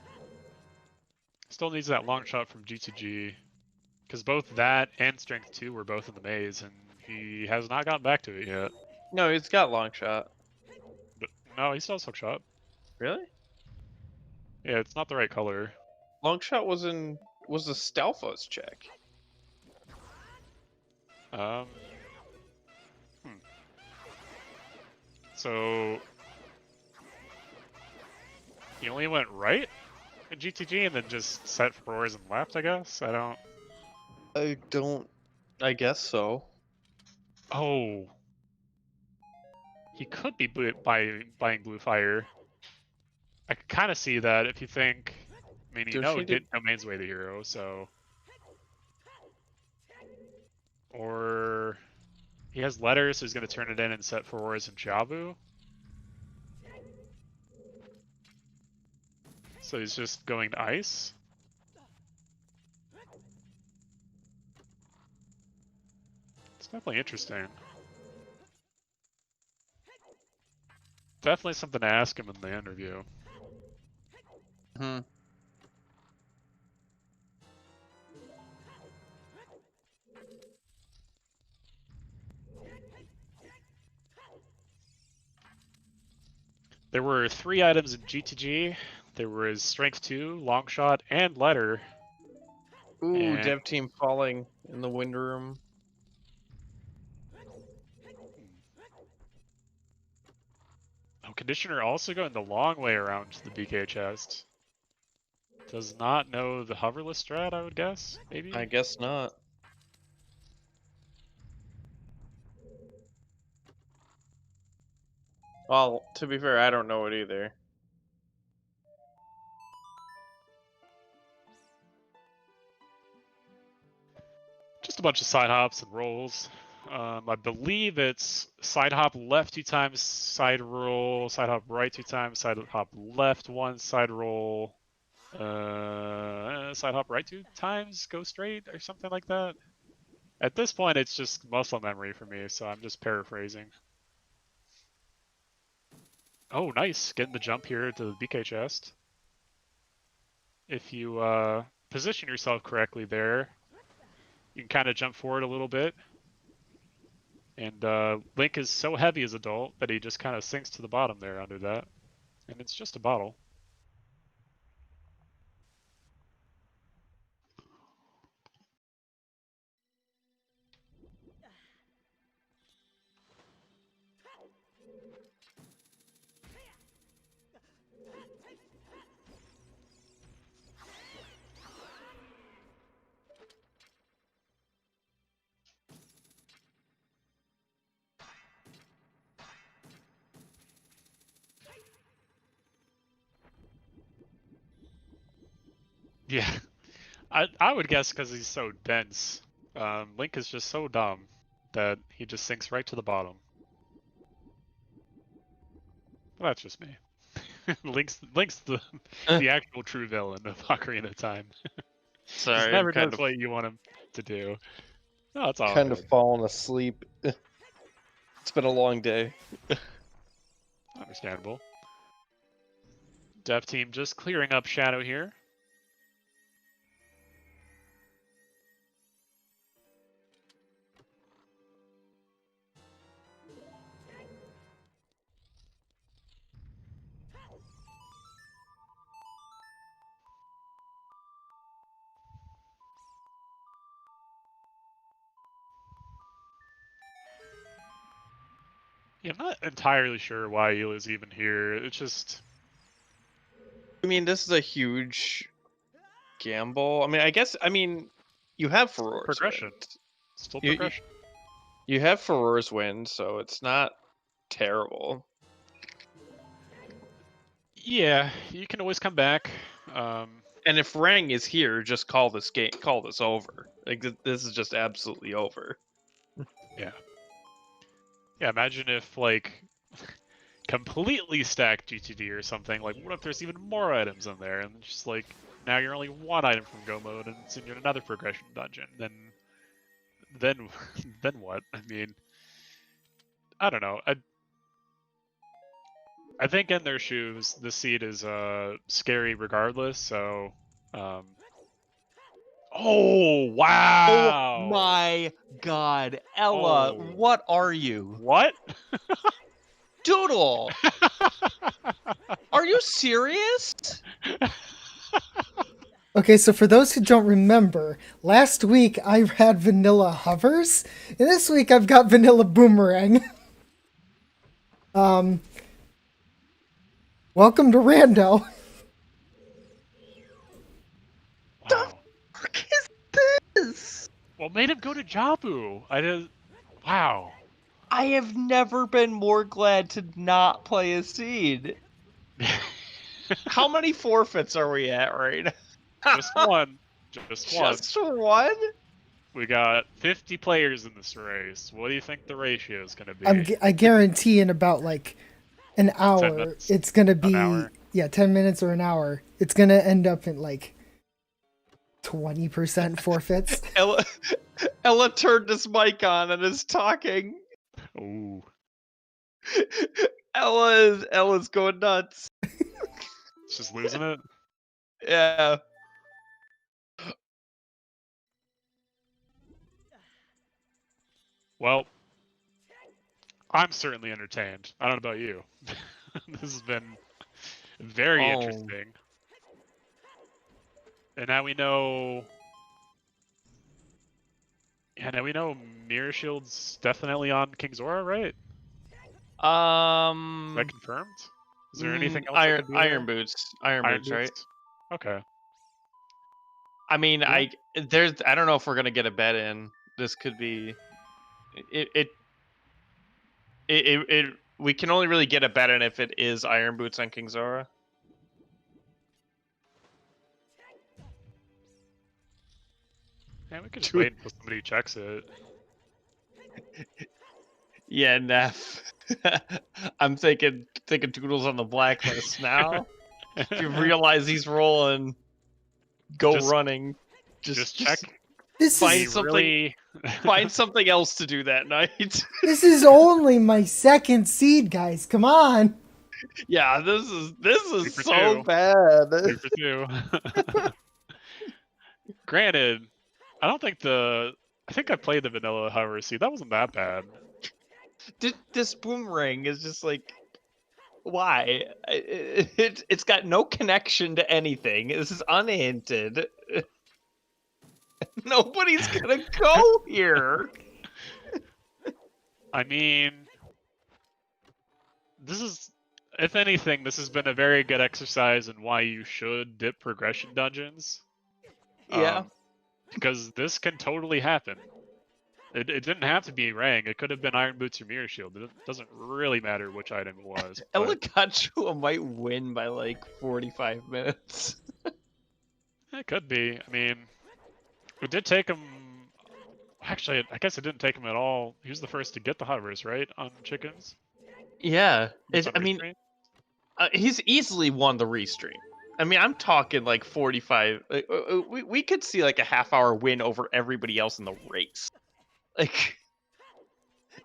Still needs that long shot from GTG. Because both that and Strength 2 were both in the maze, and he has not gotten back to it yet. No, he's got long shot. But no, he still has hook shot. Really? Yeah, it's not the right color. Long shot was a Stalfos check. So he only went right in GTG and then just set for Roars and left, I guess? I don't... I don't. I guess so. Oh. He could be buying Blue Fire. I can kind of see that if you think. I mean, you Does know, she do- Domain's way the hero, so. Or he has letters, so he's going to turn it in and set for Wars and Jabu. So he's just going to ice. It's definitely interesting. Definitely something to ask him in the interview. Hmm. There were 3 items in GTG. There was Strength 2, Long Shot, and Letter. Ooh, And dev team falling in the wind room. oh, Conditioner also going the long way around to the BK chest. Does not know the hoverless strat, I would guess, maybe? I guess not. Well, to be fair, I don't know it either. Just a bunch of side hops and rolls. I believe it's side hop left 2 times, side roll, side hop right 2 times, side hop left 1, side roll, side hop right 2 times, go straight, or something like that. At this point, it's just muscle memory for me, so I'm just paraphrasing. Oh, nice. Getting the jump here to the BK chest. If you position yourself correctly there, you can kind of jump forward a little bit. And Link is so heavy as adult that he just kind of sinks to the bottom there under that. And it's just a bottle. Yeah, I would guess because he's so dense. Link is just so dumb that he just sinks right to the bottom. Well, that's just me. Link's the actual true villain of Ocarina of Time. Sorry, Just I'm never kind does of what you want him to do. No, it's all kind good. of falling asleep. It's been a long day. Understandable. Dev team just clearing up Shadow here. Yeah, I'm not entirely sure why Eela's even here. It's just I mean, this is a huge gamble. I mean, you have Farore's progression. Wind. Still You, you progression. you have Farore's Wind, so it's not terrible. Yeah, you can always come back. And if Rang is here, just call this over. Like this is just absolutely over. Yeah. Yeah, imagine if, like, completely stacked GTD or something. Like, what if there's even more items in there? And just, like, now you're only 1 item from Go mode and it's in another progression dungeon. Then then what? I mean, I don't know. I think in their shoes, the seed is scary regardless. So, oh wow! Oh my god, Ella, Oh. what are you? What? Doodle! Are you serious? Okay, so for those who don't remember, last week I had vanilla hovers, and this week I've got vanilla boomerang. Welcome to Rando. Wow. What is this? What made him go to Jabu? I did. Wow. I have never been more glad to not play a seed. How many forfeits are we at right now? Just one. Just one. Just one? We got 50 players in this race. What do you think the ratio is going to be? I guarantee in about like an hour, minutes. it's gonna An be hour. 10 minutes or an hour. It's gonna end up in like 20% forfeits. Ella turned his mic on and is talking. Ooh. Ella's going nuts. It's just losing it. Yeah. Well, I'm certainly entertained. I don't know about you. This has been very Oh. interesting. And now we know. Yeah, now we know Mirror Shield's definitely on King Zora, right? Is that confirmed? Is there anything else? that could be Iron there? Boots. Iron Boots, right? Okay. I mean, Yeah. I don't know if we're gonna get a bet in. This could be it we can only really get a bet in if it is Iron Boots on King Zora. Yeah, we could just wait until somebody checks it. Yeah, Neff. I'm thinking Doodle's on the blacklist now. If you realize he's rolling, go Just- running. Just check. This Find is something- Really... Find something else to do that night. this is only my second seed, guys. Come on. Yeah, this is Two for so two. bad. 2 for 2. Granted, I think I played the vanilla hover seed. That wasn't that bad. This boomerang is just like, why? It's got no connection to anything. This is unhinted. Nobody's gonna go here. I mean, if anything, this has been a very good exercise in why you should dip progression dungeons. Yeah. Because this can totally happen. It didn't have to be Rang. It could have been Iron Boots or Mirror Shield. It doesn't really matter which item it was. but Elagachua might win by like 45 minutes. it could be. I mean, it did take him. Actually, I guess it didn't take him at all. He was the first to get the hovers, right, on chickens. Yeah. Was that I mean, restream? he's easily won the restream. I mean, I'm talking like 45. We could see like a half-hour win over everybody else in the race. Like,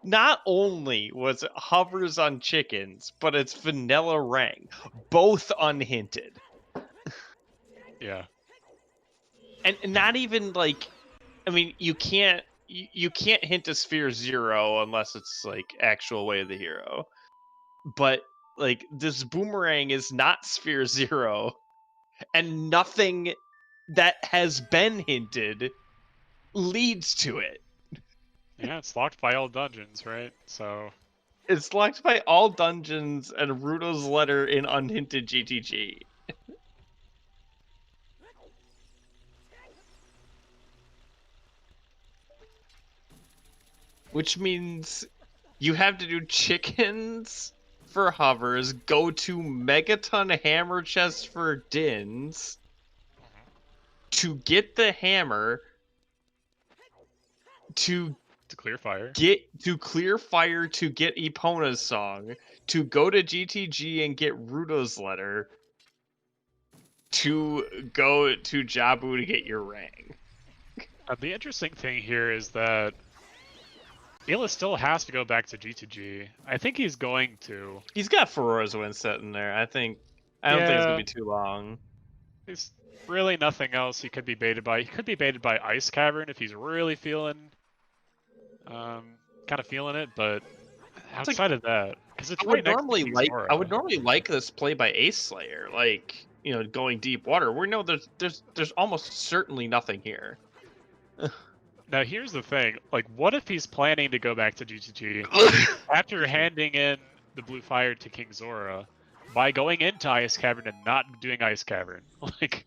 not only was it hovers on chickens, but it's vanilla Rang, both unhinted, Yeah. and not even like, I mean, you can't hint a sphere 0 unless it's like actual way of the hero, but like this boomerang is not sphere 0, and nothing that has been hinted leads to it. Yeah, it's locked by all dungeons, right? So It's locked by all dungeons and Rudo's letter in unhinted GTG. Which means you have to do chickens for hovers, go to Megaton Hammer Chest for Dins, to get the hammer, to clear fire. clear fire to get Epona's song, to go to GTG and get Rudo's letter, to go to Jabu to get your Rang. The interesting thing here is that Ela still has to go back to G2G. I think he's going to. He's got Ferora's win set in there. I don't think it's gonna be too long. There's really nothing else he could be baited by. He could be baited by Ice Cavern if he's really feeling, kind of feeling it. But outside of that, because it's I would right next to normally King like Zora. I would normally like this play by Ace Slayer, like, you know, going deep water. We know there's almost certainly nothing here. Now here's the thing, like what if he's planning to go back to GTG after handing in the blue fire to King Zora by going into Ice Cavern and not doing Ice Cavern? Like,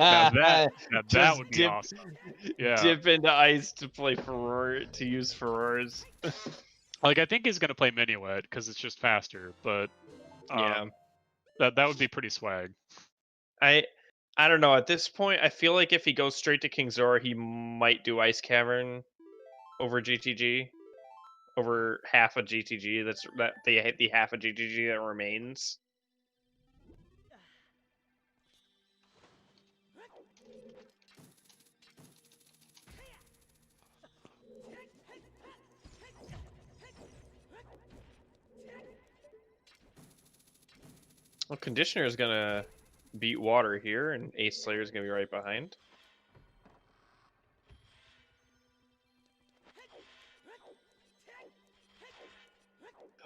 that Just would be awesome. Yeah. dip into ice to play to use Furores. Like, I think he's gonna play Minuet because it's just faster, but Yeah. that would be pretty swag. I don't know. At this point, I feel like if he goes straight to King Zora, he might do Ice Cavern over GTG, over half a GTG. That's the half a GTG that remains. Well, Conditioner is gonna beat Water here, and Ace Slayer is gonna be right behind.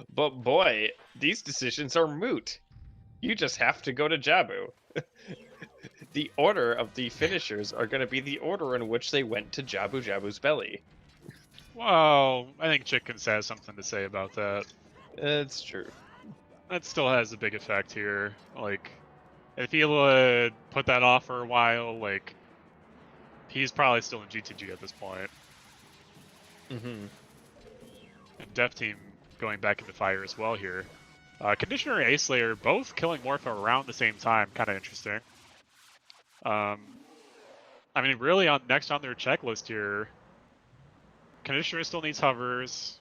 But boy, these decisions are moot. You just have to go to Jabu. The order of the finishers are going to be the order in which they went to Jabu Jabu's belly. Well, I think Chickens has something to say about that. It's true. That still has a big effect here. Like, if he would put that off for a while, like, he's probably still in GTG at this point. Mm-hmm. And Death Team going back into fire as well here. Conditioner and Ace Slayer both killing Morpho around the same time, kind of interesting. I mean, really, next on their checklist here, Conditioner still needs hovers.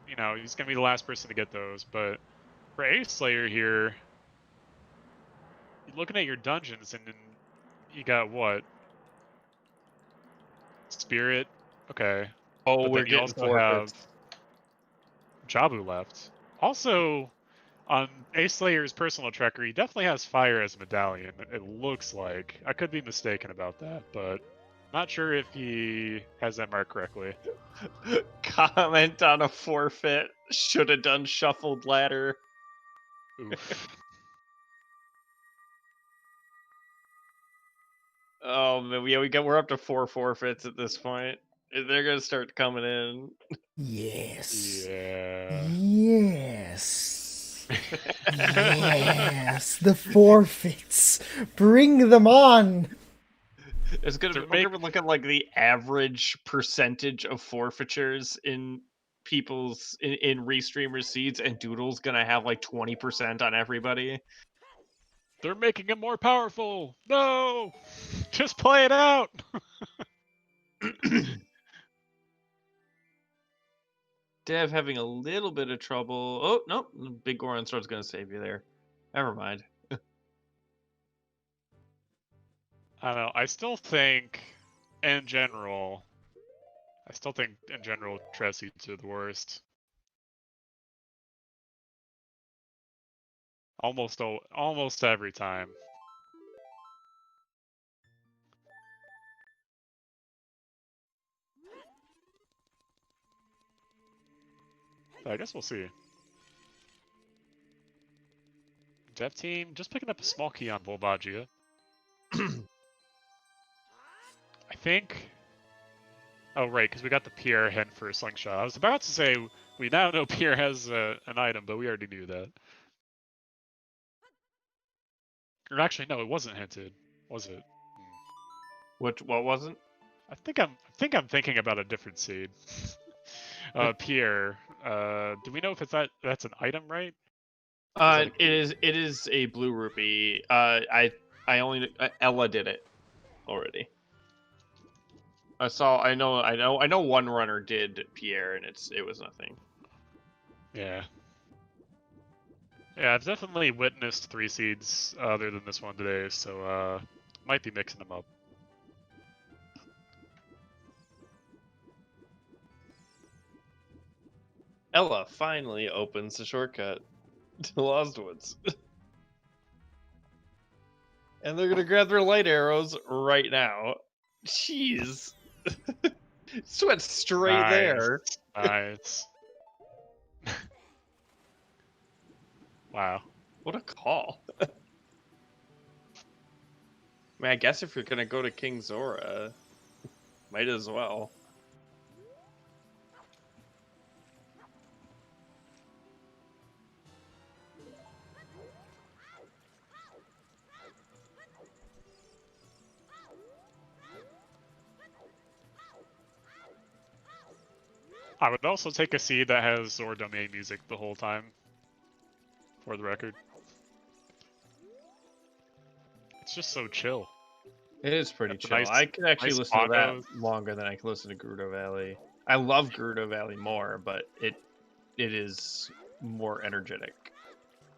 You know, he's gonna be the last person to get those. But for Ace Slayer here, you're looking at your dungeons, and then you got what? Spirit. Okay. Oh, But we're then you getting also have forfeits. Jabu left. Also, on Ace Slayer's personal tracker, he definitely has fire as a medallion. It looks like. I could be mistaken about that, but not sure if he has that marked correctly. Comment on a forfeit. Should have done shuffled ladder. Oof. Oh man, yeah, we're up to 4 forfeits at this point. They're gonna start coming in. Yes. Yeah. Yes. Yes. The forfeits. Bring them on. It's gonna To be, make- we're gonna look at like the average percentage of forfeitures in people's in restreamer seeds, and Doodle's gonna have like 20% on everybody. They're making him more powerful. No, just play it out. Dev having a little bit of trouble. Oh nope, Big Goron Sword's gonna save you there. Never mind. I don't know. I still think, in general, Tress seeds are the worst. Almost every time. I guess we'll see. Dev Team just picking up a small key on Volvagia. I think. Oh right, because we got the Pierre hint for a slingshot. I was about to say we now know Pierre has an item, but we already knew that. Or actually, no, it wasn't hinted, was it? What wasn't? I think I'm thinking about a different seed. Pierre. Do we know if that's an item, right? It is a blue rupee. I only Ella did it already. I know one runner did Pierre, and it was nothing. Yeah. Yeah, I've definitely witnessed 3 seeds other than this one today, so might be mixing them up. Ella finally opens the shortcut to Lost Woods. And they're gonna grab their light arrows right now. Jeez. Just went straight there. Nice. Wow. What a call. I mean, I guess if you're gonna go to King Zora, might as well. I would also take a seed that has Zora domain music the whole time. For the record. It's just so chill. It is pretty Got the chill. nice- I could actually nice listen to that bongos. longer than I can listen to Gerudo Valley. I love Gerudo Valley more, but it is more energetic.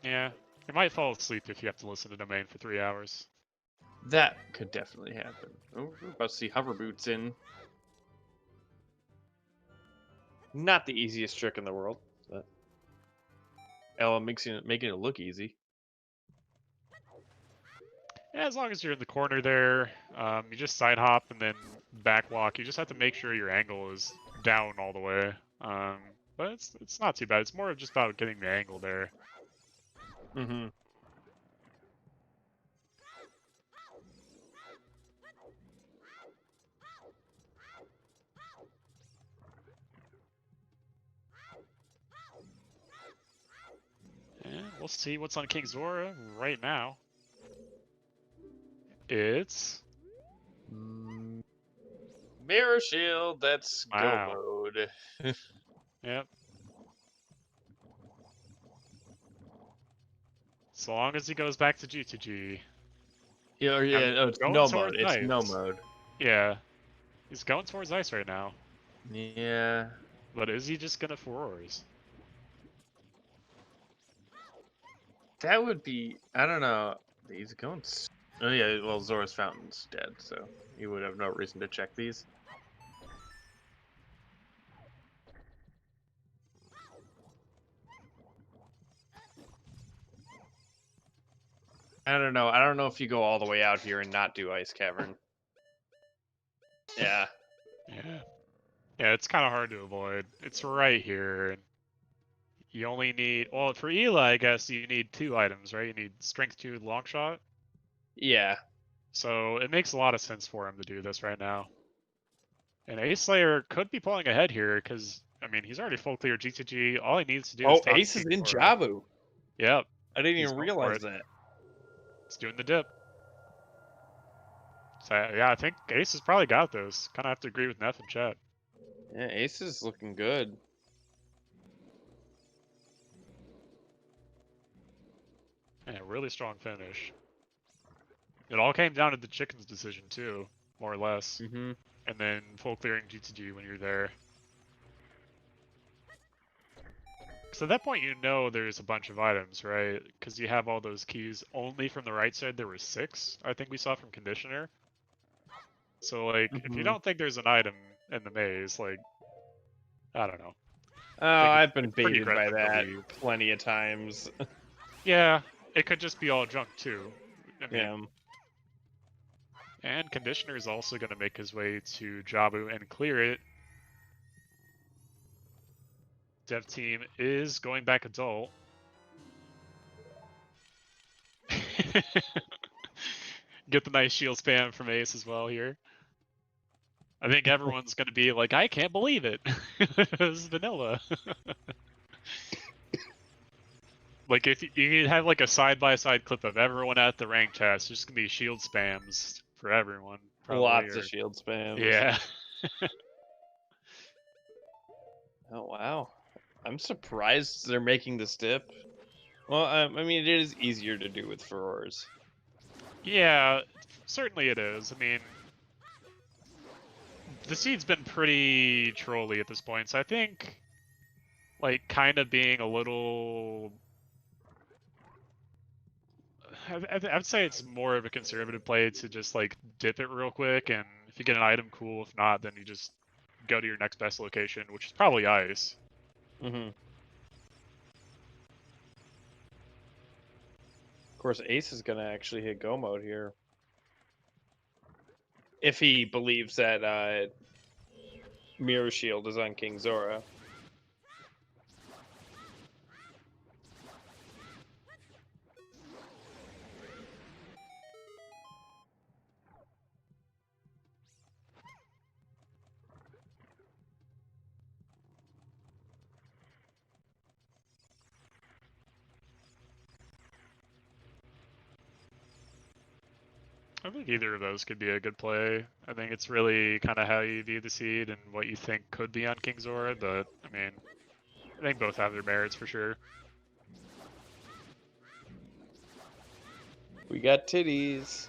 Yeah. You might fall asleep if you have to listen to domain for 3 hours. That could definitely happen. Oh, we're about to see hover boots in. Not the easiest trick in the world, but making it look easy. Yeah, as long as you're in the corner there, you just side hop and then back walk. You just have to make sure your angle is down all the way. But it's not too bad. It's more of just about getting the angle there. Mm-hmm. And we'll see what's on King Zora right now. It's Mirror Shield, that's Wow. go mode. Yep. So long as he goes back to G2G. Yeah, oh, it's going no towards mode. It's no ice. mode. Yeah. He's going towards ice right now. Yeah. But is he just gonna furores? That would be, I don't know. He's going. Oh yeah, well Zora's Fountain's dead, so you would have no reason to check these. I don't know. I don't know if you go all the way out here and not do Ice Cavern. Yeah. Yeah. Yeah, it's kind of hard to avoid. It's right here. And you only need, well, for Eli, I guess you need 2 items, right? You need Strength 2 long shot. Yeah. So it makes a lot of sense for him to do this right now. And Ace Slayer could be pulling ahead here because, I mean, he's already full clear G2G. All he needs to do is Oh, top Ace is King in Zora. Jabu. Yep. I didn't He's even going for realize it. that. He's doing the dip. So yeah, I think Ace has probably got this. Kind of have to agree with Neff in chat. Yeah, Ace is looking good. Yeah, really strong finish. It all came down to the chicken's decision too, more or less. Mm-hmm. And then full clearing G2G when you're there. So at that point you know there's a bunch of items, right? Because you have all those keys. Only from the right side there were 6, I think we saw from Conditioner. So like, if you don't think there's an item in the maze, like, I don't know. Oh, I I've think been it's pretty baited by aggressive to that leave. plenty of times. Yeah, it could just be all junk too. I mean, Yeah. and Conditioner is also going to make his way to Jabu and clear it. Dev team is going back adult. Get the nice shield spam from Ace as well here. I think everyone's going to be like, I can't believe it. It's vanilla. Like, if you could have like a side-by-side clip of everyone at the rank test, there's going to be shield spams for everyone. Probably, Lots or... of shield spams. Yeah. Oh, wow. I'm surprised they're making this dip. Well, I mean, it is easier to do with furores. Yeah, certainly it is. I mean, the seed's been pretty trolly at this point, so I think, like, kind of being a little... I'd say it's more of a conservative play to just, like, dip it real quick, and if you get an item, cool. If not, then you just go to your next best location, which is probably ice. Mm-hmm. Of course, Ace is going to actually hit go mode here. If he believes that Mirror Shield is on King Zora. I think either of those could be a good play. I think it's really kind of how you view the seed and what you think could be on King Zora, but I mean, I think both have their merits for sure. We got titties.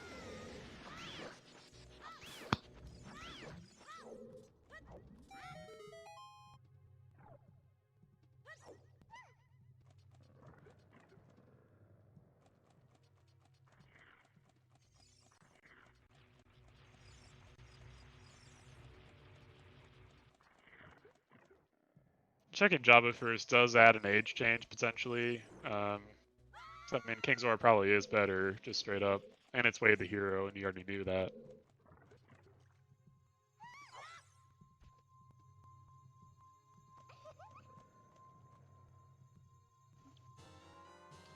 Checking Jabba first does add an age change potentially. So, I mean, King Zora probably is better, just straight up. And it's way the hero, and you already knew that.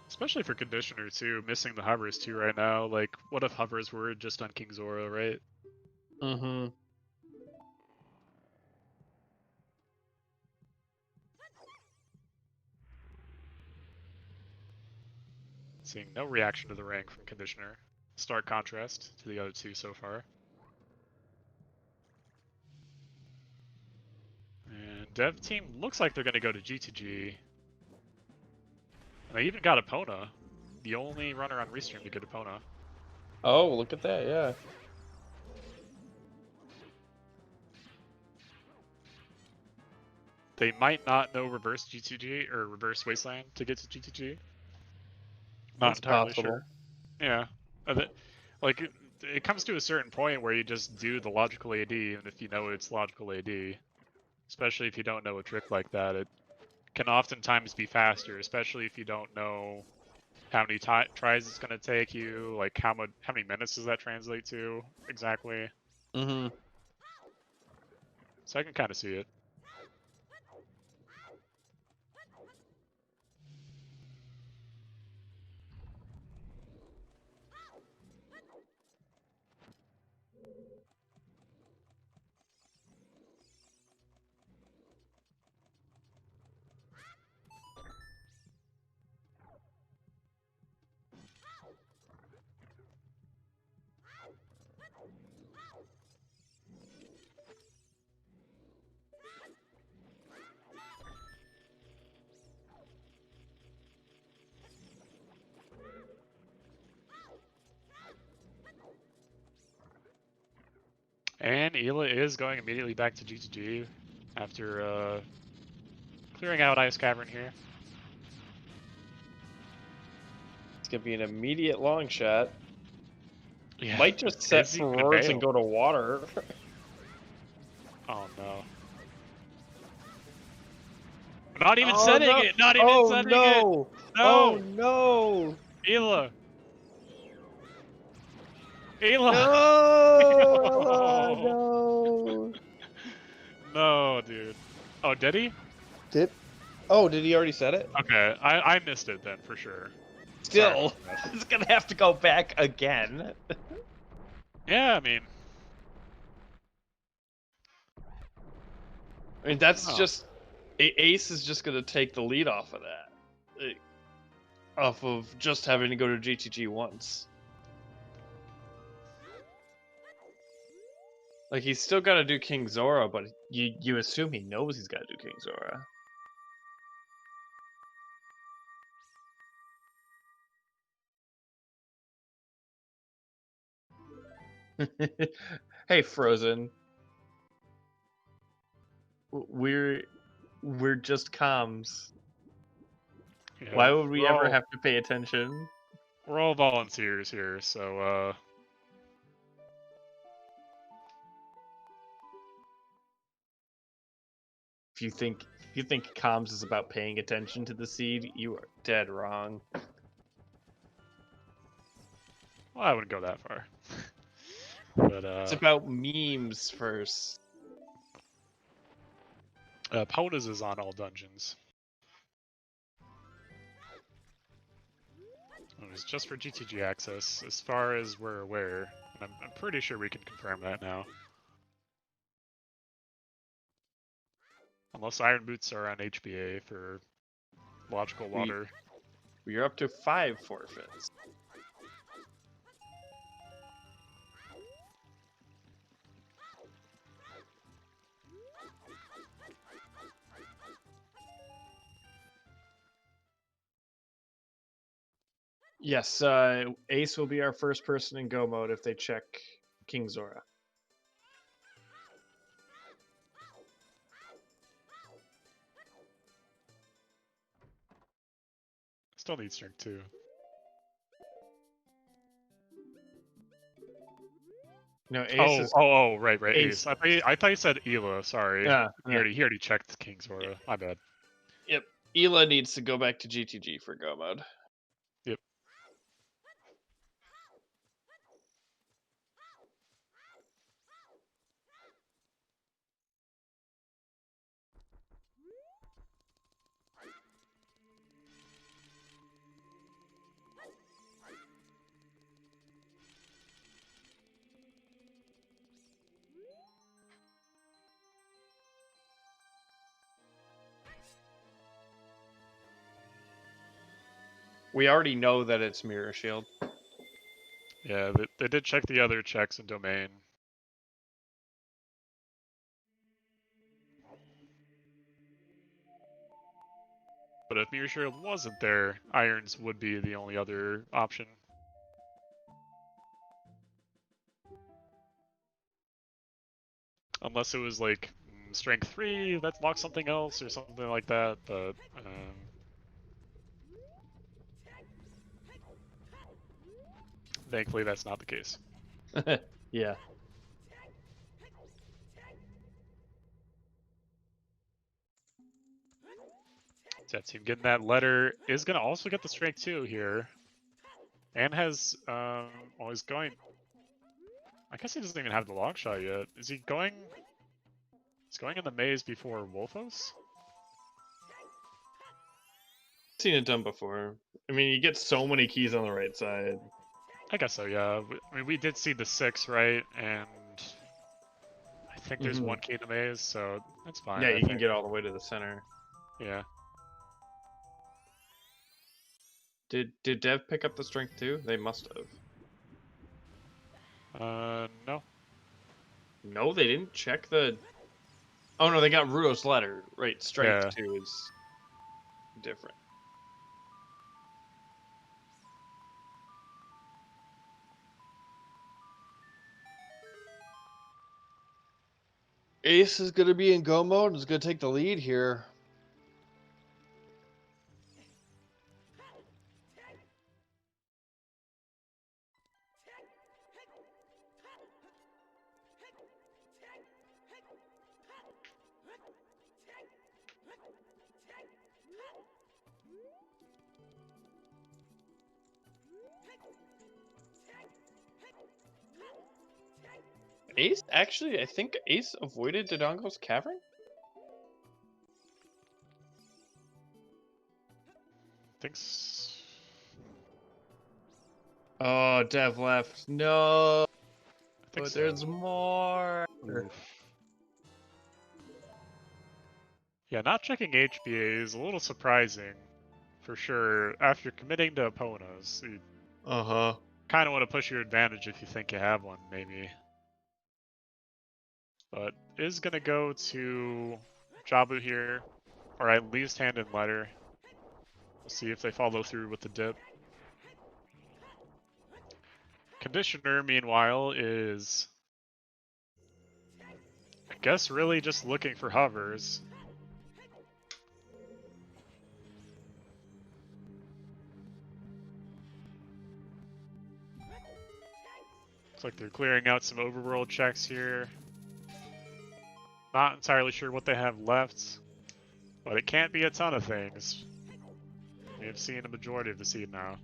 Especially for Conditioner too, missing the hovers too right now. Like, what if hovers were just on King Zora, right? Mm-hmm. Seeing no reaction to the rank from Conditioner. Stark contrast to the other two so far. And Dev team looks like they're going to go to G2G. And they even got Epona. The only runner on Restream to get Epona. Oh, look at that, yeah. They might not know reverse G2G or reverse Wasteland to get to G2G. Not That's entirely possible. sure. Yeah. Like, it comes to a certain point where you just do the logical AD, even if you know it's logical AD. Especially if you don't know a trick like that. It can oftentimes be faster, especially if you don't know how many tries it's going to take you, like how many minutes does that translate to exactly. Mm-hmm. So I can kind of see it. And Ela is going immediately back to G2G after clearing out Ice Cavern here. It's gonna be an immediate long shot. Yeah. Might just set Is he gonna reverse bail? and go to water. Oh no. Not even Oh, setting no. it! Not even Oh setting no! it! No! Oh no! Ela! Ela! No! No! No, dude. Oh, did he? Did he already set it? Okay, I missed it then, for sure. Still, Sorry about that. it's gonna have to go back again. Yeah, I mean... I mean, that's Oh. just... Ace is just gonna take the lead off of that. Off of just having to go to GTG once. Like, he's still gotta do King Zora, but you assume he knows he's gotta do King Zora. Hey, Frozen. We're just comms. Yeah, Why would we we're ever all- have to pay attention? We're all volunteers here, so, If you think comms is about paying attention to the seed, you are dead wrong. well, I wouldn't go that far. But, It's about memes first. Ponas is on all dungeons. It was just for GTG access, as far as we're aware, and I'm pretty sure we can confirm that now. Unless Iron Boots are on HBA for logical water. You're up to 5 forfeits. Yes, Ace will be our first person in go mode if they check King Zora. Still need strength 2. No, Ace is. Right, Ace. Ace. I thought you said Ela. Sorry. Yeah, He already checked King Zora. My bad. Yep. Ela needs to go back to GTG for go mode. Yep. We already know that it's Mirror Shield. Yeah, they did check the other checks in domain. But if Mirror Shield wasn't there, Irons would be the only other option. Unless it was like strength 3 that locks something else or something like that, but thankfully that's not the case. Yeah. So that team getting that letter is gonna also get the strength 2 here. And has well he's going, I guess he doesn't even have the long shot yet. Is he going? He's going in the maze before Wolfos? Seen it done before. I mean, you get so many keys on the right side. I guess so, yeah. I mean, we did see the 6, right? And I think there's one key in the maze, so that's fine. Yeah, I you can think. get all the way to the center. Yeah. Did Dev pick up the strength too? They must have. No. No, they didn't check the. Oh no, they got Rudo's letter. Right, strength Yeah. 2 is different. Ace is going to be in go mode and is going to take the lead here. Ace? Actually, I think Ace avoided Dodongo's cavern? Thinks. Oh, Dev left. No, I think but so. there's more. Oof. Yeah, not checking HBA is a little surprising, for sure. After committing to Epona's, you kind of want to push your advantage if you think you have one, maybe. But is going to go to Jabu here, or at least hand in letter. We'll see if they follow through with the dip. Conditioner, meanwhile, is, I guess, really just looking for hovers. Looks like they're clearing out some overworld checks here. Not entirely sure what they have left, but it can't be a ton of things. We have seen a majority of the seed now.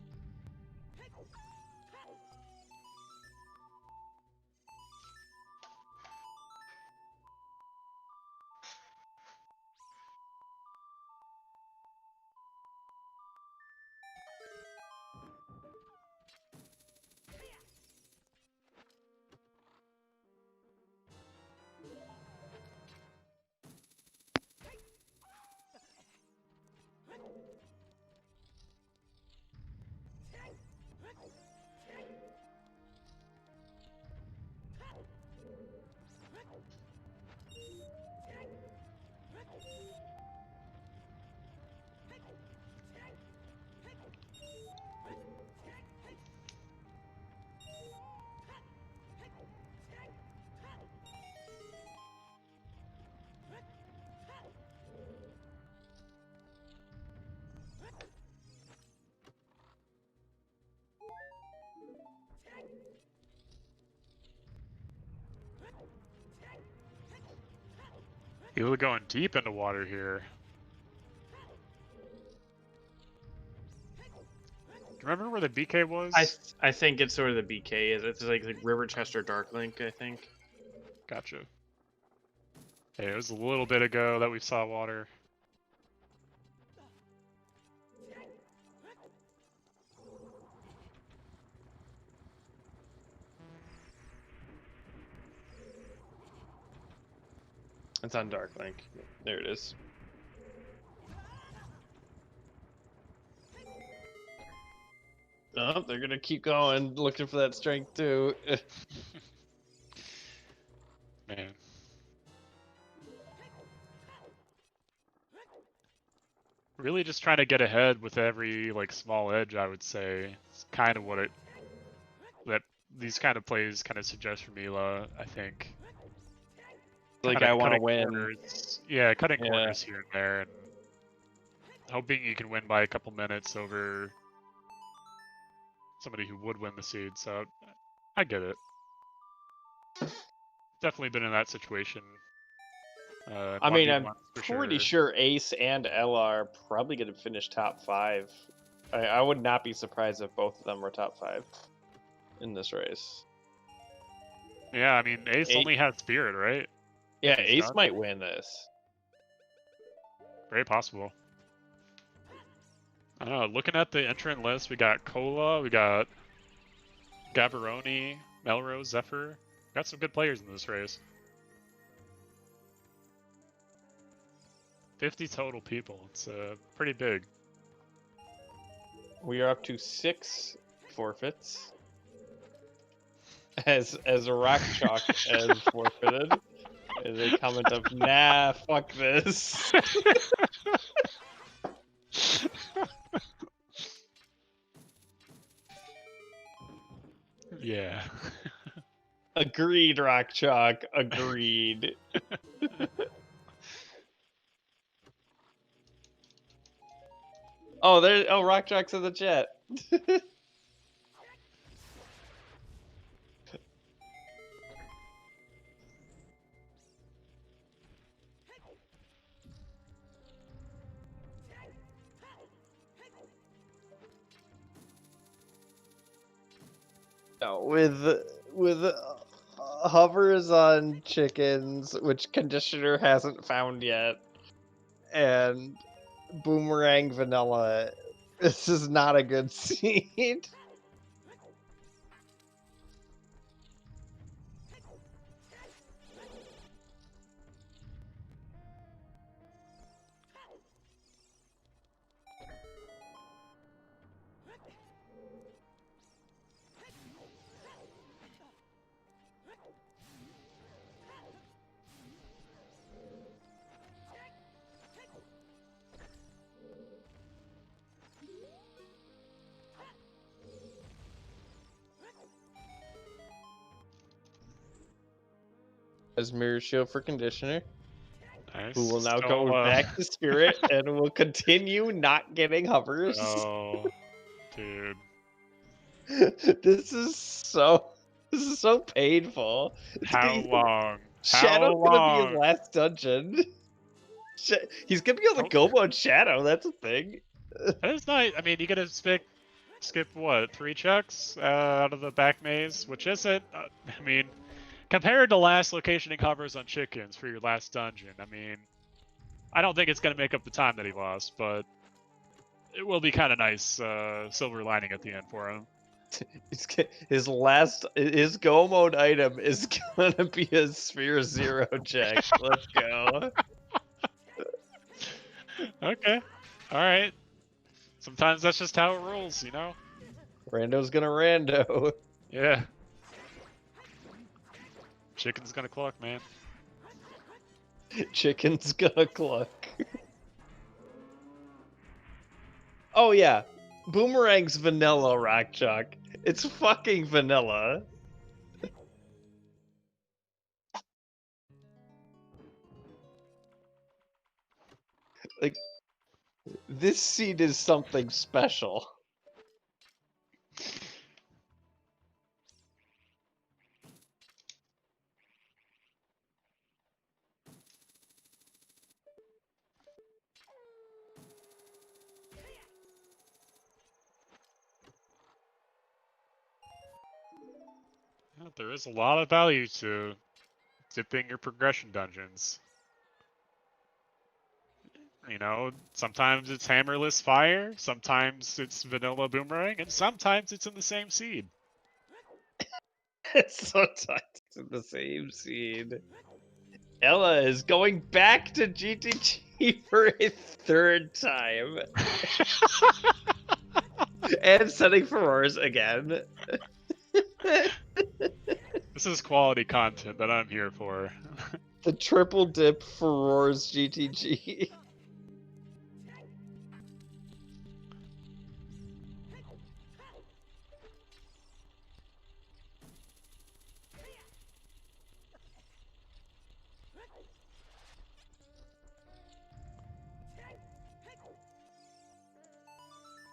You're going deep into water here. Remember where the BK was? I think it's sort of the BK. It's like River Chester Darklink, I think. Gotcha. Hey, it was a little bit ago that we saw water. It's on Darklink. There it is. Oh, they're gonna keep going, looking for that strength too. Man. Really just trying to get ahead with every like small edge, I would say. It's kind of what these kind of plays kind of suggest for Mila, I think. Like Kinda I want to cutting win. corners. Yeah, cutting Yeah. corners here and there, and hoping you can win by a couple minutes over somebody who would win the seed. So I get it. Definitely been in that situation. I mean, 1v1 I'm for pretty sure Ace and Ella are probably gonna finish top 5. I would not be surprised if both of them were top 5 in this race. Yeah, I mean, Ace Ace- only has Spirit, right? Yeah, He's Ace done. might win this. Very possible. I don't know. Looking at the entrant list, we got Cola, we got Gavaroni, Melrose, Zephyr. Got some good players in this race. 50 total people. It's pretty big. We are up to 6 forfeits. As Rock Chalk has forfeited. As a comment of, nah, fuck this. Yeah. Agreed, Rock Chalk. Agreed. Oh, Rock Chalk's in the chat. No, with hovers on chickens, which conditioner hasn't found yet, and boomerang vanilla. This is not a good seed. As mirror shield for conditioner, Nice. who will now Still, go back to spirit and will continue not getting hovers. Oh, dude. This is so painful. How long? Shadow's How gonna be his long? last dungeon. He's gonna be able to go mode Shadow. That's a thing. That is nice. I mean, you gotta skip what, 3 checks out of the back maze, which isn't. I mean, compared to last locationing hovers on chickens for your last dungeon, I mean, I don't think it's gonna make up the time that he lost, but it will be kind of nice silver lining at the end for him. His go mode item is gonna be a Sphere 0 check. Let's go. Okay. All right. Sometimes that's just how it rolls, you know? Rando's gonna rando. Yeah. Chicken's gonna cluck, man. Chicken's gonna cluck. Oh yeah, Boomerang's vanilla, Rock Chalk. It's fucking vanilla. Like, this seed is something special. there is a lot of value to dipping your progression dungeons. You know, sometimes it's hammerless fire, sometimes it's vanilla boomerang, and sometimes it's in the same seed. Sometimes it's in the same scene. Ella is going back to GTG for a third time. And setting furores again. This is quality content that I'm here for. The triple dip furores GTG.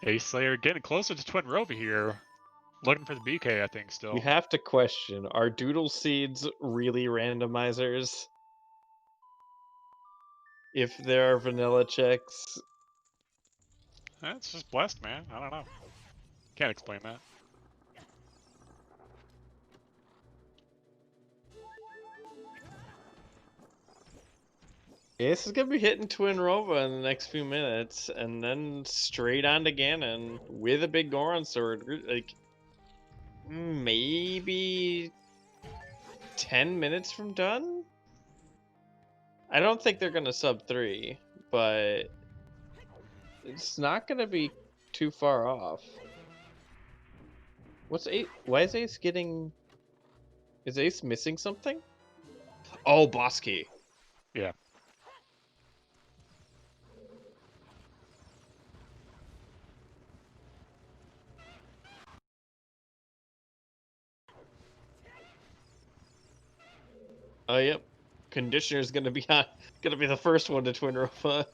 Ace Slayer getting closer to Twin Rover here. Looking for the BK, I think, still. You have to question, are doodle seeds really randomizers? If there are vanilla checks, It's just blessed, man. I don't know. Can't explain that. Ace is gonna be hitting Twin Rova in the next few minutes, and then straight on to Ganon with a big Goron sword. Like, maybe 10 minutes from done? I don't think they're gonna sub 3, but it's not gonna be too far off. What's Ace? Why is Ace getting... Is Ace missing something? Oh, boss key. Yeah. Oh, yep. Conditioner's gonna be the first one to Twin Rova.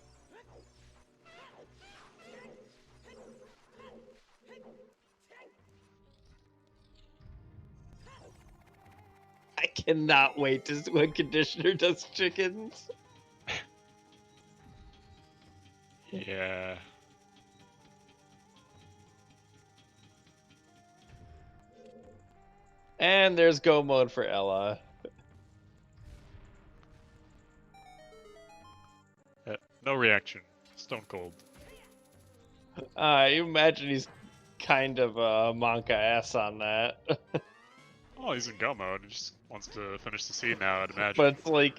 I cannot wait to see when Conditioner does chickens. Yeah. And there's go mode for Ella. No reaction. Stone cold. You imagine he's kind of Monka ass on that. Oh, he's in go mode. He just wants to finish the scene now, I'd imagine. But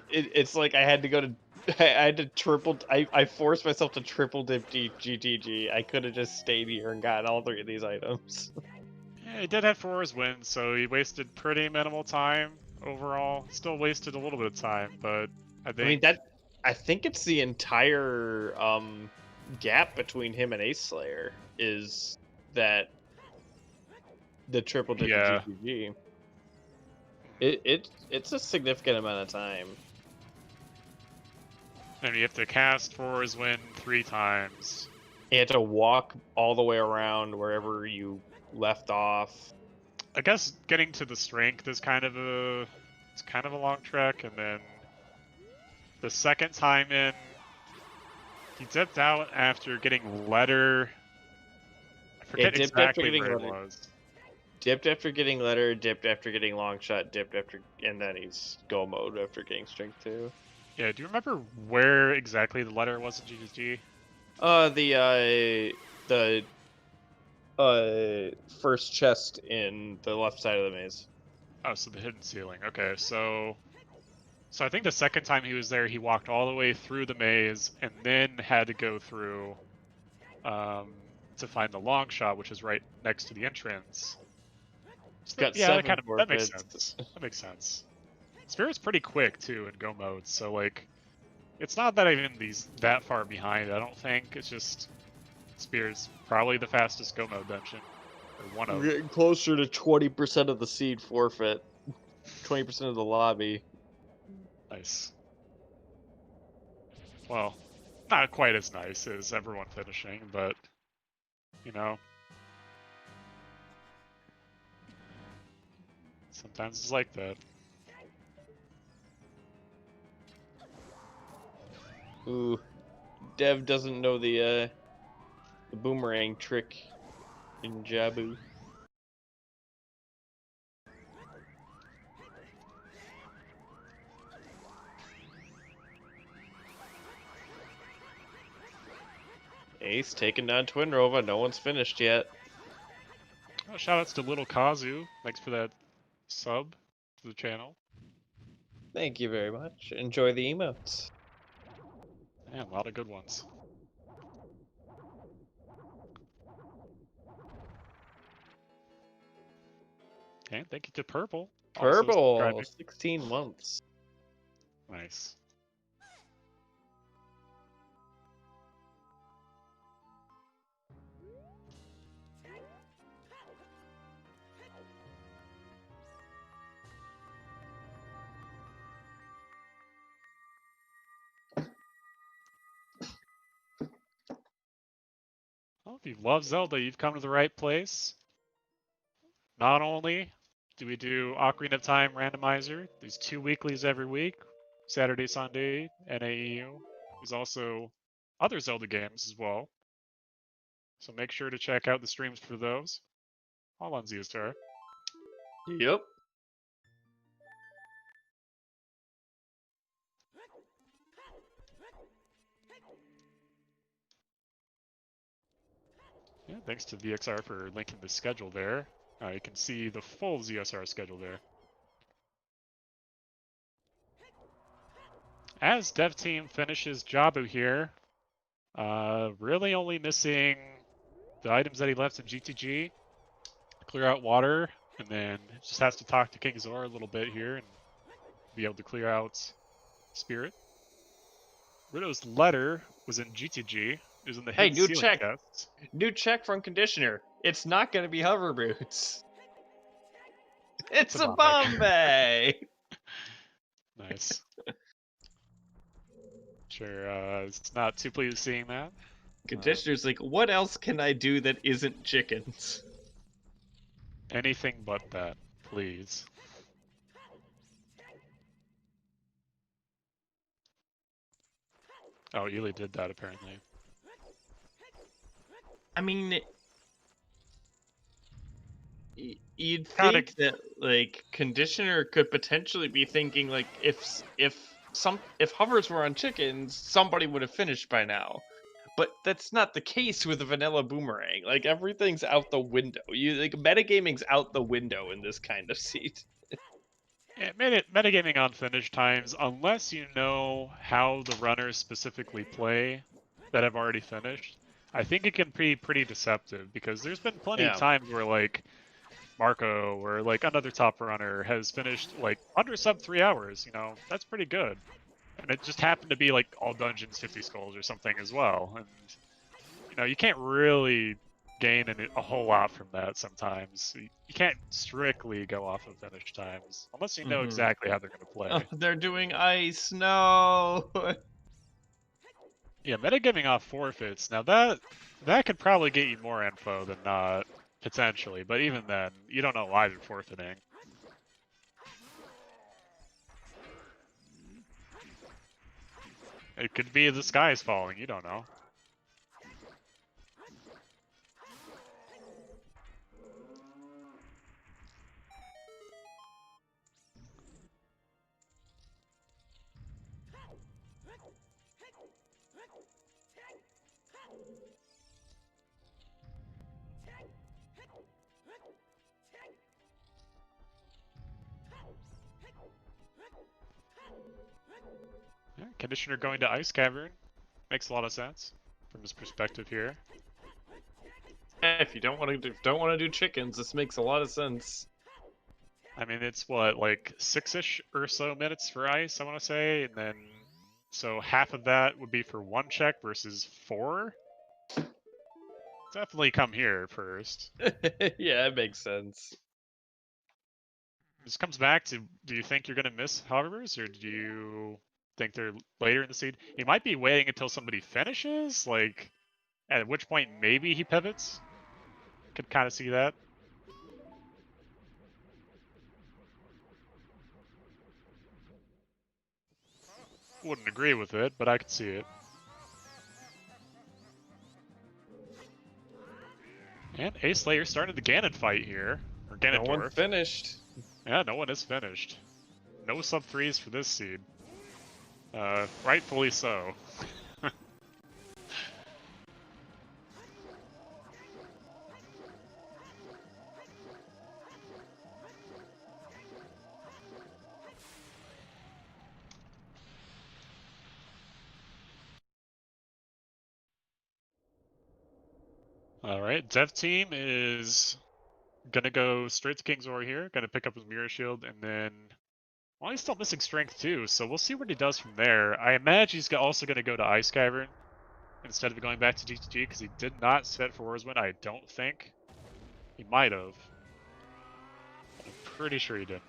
it's like I had to go to I had to triple I forced myself to triple dip GTG. I could have just stayed here and gotten all 3 of these items. Yeah, he did have 4 his win, so he wasted pretty minimal time overall. Still wasted a little bit of time, but I think... I think it's the entire gap between him and Ace Slayer is that the triple dip GTG. It's a significant amount of time. And you have to cast for his win 3 times. You have to walk all the way around wherever you left off. I guess getting to the strength is kind of a long trek, and then the second time in, he dipped out after getting letter. I forget exactly where it was. Dipped after getting letter, dipped after getting long shot, dipped after, and then he's go mode after getting strength 2. Yeah, do you remember where exactly the letter was in GTG? The first chest in the left side of the maze. Oh, so the hidden ceiling. Okay, so I think the second time he was there, he walked all the way through the maze and then had to go through to find the long shot, which is right next to the entrance. So Got yeah, 7 that makes forfeits. sense. That makes sense. Spirit's pretty quick too in go mode, so like, it's not that even that far behind. I don't think. It's just Spirit's probably the fastest go mode dungeon, or one We're of. getting closer to 20% of the seed forfeit. 20% of the lobby. Nice. Well, not quite as nice as everyone finishing, but you know, sometimes it's like that. Ooh, Dev doesn't know the boomerang trick in Jabu. Ace taking down Twin Rova. No one's finished yet. Oh, shoutouts to Little Kazu. Thanks for that sub to the channel. Thank you very much. Enjoy the emotes. Man, a lot of good ones. Okay, thank you to Purple. also Purple, subscribing. 16 months. Nice. Well, if you love Zelda, you've come to the right place. Not only do we do Ocarina of Time Randomizer, there's 2 weeklies every week, Saturday, Sunday, NAEU. There's also other Zelda games as well. So make sure to check out the streams for those. All on ZeldaStar. Yep. Yeah, thanks to VXR for linking the schedule there. You can see the full ZSR schedule there. As dev team finishes Jabu here, really only missing the items that he left in GTG, clear out water, and then just has to talk to King Zor a little bit here and be able to clear out Spirit. Rido's letter was in GTG. It was in the Hey, hidden new ceiling check. chest. New check from Conditioner. It's not going to be hover boots. It's It's a a Bombay. Nice. Sure, it's not too pleased seeing that. Conditioner's like, what else can I do that isn't chickens? Anything but that, please. Oh, Ely did that apparently. I mean, you'd Kinda- think that like Conditioner could potentially be thinking like if hovers were on chickens, somebody would have finished by now. But that's not the case with a vanilla boomerang. Like everything's out the window. Metagaming's out the window in this kind of seat. Yeah, metagaming on finish times, unless you know how the runners specifically play that have already finished, I think it can be pretty deceptive because there's been plenty of times where like Marco or like another top runner has finished like under sub 3 hours, you know, that's pretty good. And it just happened to be like all dungeons 50 skulls or something as well. And you know, you can't really gain a whole lot from that sometimes. You can't strictly go off of finish times unless you know exactly how they're going to play. Oh, they're doing ice. No. Yeah, metagaming off forfeits. Now that could probably get you more info than not, potentially. But even then, you don't know why they're forfeiting. It could be the sky is falling. You don't know. Yeah, Conditioner going to Ice Cavern makes a lot of sense from his perspective here. If you don't want to do chickens, this makes a lot of sense. I mean, it's what, like 6-ish or so minutes for ice, I want to say, and then so half of that would be for 1 check versus 4. Definitely come here first. Yeah, it makes sense. This comes back to, do you think you're going to miss hovers, or do you think they're later in the seed? He might be waiting until somebody finishes, like, at which point maybe he pivots. Could kind of see that. Wouldn't agree with it, but I could see it. And Ace Slayer started the Ganon fight here. Or Ganondorf. No one finished. Yeah, no one is finished. No sub 3s for this seed. Rightfully so. All right, Dev Team is gonna go straight to King's Roar here. Gonna pick up his Mirror Shield, and then well, he's still missing Strength too, so we'll see what he does from there. I imagine he's also gonna go to Ice Cavern instead of going back to GTG because he did not set for Warswind. I don't think he might have. I'm pretty sure he did.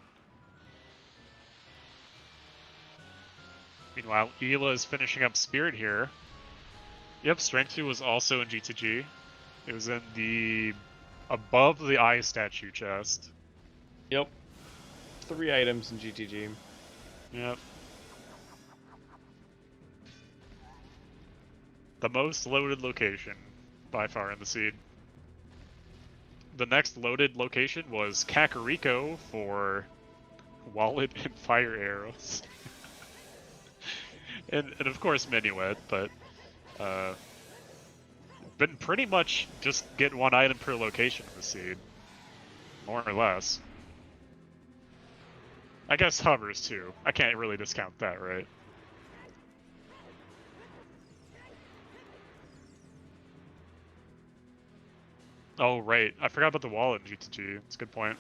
Meanwhile, Ela is finishing up Spirit here. Yep, Strength 2 was also in GTG. It was in the above the eye statue chest. Yep. 3 items in GTG. Yep. The most loaded location by far in the seed. The next loaded location was Kakariko for wallet and fire arrows. and of course Minuet, but been pretty much just get 1 item per location in the seed. More or less. I guess hovers too. I can't really discount that, right? Oh, right. I forgot about the wallet in GTG. That's a good point.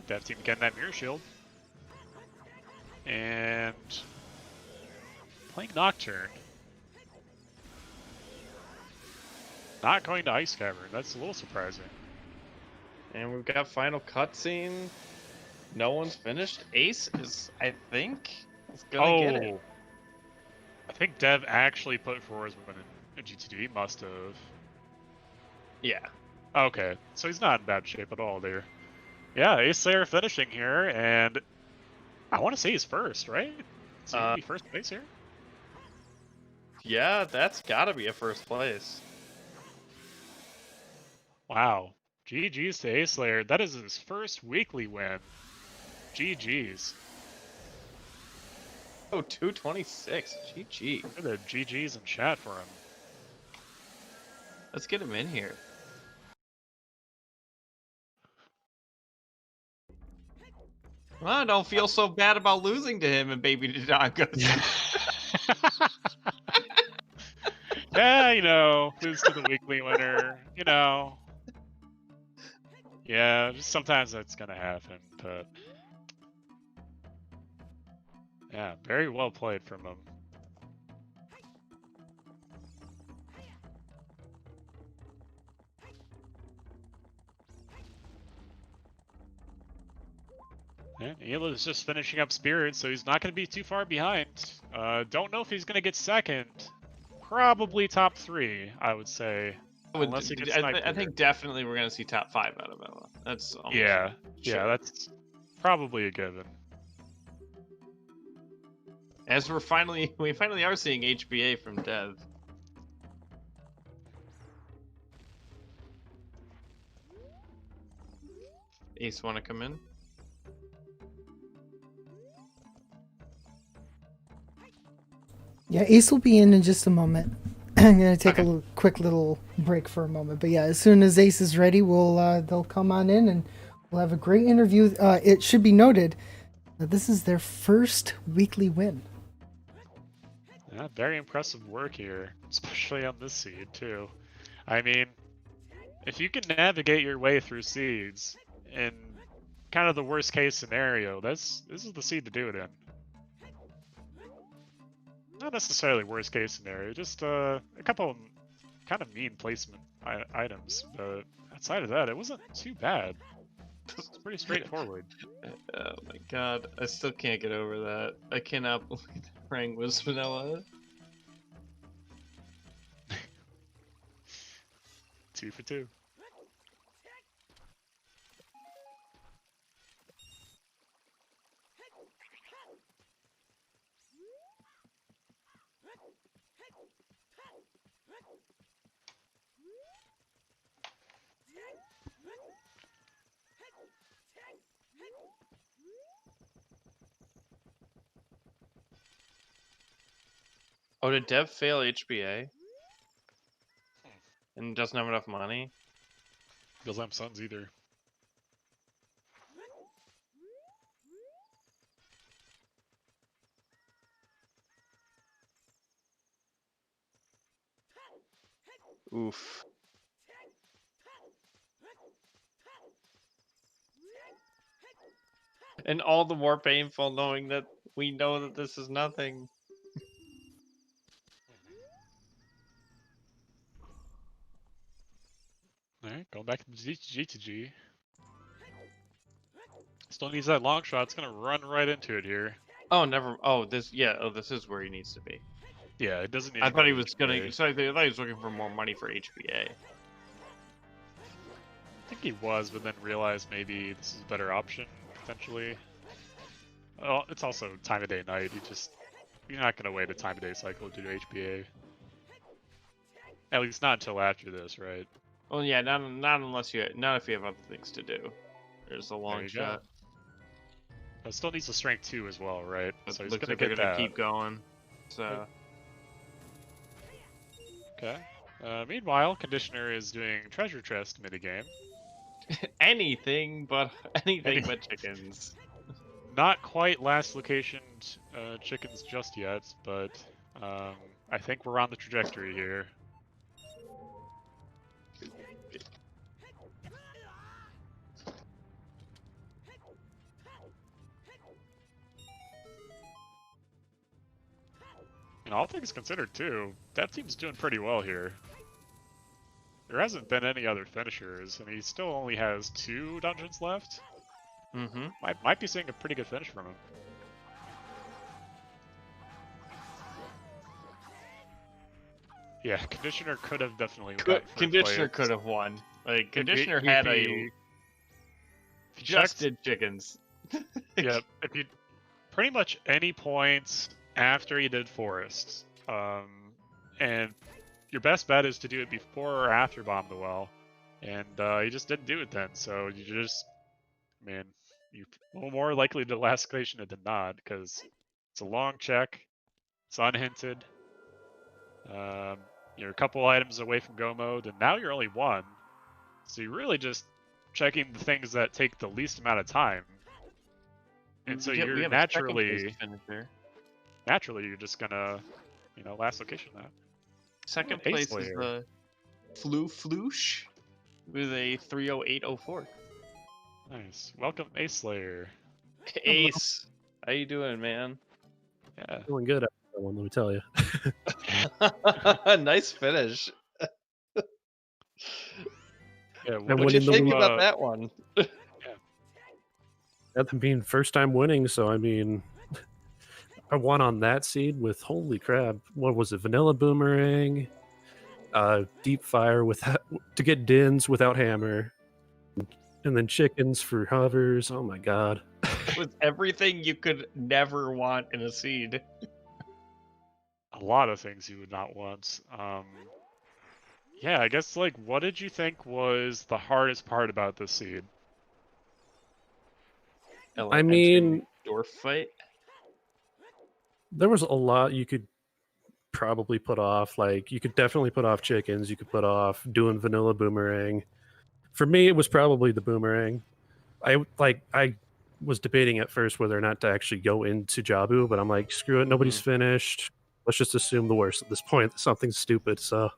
Dev Team getting that Mirror Shield. And playing Nocturne. Not going to Ice Cavern. That's a little surprising. And we've got final cutscene. No one's finished. Ace is, I think, is gonna get it. I think Dev actually put forwards in GTD. He must have. Yeah. Okay, so he's not in bad shape at all there. Yeah, Ace Slayer finishing here, and I want to say he's first, right? So he'd be first place here? Yeah, that's gotta be a first place. Wow. GG's to Ace Slayer. That is his first weekly win. GG's. Oh, 226. GG. Look at the GG's in chat for him. Let's get him in here. Well, I don't feel so bad about losing to him and Baby Dodongo. Yeah, you know, lose to the weekly winner, you know. Yeah, just sometimes that's gonna happen, but yeah, very well played from him. And Ela is just finishing up Spirit, so he's not going to be too far behind. Don't know if he's going to get second. Probably top 3, I would say. Unless he gets sniped I think definitely we're gonna see top 5 out of Ela. That's almost yeah, sure. yeah, that's probably a given. As we finally are seeing HBA from Dev. Ace, want to come in? Yeah, Ace will be in just a moment. I'm gonna take a quick little break for a moment, but yeah, as soon as Ace is ready, they'll come on in and we'll have a great interview. It should be noted that this is their first weekly win. Yeah, very impressive work here, especially on this seed too. I mean, if you can navigate your way through seeds in kind of the worst case scenario, this is the seed to do it in. Not necessarily worst case scenario, just a couple kind of mean placement items, but outside of that, it wasn't too bad. It's pretty straightforward. Oh my god, I still can't get over that. I cannot believe that Rang was vanilla. 2 for 2. Oh, did Dev fail HBA? And doesn't have enough money? Doesn't have sons either. Oof. And all the more painful knowing that we know that this is nothing. Alright, going back to G to G. Still needs that long shot. It's gonna run right into it here. Oh, never. Oh, this. Yeah. Oh, this is where he needs to be. Yeah, it doesn't need I to thought go he to was gonna. HPA. So I thought he was looking for more money for HPA. I think he was, but then realized maybe this is a better option, potentially. Well, it's also time of day night. You're not gonna wait a time of day cycle to do HPA. At least not until after this, right? Well, yeah. Not unless not if you have other things to do. There's a There long you shot. go. But still needs a strength 2 as well, right? But So he's looks gonna like they're get gonna that. keep going. So. Okay. Meanwhile, Conditioner is doing treasure chest minigame. anything but chickens. Not quite last location chickens just yet, but I think we're on the trajectory here. And all things considered, too, that team's doing pretty well here. There hasn't been any other finishers, and he still only has 2 dungeons left. Mm-hmm. Might be seeing a pretty good finish from him. Yeah, Conditioner could have definitely gotten first Conditioner place. could have won. Like If Conditioner he had if a he just checked- did chickens. Yeah, if you pretty much any points after you did Forest, and your best bet is to do it before or after Bomb the Well, and you just didn't do it then. So you you're more likely to last location than not because it's a long check, it's unhinted. You're a couple items away from go mode, and now you're only 1. So you're really just checking the things that take the least amount of time. And so We you're have a second place finisher. naturally you're just gonna, last location that. Second Ace place is Slayer. the Floosh with a 30804. Nice. Welcome, Ace Slayer. Ace, how you doing, man? Yeah. Feeling good after that one, let me tell you. Nice finish. Yeah. I What What'd went you in the think loop. about that one? That being first time winning, so I mean, I won on that seed with holy crap. What was it? Vanilla Boomerang, Deep Fire to get Dins without hammer, and then chickens for hovers. Oh my god. With everything you could never want in a seed. A lot of things you would not want. Yeah, I guess what did you think was the hardest part about this seed? I mean, Dwarf fight. there was a lot you could probably put off. Like, you could definitely put off chickens. You could put off doing Vanilla Boomerang. For me, it was probably the Boomerang. I was debating at first whether or not to actually go into Jabu, but I'm like, screw it, nobody's finished. Let's just assume the worst at this point. Something stupid, so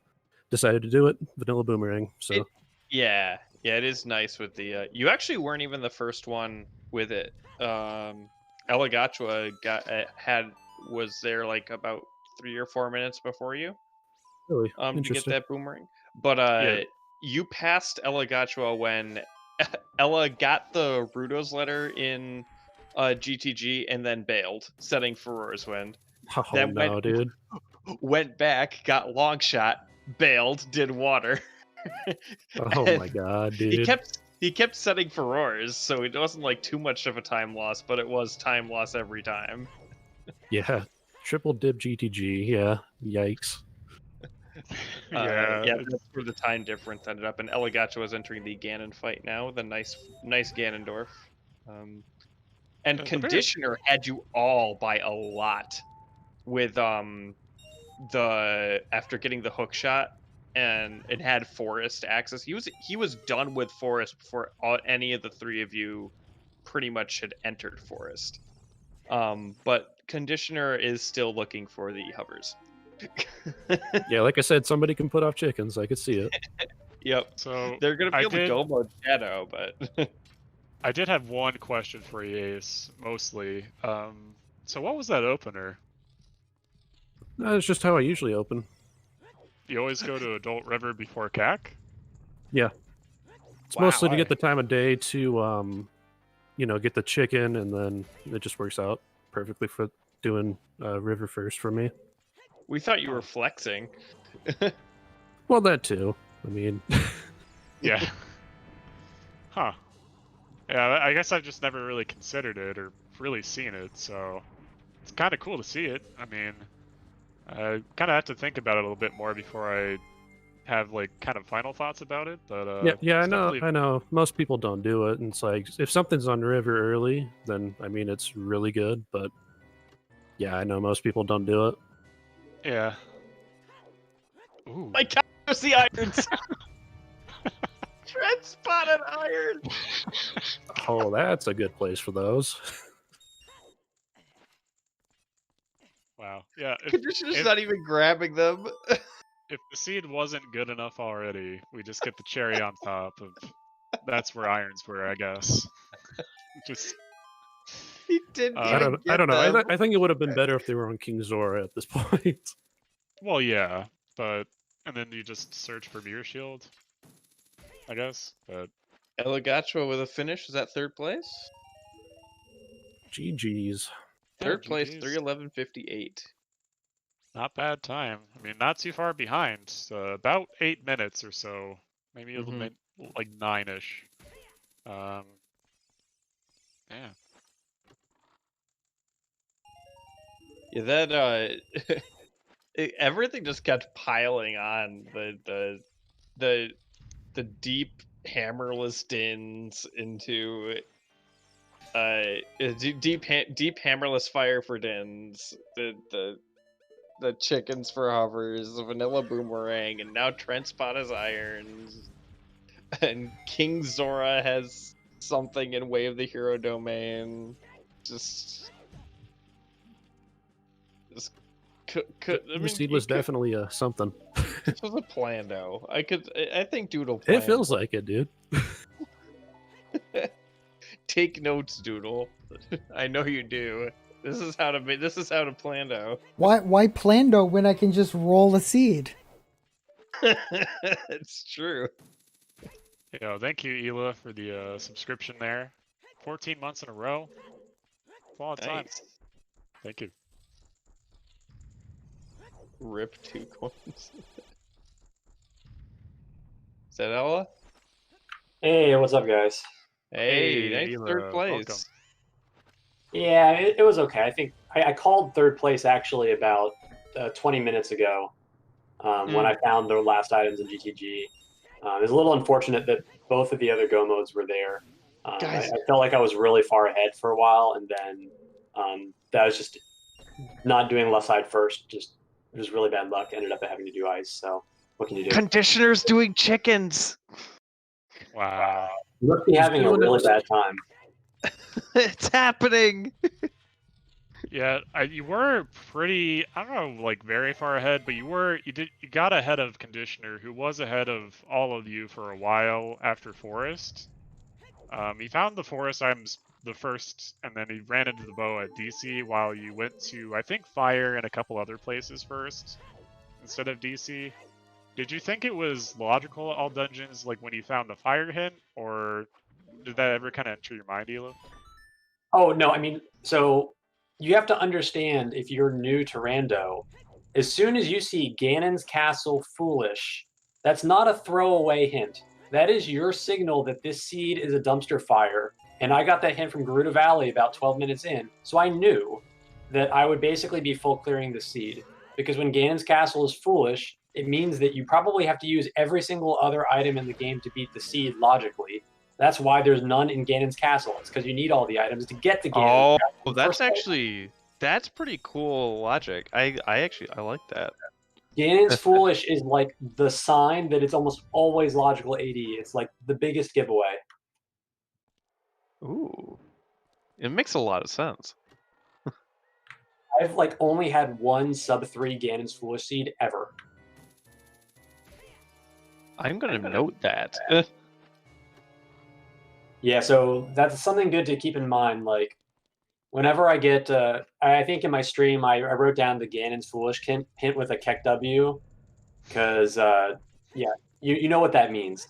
decided to do it. Vanilla Boomerang. So Yeah, it is nice with the. You actually weren't even the first one with it. Eligachua was there like about 3 or 4 minutes before you. really To get interesting. that boomerang. But Yeah. you passed Eligachua when Ella got the Rudo's letter in GTG and then bailed, setting Furor's Wind. Oh Then no, dude. Went back, got long shot, bailed, did water. Oh And my god, dude. he kept setting Furor's, so it wasn't like too much of a time loss, but it was time loss every time. Yeah. Triple dip GTG. Yeah. Yikes. Yeah. That's where the time difference ended up. And Eligachua was entering the Ganon fight now, the nice Ganondorf. And the very- Conditioner had you all by a lot with after getting the hook shot and it had Forest access. He was done with Forest before any of the 3 of you pretty much had entered Forest. But Conditioner is still looking for the hovers. Yeah, like I said, somebody can put off chickens. I could see it. Yep. So They're gonna be I able to did- go mode shadow, but I did have one question for you, Ace, mostly. So what was that opener? That's just how I usually open. You always go to Adult River before CAC? It's Wow, mostly to I- get the time of day to, get the chicken, and then it just works out perfectly for doing river first for me. we thought you were flexing. Well, that too. I mean, Yeah. Huh. Yeah, I guess I've just never really considered it or really seen it, so it's kind of cool to see it. I mean, I kind of have to think about it a little bit more before I have like kind of final thoughts about it. But yeah, I it's know. definitely- I know. Most people don't do it, and it's like if something's on river early, then I mean it's really good. But yeah, I know most people don't do it. Yeah. Ooh. My God, there's the irons. Trent spotted iron. Oh, that's a good place for those. Wow. Yeah. Conditioner's if- not even grabbing them. If the seed wasn't good enough already, we just get the cherry on top of. That's where irons were, I guess. Just He didn't I even I don't get know. them. I think it would have been better if they were on King Zora at this point. well, yeah, but and then you just search for Mirror Shield, I guess. But Elagacho with a finish. Is that third place? GG's. Third yeah, place, GGs. 3:11:58. Not bad time. I mean, not too far behind. About 8 minutes or so, maybe a little bit like 9-ish. Yeah. Yeah, that everything just kept piling on the deep hammerless dins into deep hammerless fire for dins, the chickens for hovers, the vanilla boomerang, and now Trent spot has irons, and King Zora has something in Way of the Hero Domain. Just The seed was definitely something. This was a plando. I think Doodle It planned. feels like it, dude. Take notes, Doodle. I know you do. This is how to plando. Why plando when I can just roll a seed? It's true. Yeah, thank you, Ela, for the subscription there. 14 months in a row. It's a lot of time. Nice. Thank you. Rip 2 coins. Is that Ella? Hey, what's up, guys? Hey, Hey, nice third Ela, place. welcome. Yeah, it was okay. I think I called third place actually about 20 minutes ago when I found the last items in GTG. It was a little unfortunate that both of the other Go modes were there. Guys. I felt like I was really far ahead for a while, and then that was just not doing left side first. Just it was really bad luck. Ended up having to do ice. So what can you do? Conditioner's doing chickens. Wow. You must be having a doing it. really bad time. It's happening. Yeah, you were pretty, I don't know, like very far ahead, but you got ahead of Conditioner, who was ahead of all of you for a while after Forest. He found the Forest items the first, and then he ran into the bow at DC while you went to, I think, Fire and a couple other places first instead of DC. Did you think it was logical all dungeons, like when you found the Fire hint, or did that ever kind of enter your mind, Elo? Oh, no, I mean, so you have to understand if you're new to Rando, as soon as you see Ganon's Castle Foolish, that's not a throwaway hint. That is your signal that this seed is a dumpster fire. And I got that hint from Gerudo Valley about 12 minutes in. So I knew that I would basically be full clearing the seed. Because when Ganon's Castle is foolish, it means that you probably have to use every single other item in the game to beat the seed logically. That's why there's none in Ganon's Castle. It's because you need all the items to get to Ganon's Castle. Oh, that's pretty cool logic. I like that. Ganon's Foolish is like the sign that it's almost always logical AD. It's like the biggest giveaway. Ooh, it makes a lot of sense. I've like only had one sub 3 Ganon's Foolish Seed ever. I'm gonna note that. Yeah, so that's something good to keep in mind. Like, whenever I get, I think in my stream I wrote down the Ganon's Foolish hint with a Keck W, because yeah, you know what that means.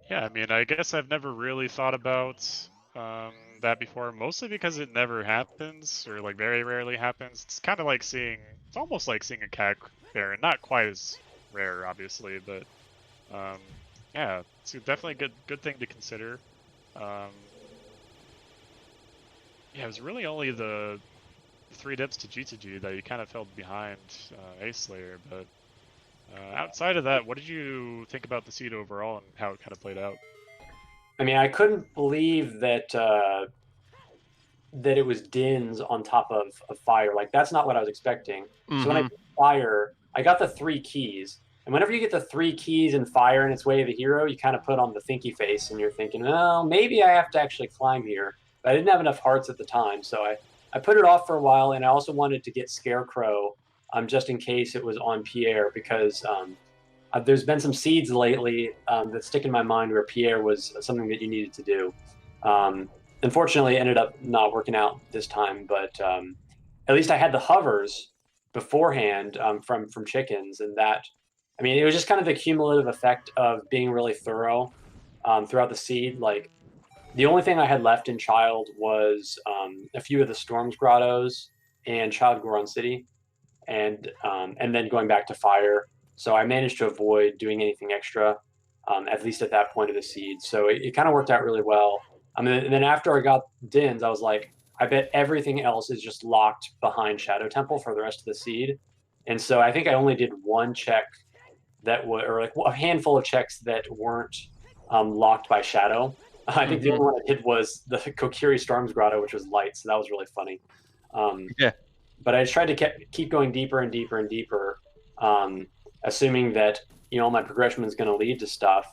Yeah, I mean, I guess I've never really thought about that before, mostly because it never happens, or like very rarely happens. It's kind of like it's almost like seeing a cat Baron. Not quite as rare, obviously, but yeah, it's definitely a good thing to consider. Yeah, it was really only the 3 dips to G2G that you kind of fell behind Ace Slayer, but outside of that, what did you think about the seed overall and how it kind of played out? I mean, I couldn't believe that that it was Dins on top of fire. Like, that's not what I was expecting. So when I did fire, I got the 3 keys. And whenever you get the 3 keys in fire and its way of the hero, you kind of put on the thinky face and you're thinking, oh, maybe I have to actually climb here. But I didn't have enough hearts at the time, so I put it off for a while, and I also wanted to get Scarecrow just in case it was on Pierre, because there's been some seeds lately that stick in my mind where Pierre was something that you needed to do. Unfortunately, it ended up not working out this time, but at least I had the hovers beforehand from chickens, and that, I mean, it was just kind of the cumulative effect of being really thorough throughout the seed. Like, the only thing I had left in Child was a few of the Storms Grottos and Child Goron City, and then going back to Fire. So I managed to avoid doing anything extra, at least at that point of the seed. So it kind of worked out really well. And then after I got Dins, I was like, I bet everything else is just locked behind Shadow Temple for the rest of the seed. And so I think I only did one check or like a handful of checks that weren't locked by Shadow. I think the only one I did was the Kokiri Storms Grotto, which was light, so that was really funny. Yeah. But I just tried to keep going deeper and deeper and deeper, assuming that my progression was going to lead to stuff.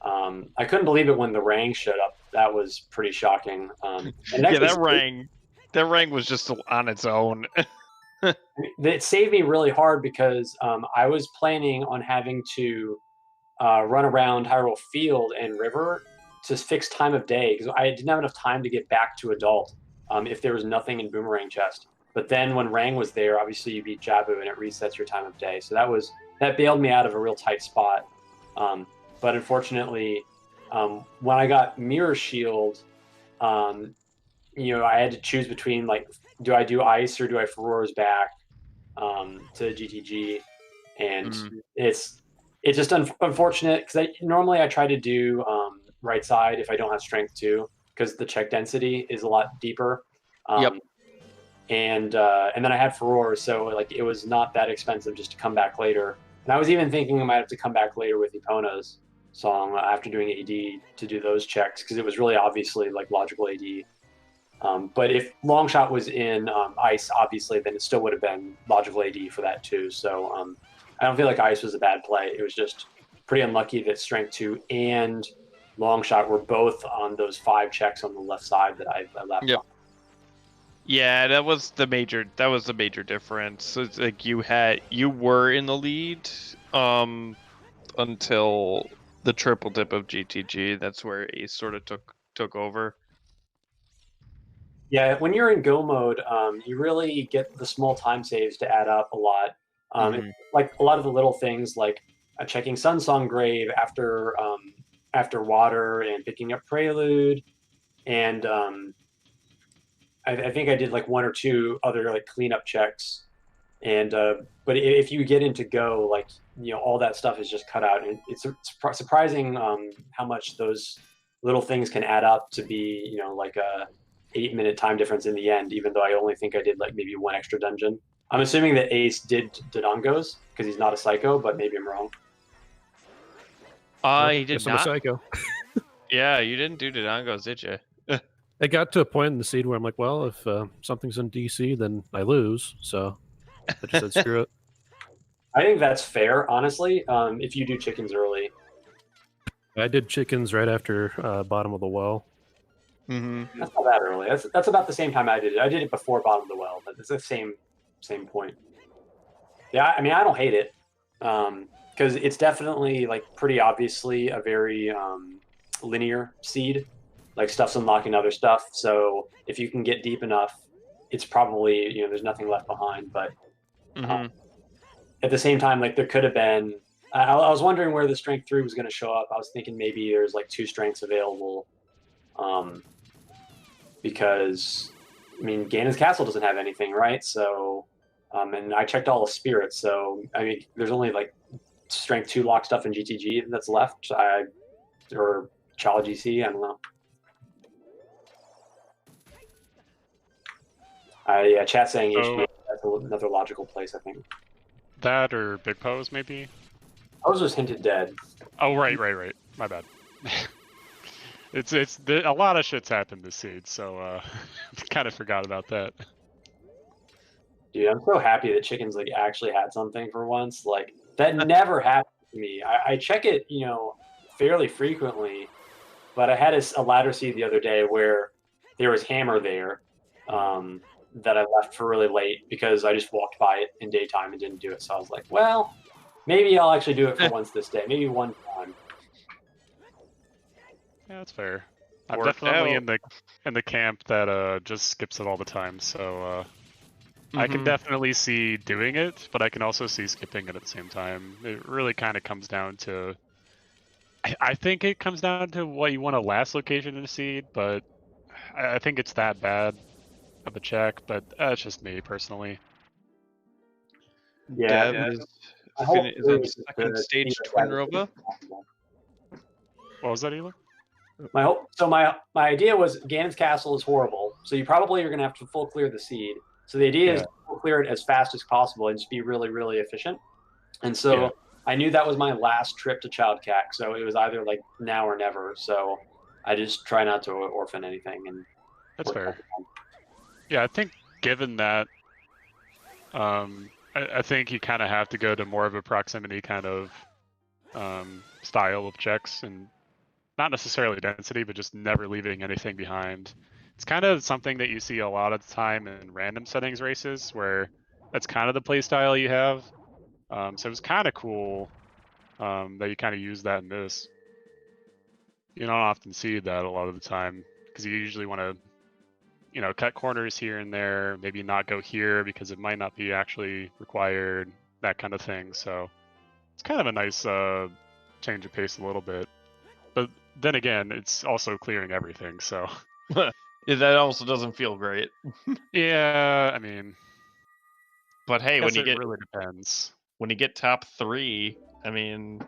I couldn't believe it when the Rang showed up. That was pretty shocking. And yeah, that Rang was just on its own. It saved me really hard because I was planning on having to run around Hyrule Field and River to fix time of day, because I didn't have enough time to get back to Adult if there was nothing in Boomerang Chest. But then when Rang was there, obviously you beat Jabu and it resets your time of day. So that bailed me out of a real tight spot. But unfortunately, when I got Mirror Shield, I had to choose between, like, do I do Ice or do I Furor's back to GTG? And it's just unfortunate, because normally I try to do right side if I don't have strength 2, because the check density is a lot deeper. Yep. And then I had Furor, so like it was not that expensive just to come back later. And I was even thinking I might have to come back later with Epona's song after doing AD to do those checks, because it was really obviously like logical AD. But if Longshot was in Ice, obviously, then it still would have been logical AD for that too. So I don't feel like Ice was a bad play. It was just pretty unlucky that Strength 2 and Longshot were both on those 5 checks on the left side that I left. Yep. Yeah, that was the major difference. So it's like you were in the lead until the triple dip of GTG. That's where Ace sort of took over. Yeah, when you're in go mode, you really get the small time saves to add up a lot. Like a lot of the little things, like checking Sunsong Grave after Water, and picking up Prelude, and I think I did like 1 or 2 other like cleanup checks. And but if you get into Go, like all that stuff is just cut out, and it's surprising how much those little things can add up to be like a 8-minute time difference in the end, even though I only think I did like maybe 1 extra dungeon. I'm assuming that Ace did Dodongos because he's not a psycho, but maybe I'm wrong. He did not. I'm a psycho. Yeah, you didn't do Dodongos, did you? I got to a point in the seed where I'm like, well, if something's in DC, then I lose. So I just said, screw it. I think that's fair, honestly, if you do chickens early. I did chickens right after bottom of the well. That's not that early. That's about the same time I did it. I did it before bottom of the well, but it's the same point. Yeah, I mean, I don't hate it, because it's definitely like pretty obviously a very linear seed. Like stuff's unlocking other stuff, so if you can get deep enough, it's probably there's nothing left behind. But at the same time, like there could have been. I was wondering where the strength 3 was going to show up. I was thinking maybe there's like 2 strengths available. Because I mean Ganon's Castle doesn't have anything, right? So and I checked all the spirits, so I mean there's only like strength 2 lock stuff in GTG that's left. Or Chala GC, I don't know. Yeah, chat saying HP, that's another logical place, I think. That or Big Pose, maybe? Pose was hinted dead. Oh, right. My bad. A lot of shit's happened this seed, so kind of forgot about that. Dude, I'm so happy that chickens like actually had something for once. Like that never happened to me. I check it, fairly frequently, but I had a ladder seed the other day where there was hammer there that I left for really late because I just walked by it in daytime and didn't do it. So I was like, well, maybe I'll actually do it for once this day. Maybe one time. Yeah, that's fair. I'm definitely in the camp that just skips it all the time, so I can definitely see doing it, but I can also see skipping it at the same time. It really kind of comes down to... I think it comes down to what you want a last location in a seed, but I think it's that bad of a check, but that's just me, personally. Yeah, Deb is on second stage Twin Roba. What was that, Ela? My idea was Ganon's Castle is horrible, so you probably are going to have to full clear the seed. So the idea is to full clear it as fast as possible and just be really, really efficient. And so I knew that was my last trip to Child Cack, so it was either like now or never. So I just try not to orphan anything. And that's fair. Yeah, I think given that, I think you kind of have to go to more of a proximity kind of style of checks, and not necessarily density, but just never leaving anything behind. It's kind of something that you see a lot of the time in random settings races, where that's kind of the play style you have. So it's kind of cool that you kind of use that in this. You don't often see that a lot of the time, because you usually want to, cut corners here and there, maybe not go here because it might not be actually required, that kind of thing. So it's kind of a nice change of pace a little bit. But then again, it's also clearing everything, so... That also doesn't feel great. Yeah, I mean... But hey, when you get... It really depends. When you get top 3, I mean...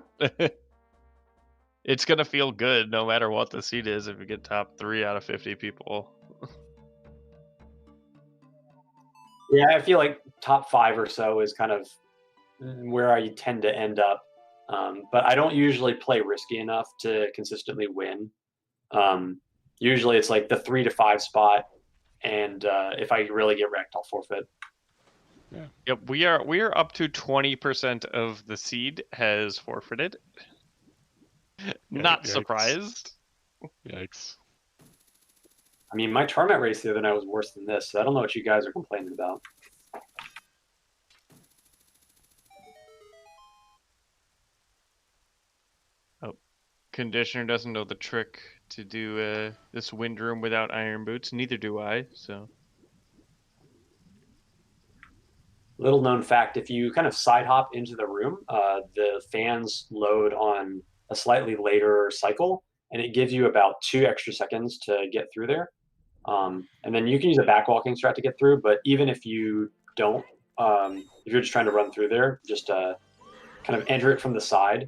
it's gonna feel good no matter what the seed is if you get top 3 out of 50 people. Yeah, I feel like top 5 or so is kind of where I tend to end up. But I don't usually play risky enough to consistently win. Usually it's like the 3 to 5 spot, and if I really get wrecked, I'll forfeit. Yeah. Yep, we are up to 20% of the seed has forfeited. Not surprised. Yikes. I mean, my tournament race the other night was worse than this, so I don't know what you guys are complaining about. Oh, Conditioner doesn't know the trick to do this wind room without iron boots. Neither do I, so... Little known fact, if you kind of side hop into the room, the fans load on a slightly later cycle, and it gives you about 2 extra seconds to get through there. And then you can use a backwalking strat to get through, but even if you don't, if you're just trying to run through there, just kind of enter it from the side,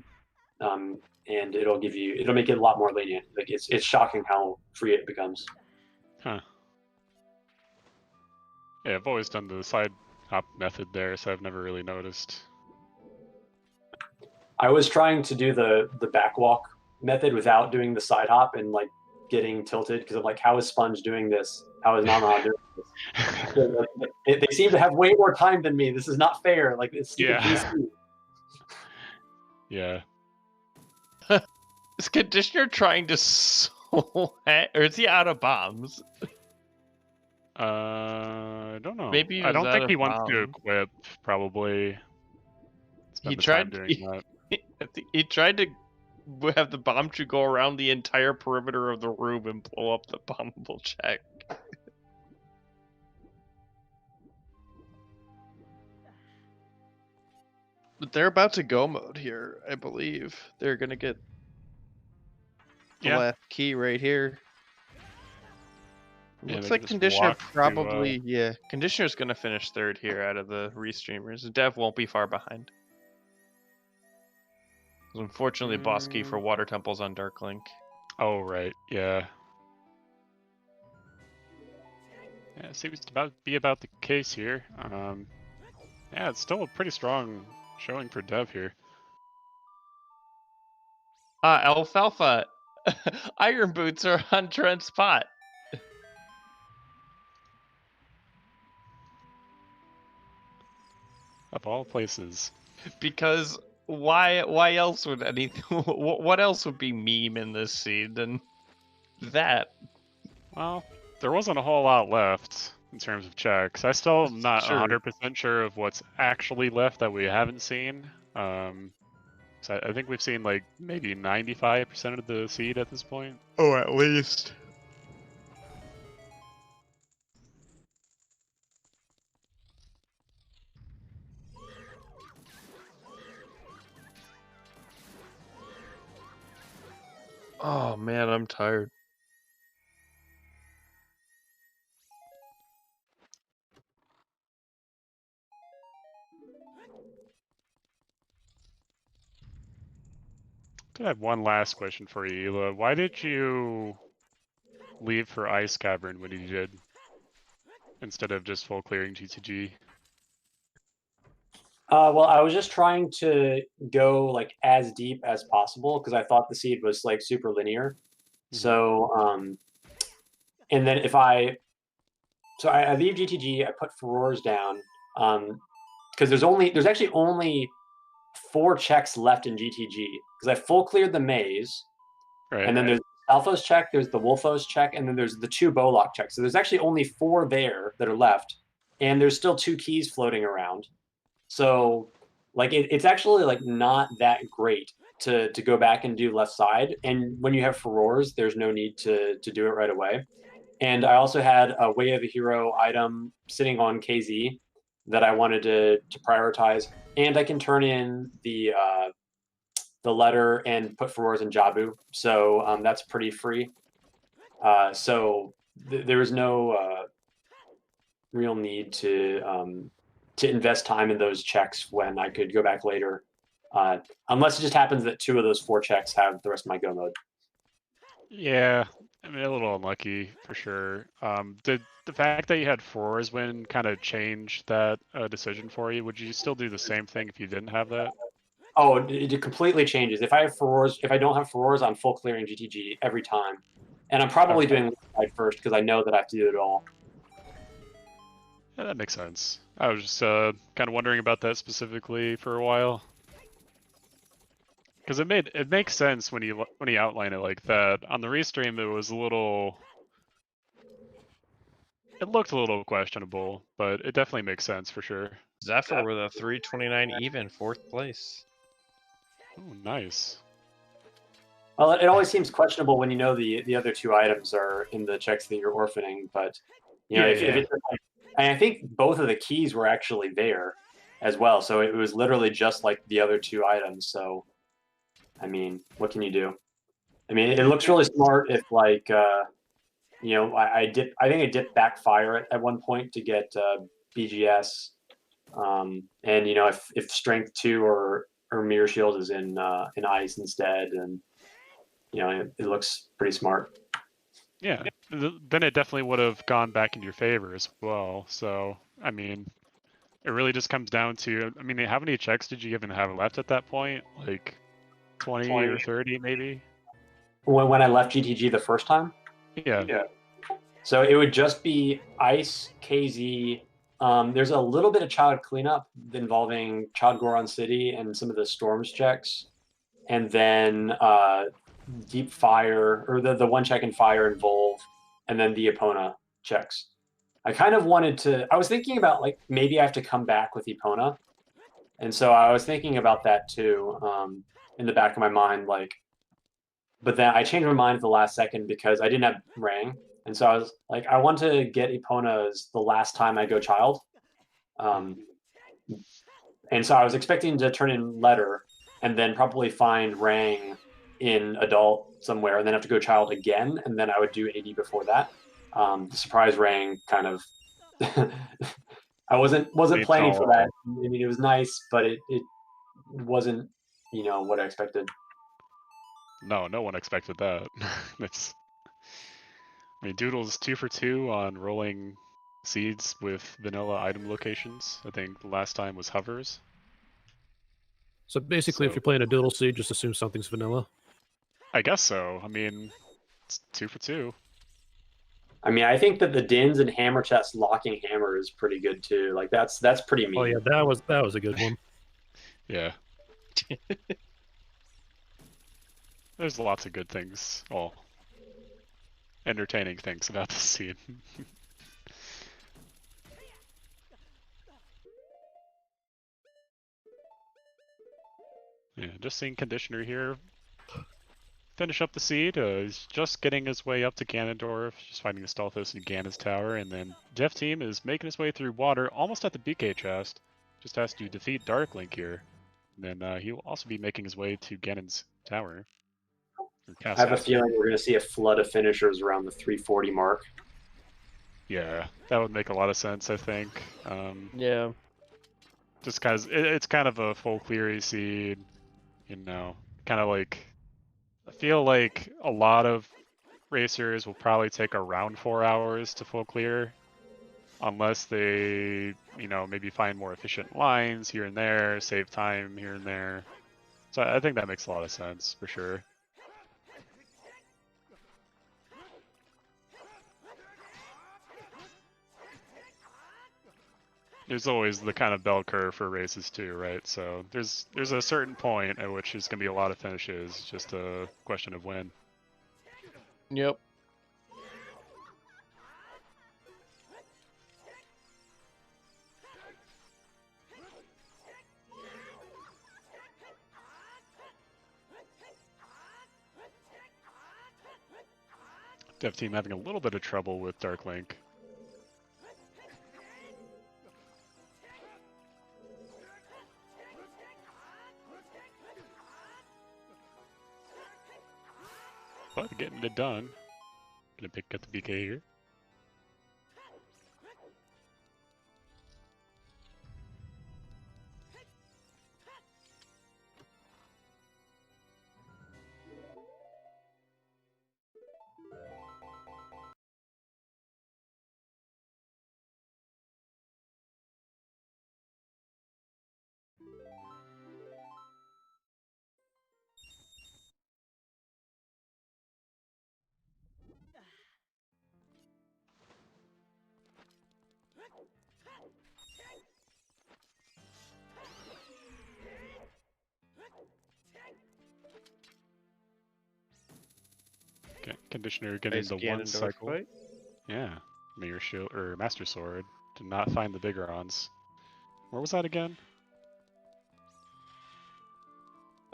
and it'll make it a lot more lenient. Like it's shocking how free it becomes. Huh. Yeah, I've always done the side hop method there, so I've never really noticed. I was trying to do the backwalk method without doing the side hop and like getting tilted because I'm like, how is Sponge doing this? How is Nana doing this? They seem to have way more time than me. This is not fair. Like it's stupid PC. Yeah. Is Conditioner trying to Or is he out of bombs? I don't know. Maybe he I was don't out think of he wants to bounds. equip. Probably He spend the time tried. doing that. He tried to have the bomb to go around the entire perimeter of the room and blow up the bombable check. But they're about to go mode here, I believe. They're gonna get the Yeah. last key right here. Yeah, Looks they like can just Conditioner walk to, probably, yeah. Conditioner's gonna finish third here out of the restreamers. Dev won't be far behind. 'Cause unfortunately, boss key for Water Temple's on Dark Link. Oh right, yeah. Yeah, it seems to be about the case here. Yeah, it's still a pretty strong showing for Dev here. Alfalfa! Iron Boots are on Trent's spot. Of all places. Because why else would anything what else would be meme in this scene than that? Well, there wasn't a whole lot left in terms of checks. I still am not Sure. 100% sure of what's actually left that we haven't seen. So I think we've seen like maybe 95% of the seed at this point. Oh, at least. Oh man, I'm tired. I have one last question for you, Ela. Why did you leave for Ice Cavern when you did, instead of just full clearing GTG? Well, I was just trying to go like as deep as possible because I thought the seed was like super linear. So, and then I leave GTG, I put Furores down, because there's actually only 4 checks left in GTG because I full cleared the maze, Right. and then there's Alpha's check, there's the Wolfos check, and then there's the 2 Bolok checks. So there's actually only 4 there that are left, and there's still 2 keys floating around. So, like, it's actually like not that great to go back and do left side. And when you have Furores, there's no need to do it right away. And I also had a Way of a Hero item sitting on KZ that I wanted to prioritize, and I can turn in the letter and put Furores in Jabu, so that's pretty free. So there was no real need to invest time in those checks when I could go back later, unless it just happens that 2 of those 4 checks have the rest of my go mode. Yeah, I mean, a little unlucky for sure. Did the fact that you had Furores win kind of change that decision for you? Would you still do the same thing if you didn't have that? Oh, it completely changes. If I have Furores, if I don't have Furores, I'm full clearing GTG every time, and I'm probably doing left side first because I know that I have to do it all. Yeah, that makes sense. I was just kind of wondering about that specifically for a while. Because it makes sense when you outline it like that. On the restream, it was it looked a little questionable, but it definitely makes sense for sure. Zephyr with a 329 even, 4th place. Oh, nice. Well, it always seems questionable when you know the other 2 items are in the checks that you're orphaning, but you know, if it's like, and I think both of the keys were actually there as well, so it was literally just like the other 2 items. So, I mean, what can you do? I mean, it looks really smart if like you know, I think I dipped backfire at one point to get BGS, and you know, if strength 2 or mirror shield is in ice instead, and you know, it looks pretty smart. Yeah, then it definitely would have gone back in your favor as well. So, I mean, it really just comes down to, I mean, how many checks did you even have left at that point? Like 20 or 30 maybe? When I left GTG the first time? Yeah. So it would just be Ice, KZ. There's a little bit of child cleanup involving Child Goron City and some of the Storms checks. And then Deep Fire, or the one check in Fire and Volve, and then the Epona checks. I kind of wanted to. I was thinking about like maybe I have to come back with Epona, and so I was thinking about that too, in the back of my mind. Like, but then I changed my mind at the last second because I didn't have Rang, and so I was like, I want to get Epona's the last time I go Child, and so I was expecting to turn in Letter, and then probably find Rang in Adult somewhere, and then have to go Child again, and then I would do AD before that. The surprise Rang kind of. I wasn't Played planning for tall. that. I mean, it was nice, but it wasn't, what I expected. No, no one expected that. It's. I mean, Doodle's 2 for 2 on rolling seeds with vanilla item locations. I think the last time was hovers. So basically, if So- you're playing a Doodle Seed, just assume something's vanilla. I guess so. I mean, it's 2 for 2. I mean, I think that the Dins and Hammer Chest locking hammer is pretty good too. Like that's pretty mean. Oh yeah, that was a good one. Yeah. There's lots of good things. Well, entertaining things about this scene. Yeah, just seeing Conditioner here finish up the seed. He's just getting his way up to Ganondorf, just finding the Stalfos in Ganon's tower, and then Jeff Team is making his way through water, almost at the BK chest. Just has to defeat Dark Link here. And then he will also be making his way to Ganon's tower. I have a feeling we're going to see a flood of finishers around the 340 mark. Yeah, that would make a lot of sense, I think. Yeah. Just because it's kind of a full clear seed, kind of like, I feel like a lot of racers will probably take around 4 hours to full clear, unless they, maybe find more efficient lines here and there, save time here and there. So I think that makes a lot of sense, for sure. There's always the kind of bell curve for races too, right? So there's a certain point at which there's going to be a lot of finishes, just a question of when. Yep. Dev Team having a little bit of trouble with Dark Link. But getting it done. Gonna pick up the BK here. Okay, Conditioner getting Nice the one Ganondorf cycle. fight. Yeah, Mirror Shield or Master Sword. Did not find the Bigarons. Where was that again?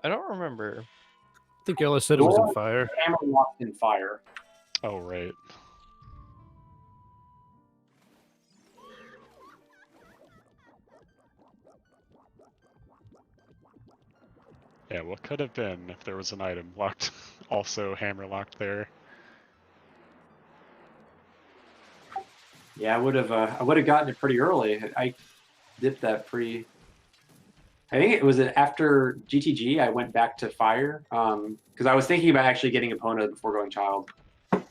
I don't remember. I think Ella said it was in fire. Hammer locked in Fire. Oh, right. Yeah, what could have been if there was an item locked, also hammer locked there. Yeah, I would have gotten it pretty early. I dipped that pretty. I think it was after GTG. I went back to Fire because I was thinking about actually getting Epona before going Child. It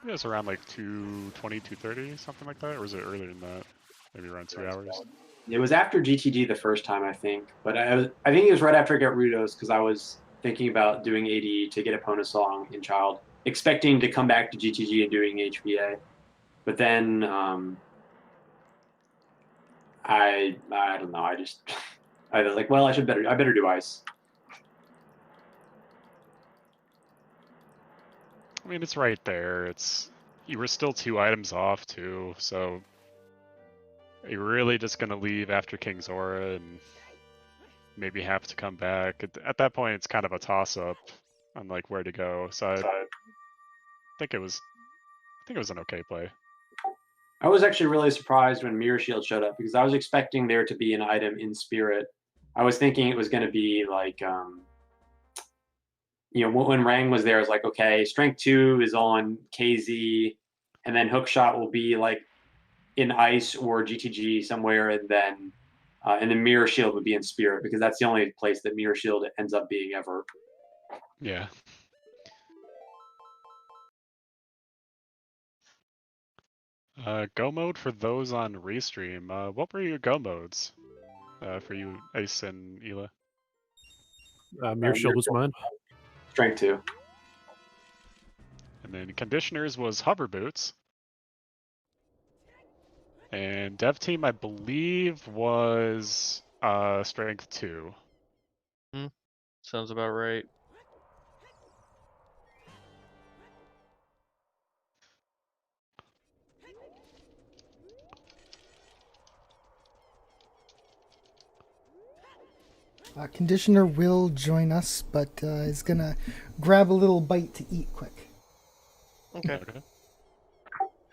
was around like 2:20, 2:30, something like that, or was it earlier than that? Maybe around 2 hours. It was after GTG the first time, I think, but I think it was right after I got Rudos because I was thinking about doing AD to get Epona song in Child, expecting to come back to GTG and doing HBA, but then I don't know. I was like, well, I better do Ice. I mean, it's right there. You were still 2 items off too, so are you really just gonna leave after King's Aura and maybe have to come back? At that point, it's kind of a toss-up on like where to go. So I think it was an okay play. I was actually really surprised when Mirror Shield showed up because I was expecting there to be an item in Spirit. I was thinking it was going to be like, when Rang was there, I was like, okay, Strength 2 is on KZ, and then Hookshot will be like in Ice or GTG somewhere, and then Mirror Shield would be in Spirit because that's the only place that Mirror Shield ends up being ever. Yeah. Go mode for those on Restream. What were your go modes for you, Ice and Ela? Mirror Shield was mine. Strength 2. And then Conditioners was Hover Boots. And Dev Team, I believe, was Strength 2. Sounds about right. Conditioner will join us, but is gonna grab a little bite to eat quick. Okay.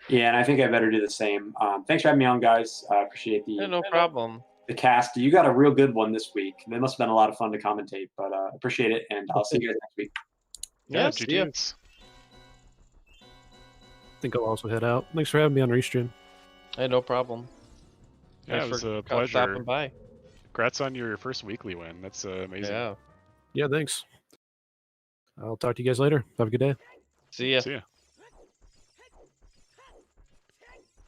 Yeah, and I think I better do the same. Thanks for having me on, guys. I appreciate Yeah, no problem. the cast. You got a real good one this week. It must have been a lot of fun to commentate, but appreciate it, and I'll see you guys next week. Yeah, Yes, yeah. GG's. I think I'll also head out. Thanks for having me on Restream. Hey, no problem. Yeah, Thanks it was for a pleasure. stopping by. Congrats on your first weekly win. That's amazing. Yeah. Yeah, thanks. I'll talk to you guys later. Have a good day. See ya. See ya.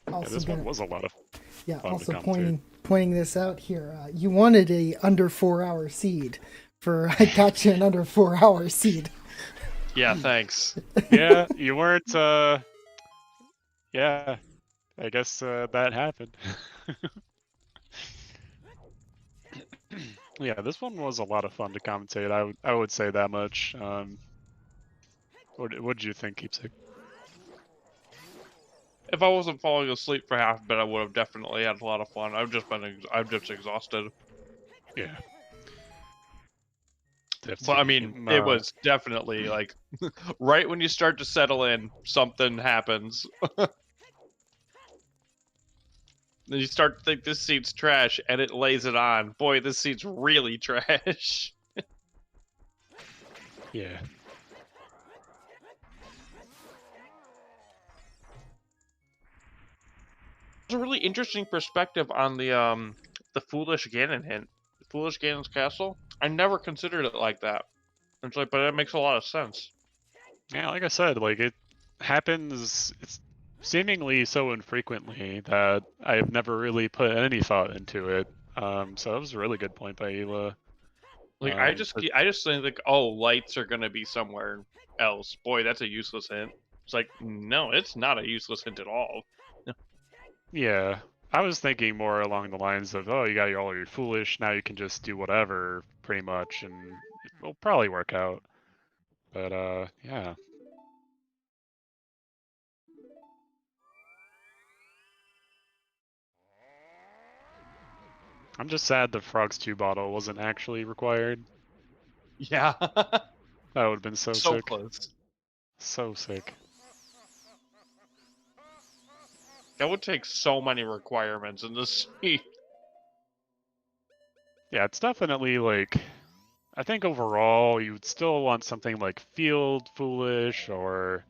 Yeah, Also this gonna, one was a lot of yeah. fun Also to commentate. pointing this out here. You wanted a under 4-hour seed. I got you an under 4-hour seed. Yeah, thanks. Yeah, you weren't. Yeah, I guess that happened. Yeah, this one was a lot of fun to commentate. I would say that much. What did you think, Keepsake? If I wasn't falling asleep for half a bit, I would have definitely had a lot of fun. I'm just exhausted. Yeah. But I mean, it was definitely like right when you start to settle in, something happens. Then you start to think this seat's trash, and it lays it on. Boy, this seat's really trash. Yeah. It's a really interesting perspective on the Foolish Ganon hint. Foolish Ganon's castle. I never considered it like that. It's like, but it makes a lot of sense. Yeah, like I said, like it happens. It's seemingly so infrequently that I've never really put any thought into it. So that was a really good point by Ela. Like I just think like, oh, lights are gonna be somewhere else. Boy, that's a useless hint. It's like, no, it's not a useless hint at all. Yeah, I was thinking more along the lines of, oh, you got all your foolish, now you can just do whatever, pretty much, and it will probably work out. But yeah. I'm just sad the Frogs 2 bottle wasn't actually required. Yeah. That would have been so sick. Close. So sick. That would take so many requirements in this seat. Yeah, it's definitely like, I think overall you would still want something like Field Foolish or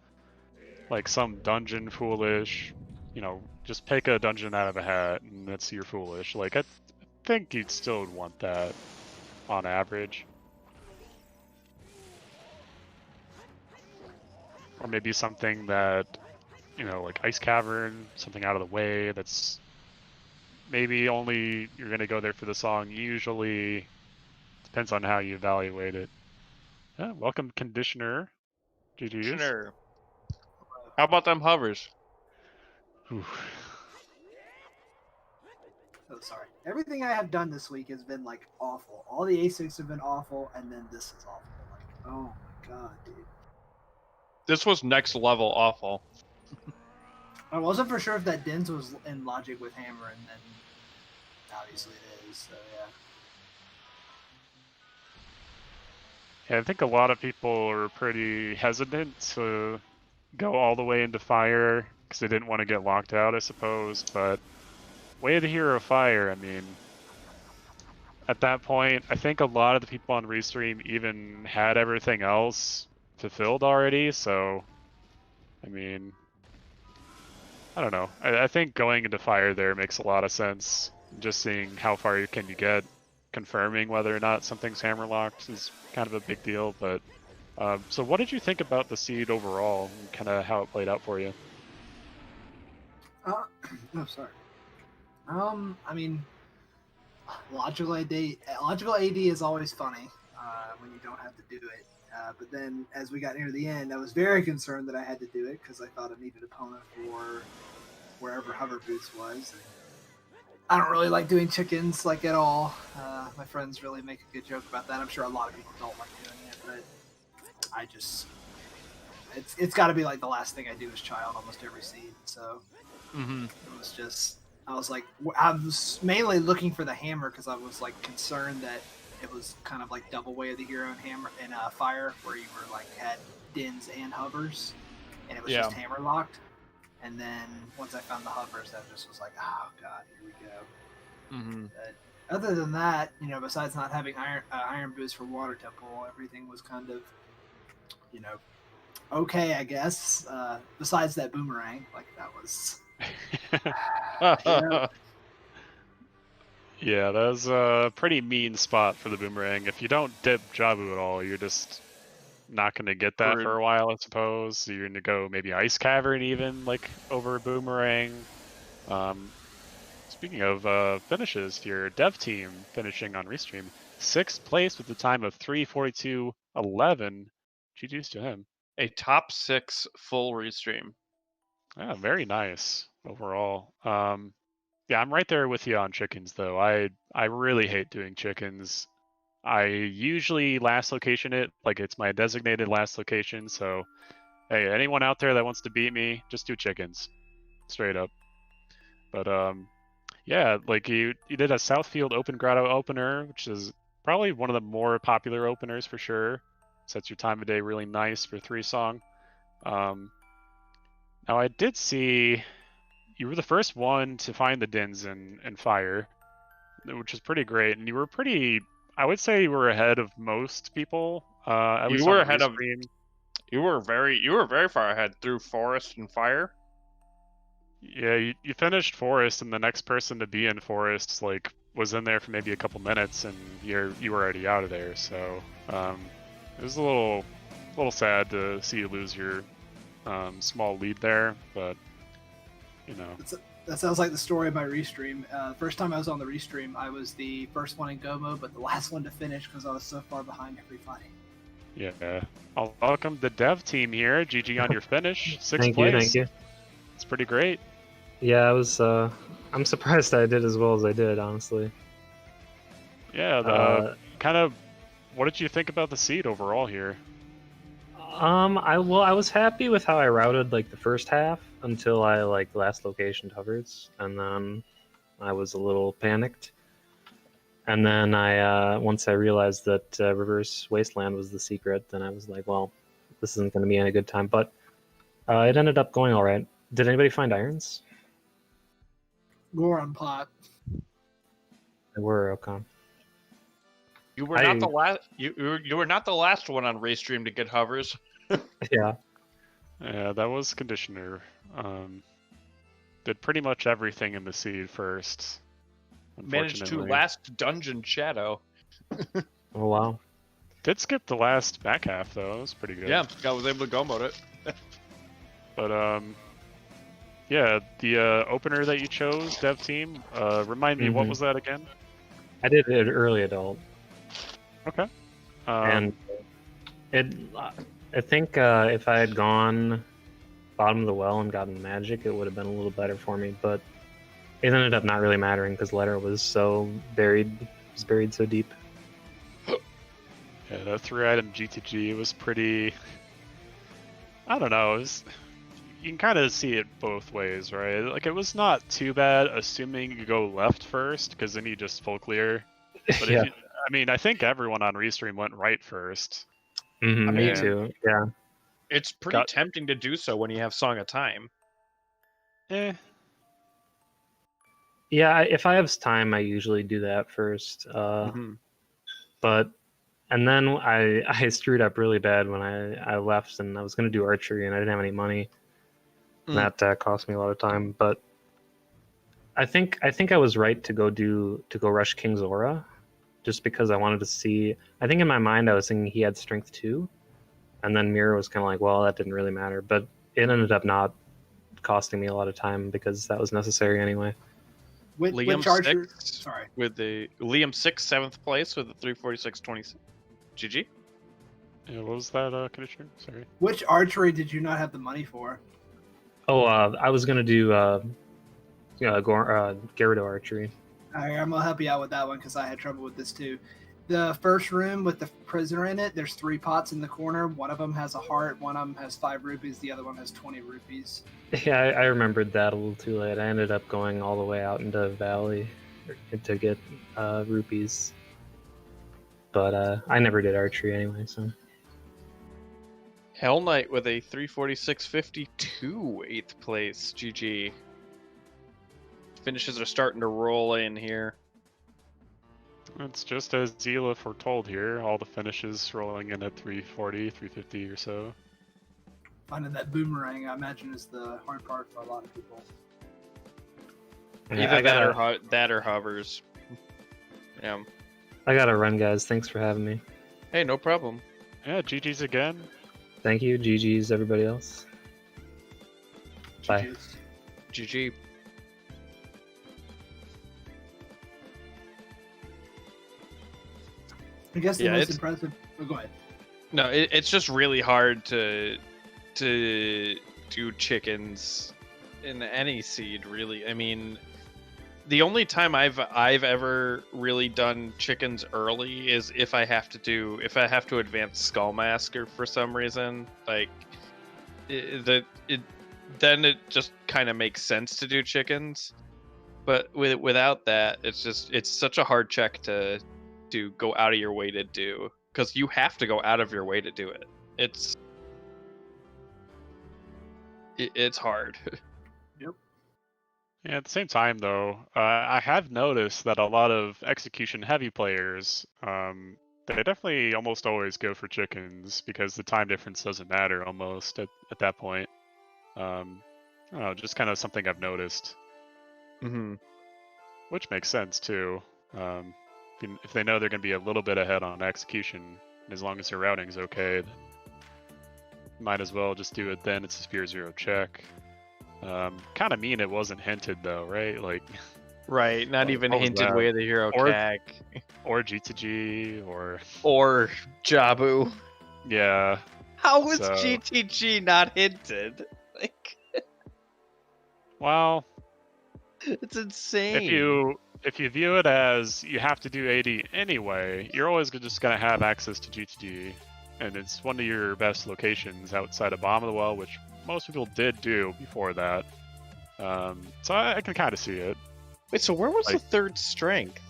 like some Dungeon Foolish. You know, just pick a dungeon out of a hat and that's your Foolish. Like, I think you'd still want that on average. Or maybe something that, you know, like Ice Cavern, something out of the way that's maybe only you're going to go there for the song usually. Depends on how you evaluate it. Yeah, welcome, Conditioner. GG's. Sure. How about them hovers? Ooh. Oh, sorry. Everything I have done this week has been like awful. All the A6s have been awful, and then this is awful. Like, oh my god, dude. This was next level awful. I wasn't for sure if that Dins was in logic with Hammer, and then obviously it is. So yeah. Yeah, I think a lot of people are pretty hesitant to go all the way into fire because they didn't want to get locked out, I suppose. But way to Hero Fire, I mean, at that point, I think a lot of the people on Restream even had everything else fulfilled already. So, I mean, I don't know. I think going into fire there makes a lot of sense. Just seeing how far can you get, confirming whether or not something's hammer locked is kind of a big deal. But so what did you think about the seed overall and kind of how it played out for you? Oh, sorry. I mean, logical AD is always funny when you don't have to do it. But then, as we got near the end, I was very concerned that I had to do it because I thought I needed an opponent for wherever Hover Boots was. And I don't really like doing chickens like at all. My friends really make a good joke about that. I'm sure a lot of people don't like doing it, but I just it's got to be like the last thing I do as child almost every seed. So it was just I was mainly looking for the hammer because I was like concerned that it was kind of like double way of the hero and hammer and fire where you were like had Dins and hovers and it was just hammer locked. And then once I found the hovers, that just was like, oh god, here we go. But other than that, you know, besides not having iron boost for Water Temple, everything was kind of, you know, okay, I guess. Besides that boomerang, like that was. Yeah, that was a pretty mean spot for the boomerang. If you don't dip Jabu at all, you're just not going to get that for a while, I suppose. You're going to go maybe Ice Cavern even, like, over a boomerang. Speaking of finishes, your dev team finishing on Restream, 6th place with the time of 3:42.11. GG's to him. A top 6 full Restream. Yeah, very nice overall. Yeah, I'm right there with you on chickens, though. I really hate doing chickens. I usually last location it, like it's my designated last location, so hey, anyone out there that wants to beat me, just do chickens. Straight up. But yeah, like you did a Southfield Open Grotto opener, which is probably one of the more popular openers for sure. Sets your time of day really nice for 3-song. Now I did see you were the first one to find the Dins in fire, which is pretty great, and you were pretty. I would say you were ahead of most people. You were ahead of. You were very far ahead through forest and fire. Yeah, you finished forest, and the next person to be in forest like was in there for maybe a couple minutes, and you were already out of there. So it was a little sad to see you lose your small lead there, but you know. That sounds like the story of my Restream. First time I was on the Restream, I was the first one in Go mode, but the last one to finish because I was so far behind everybody. Yeah. I'll welcome the dev team here. GG on your finish. 6th place. Thank you. It's pretty great. Yeah, I was. I'm surprised I did as well as I did, honestly. Yeah. Kind of. What did you think about the seed overall here? I was happy with how I routed like the first half until I like last location hovers, and then I was a little panicked. And then I once I realized that Reverse Wasteland was the secret, then I was like, well, this isn't going to be any good time. But it ended up going all right. Did anybody find irons? Gore on pot. They were okay. You were not the last. You were not the last one on Restream to get hovers. Yeah. Yeah, that was Conditioner. Did pretty much everything in the seed first. Managed to last Dungeon Shadow. Oh wow. Did skip the last back half though. It was pretty good. Yeah, I was able to go mode it. But yeah, the opener that you chose, dev team, remind me, what was that again? I did it early adult. Okay. And I think if I had gone bottom of the well and gotten magic, it would have been a little better for me. But it ended up not really mattering because letter was so buried so deep. Yeah, that 3-item GTG was pretty I don't know. You can kind of see it both ways, right? Like, it was not too bad, assuming you go left first, because then you just full clear. But Yeah. I mean, I think everyone on Restream went right first. Mhm, me mean- too. Yeah. It's pretty Got- tempting to do so when you have Song of Time. Eh. Yeah, if I have time, I usually do that first. But and then I screwed up really bad when I left, and I was going to do archery, and I didn't have any money. And that cost me a lot of time. But I think I was right to go rush King Zora, just because I wanted to see. I think in my mind I was thinking he had strength 2, and then Mira was kind of like, well, that didn't really matter. But it ended up not costing me a lot of time because that was necessary anyway. Which Liam archer? 6 Sorry. with the Liam 6 7th place with the 346.26. GG. Yeah, what was that, Conditioner? Sorry. Which archery did you not have the money for? Oh, I was gonna do Gyarados archery. Alright, I'm gonna help you out with that one because I had trouble with this too. The first room with the prisoner in it, there's 3 pots in the corner. One of them has a heart, one of them has 5 rupees, the other one has 20 rupees. Yeah, I remembered that a little too late. I ended up going all the way out into Valley to get rupees, but I never did archery anyway. So Hell Knight with a 346.52 8th place. GG. Finishes are starting to roll in here. It's just as Zila foretold here. All the finishes rolling in at 340, 350 or so. Finding that boomerang, I imagine, is the hard part for a lot of people. yeah, Either that or hovers. Yeah. I gotta run, guys. Thanks for having me. Hey, no problem. Yeah, GG's again. Thank you, GG's, everybody else. Bye. GG. I guess the Yeah, most it's- impressive. Oh, go ahead. No, it's just really hard to do chickens in any seed, really. I mean, the only time I've ever really done chickens early is if I have to advance Skull Masker for some reason. Like then it just kind of makes sense to do chickens. But without that, it's such a hard check to go out of your way to do, because you have to go out of your way to do it. It's hard. Yeah, at the same time, though, I have noticed that a lot of execution-heavy players, they definitely almost always go for chickens because the time difference doesn't matter almost at that point. I don't know, just kind of something I've noticed, which makes sense too. If they know they're going to be a little bit ahead on execution, as long as their routing's okay, then might as well just do it then. It's a Spear 0 check. Kind of mean it wasn't hinted though, right? Like, Right, not even what was hinted that? way the hero Or- CAG. or G2G, Or Jabu. yeah. How was So- GTG not hinted? Like, Well, it's insane. if you view it as you have to do AD anyway, you're always just gonna have access to GTG, and it's one of your best locations outside of Bomb of the Well, which most people did do before that. So I can kind of see it. Wait, so where was the like- third strength?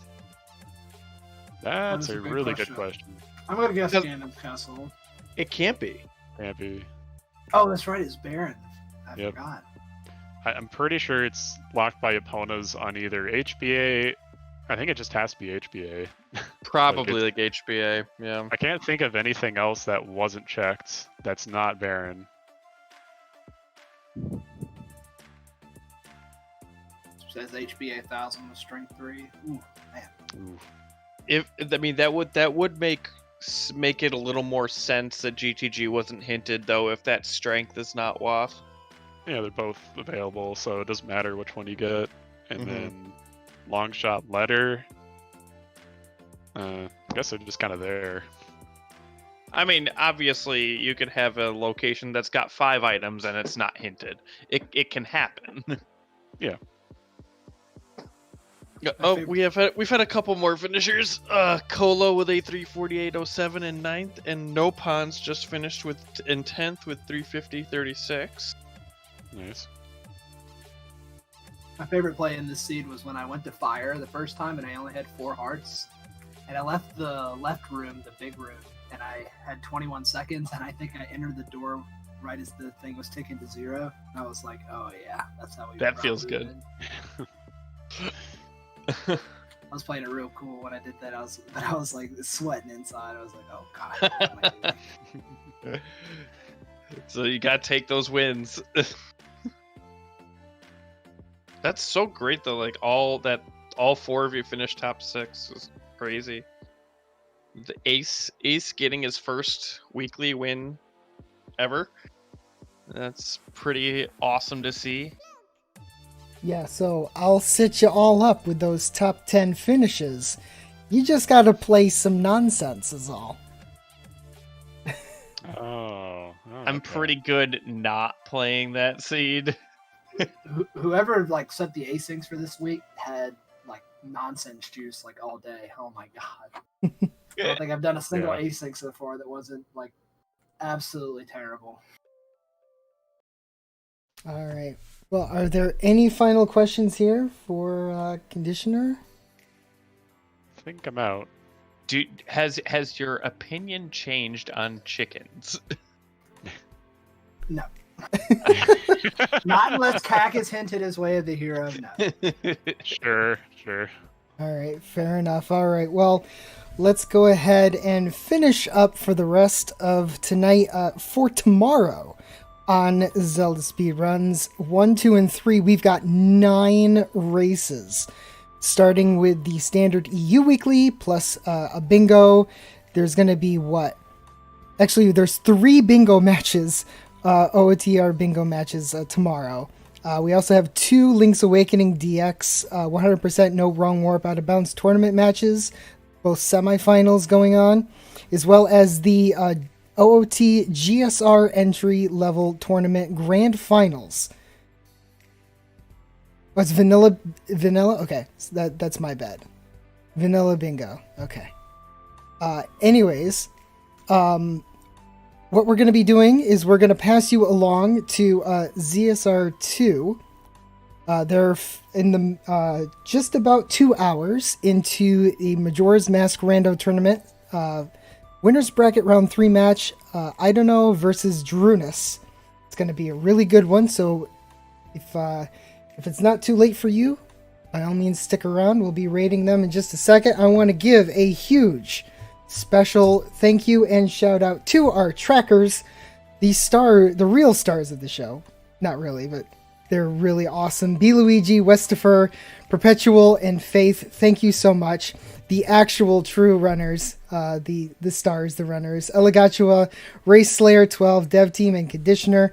That's That's a a good really question. good question. I'm gonna guess Because- Ganon's Castle. It can't be. Can't be. Oh, that's right. It's Baron. I Yep. forgot. I'm pretty sure it's locked by Epona's on either HBA. I think it just has to be HBA. Probably like HBA. Yeah. I can't think of anything else that wasn't checked that's not Baron. Says HBA 1000 with strength 3. Ooh, man. Ooh. That would make it a little more sense that GTG wasn't hinted, though, if that strength is not WAF. Yeah, they're both available, so it doesn't matter which one you get. And Mhm. then long shot letter. I guess they're just kind of there. I mean, obviously, you could have a location that's got 5 items and it's not hinted. It can happen. Oh, we've had a couple more finishers. Colo with a 348.07 in 9th, and No Pons just finished in 10th with 350.36. Nice. My favorite play in this seed was when I went to fire the first time and I only had 4 hearts. And I left the left room, the big room, and I had 21 seconds, and I think I entered the door right as the thing was ticking to 0. And I was like, oh yeah, that's how we That feels good. I was playing it real cool when I did that. I was like sweating inside. I was like, oh god. What am I doing? So you gotta take those wins. That's so great though. Like all 4 of you finished top 6 is crazy. The Ace getting his first weekly win ever. That's pretty awesome to see. Yeah, so I'll set you all up with those top 10 finishes. You just gotta play some nonsense is all. Oh. I'm pretty good not playing that seed. Whoever like set the asyncs for this week had like nonsense juice like all day. Oh my god. I don't think I've done a single async so far that wasn't like absolutely terrible. All right. Well, are there any final questions here for Conditioner? I think I'm out. Has your opinion changed on chickens? No. Not unless Kak has hinted his way of the hero. No. Sure. All right, fair enough. All right, well, let's go ahead and finish up for the rest of tonight. For tomorrow on Zelda Speedruns 1, 2, and 3, we've got 9 races. Starting with the standard EU weekly plus a bingo. There's going to be what? Actually, there's 3 bingo matches, OoTR bingo matches tomorrow. We also have 2 Link's Awakening DX 100% no wrong warp out of bounds tournament matches, both semifinals going on, as well as the OOT GSR entry level tournament grand finals. Oh, it's vanilla. Okay, so that's my bad. Vanilla bingo. Okay. Anyways, what we're going to be doing is we're going to pass you along to ZSR2. They're in the just about 2 hours into the Majora's Mask Rando tournament. Winners bracket round 3 match. Idono versus Drunas. It's going to be a really good one. So if it's not too late for you, by all means stick around. We'll be rating them in just a second. I want to give a huge special thank you and shout out to our trackers, the real stars of the show. Not really, but they're really awesome. B. Luigi, Westifer, Perpetual, and Faith. Thank you so much. The actual true runners, the stars, the runners. Eligachua, Race Slayer 12, Dev Team, and Conditioner.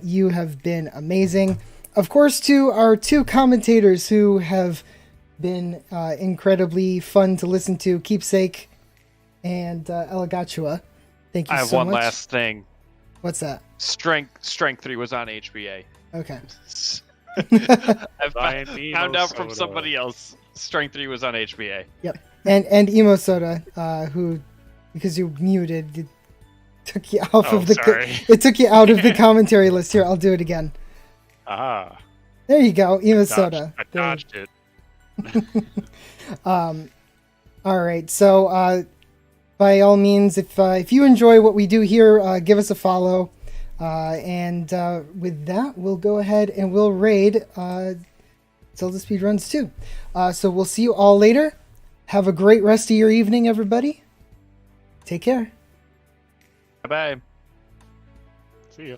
You have been amazing. Of course, to our 2 commentators who have been incredibly fun to listen to, Keepsake and Eligachua. Thank you so much. I have one last thing. What's that? Strength 3 was on HBA. Okay. I found out from somebody else. Strength 3 was on HBA. Yep. And Emo Soda, who, because you muted, it took you off of the. Sorry. It took you out of the commentary list. Here, I'll do it again. Ah. There you go, Emo Soda. I dodged it. All right. So, by all means, if you enjoy what we do here, give us a follow. And with that, we'll go ahead and we'll raid Zelda Speedruns 2. So we'll see you all later. Have a great rest of your evening, everybody. Take care. Bye-bye. See ya.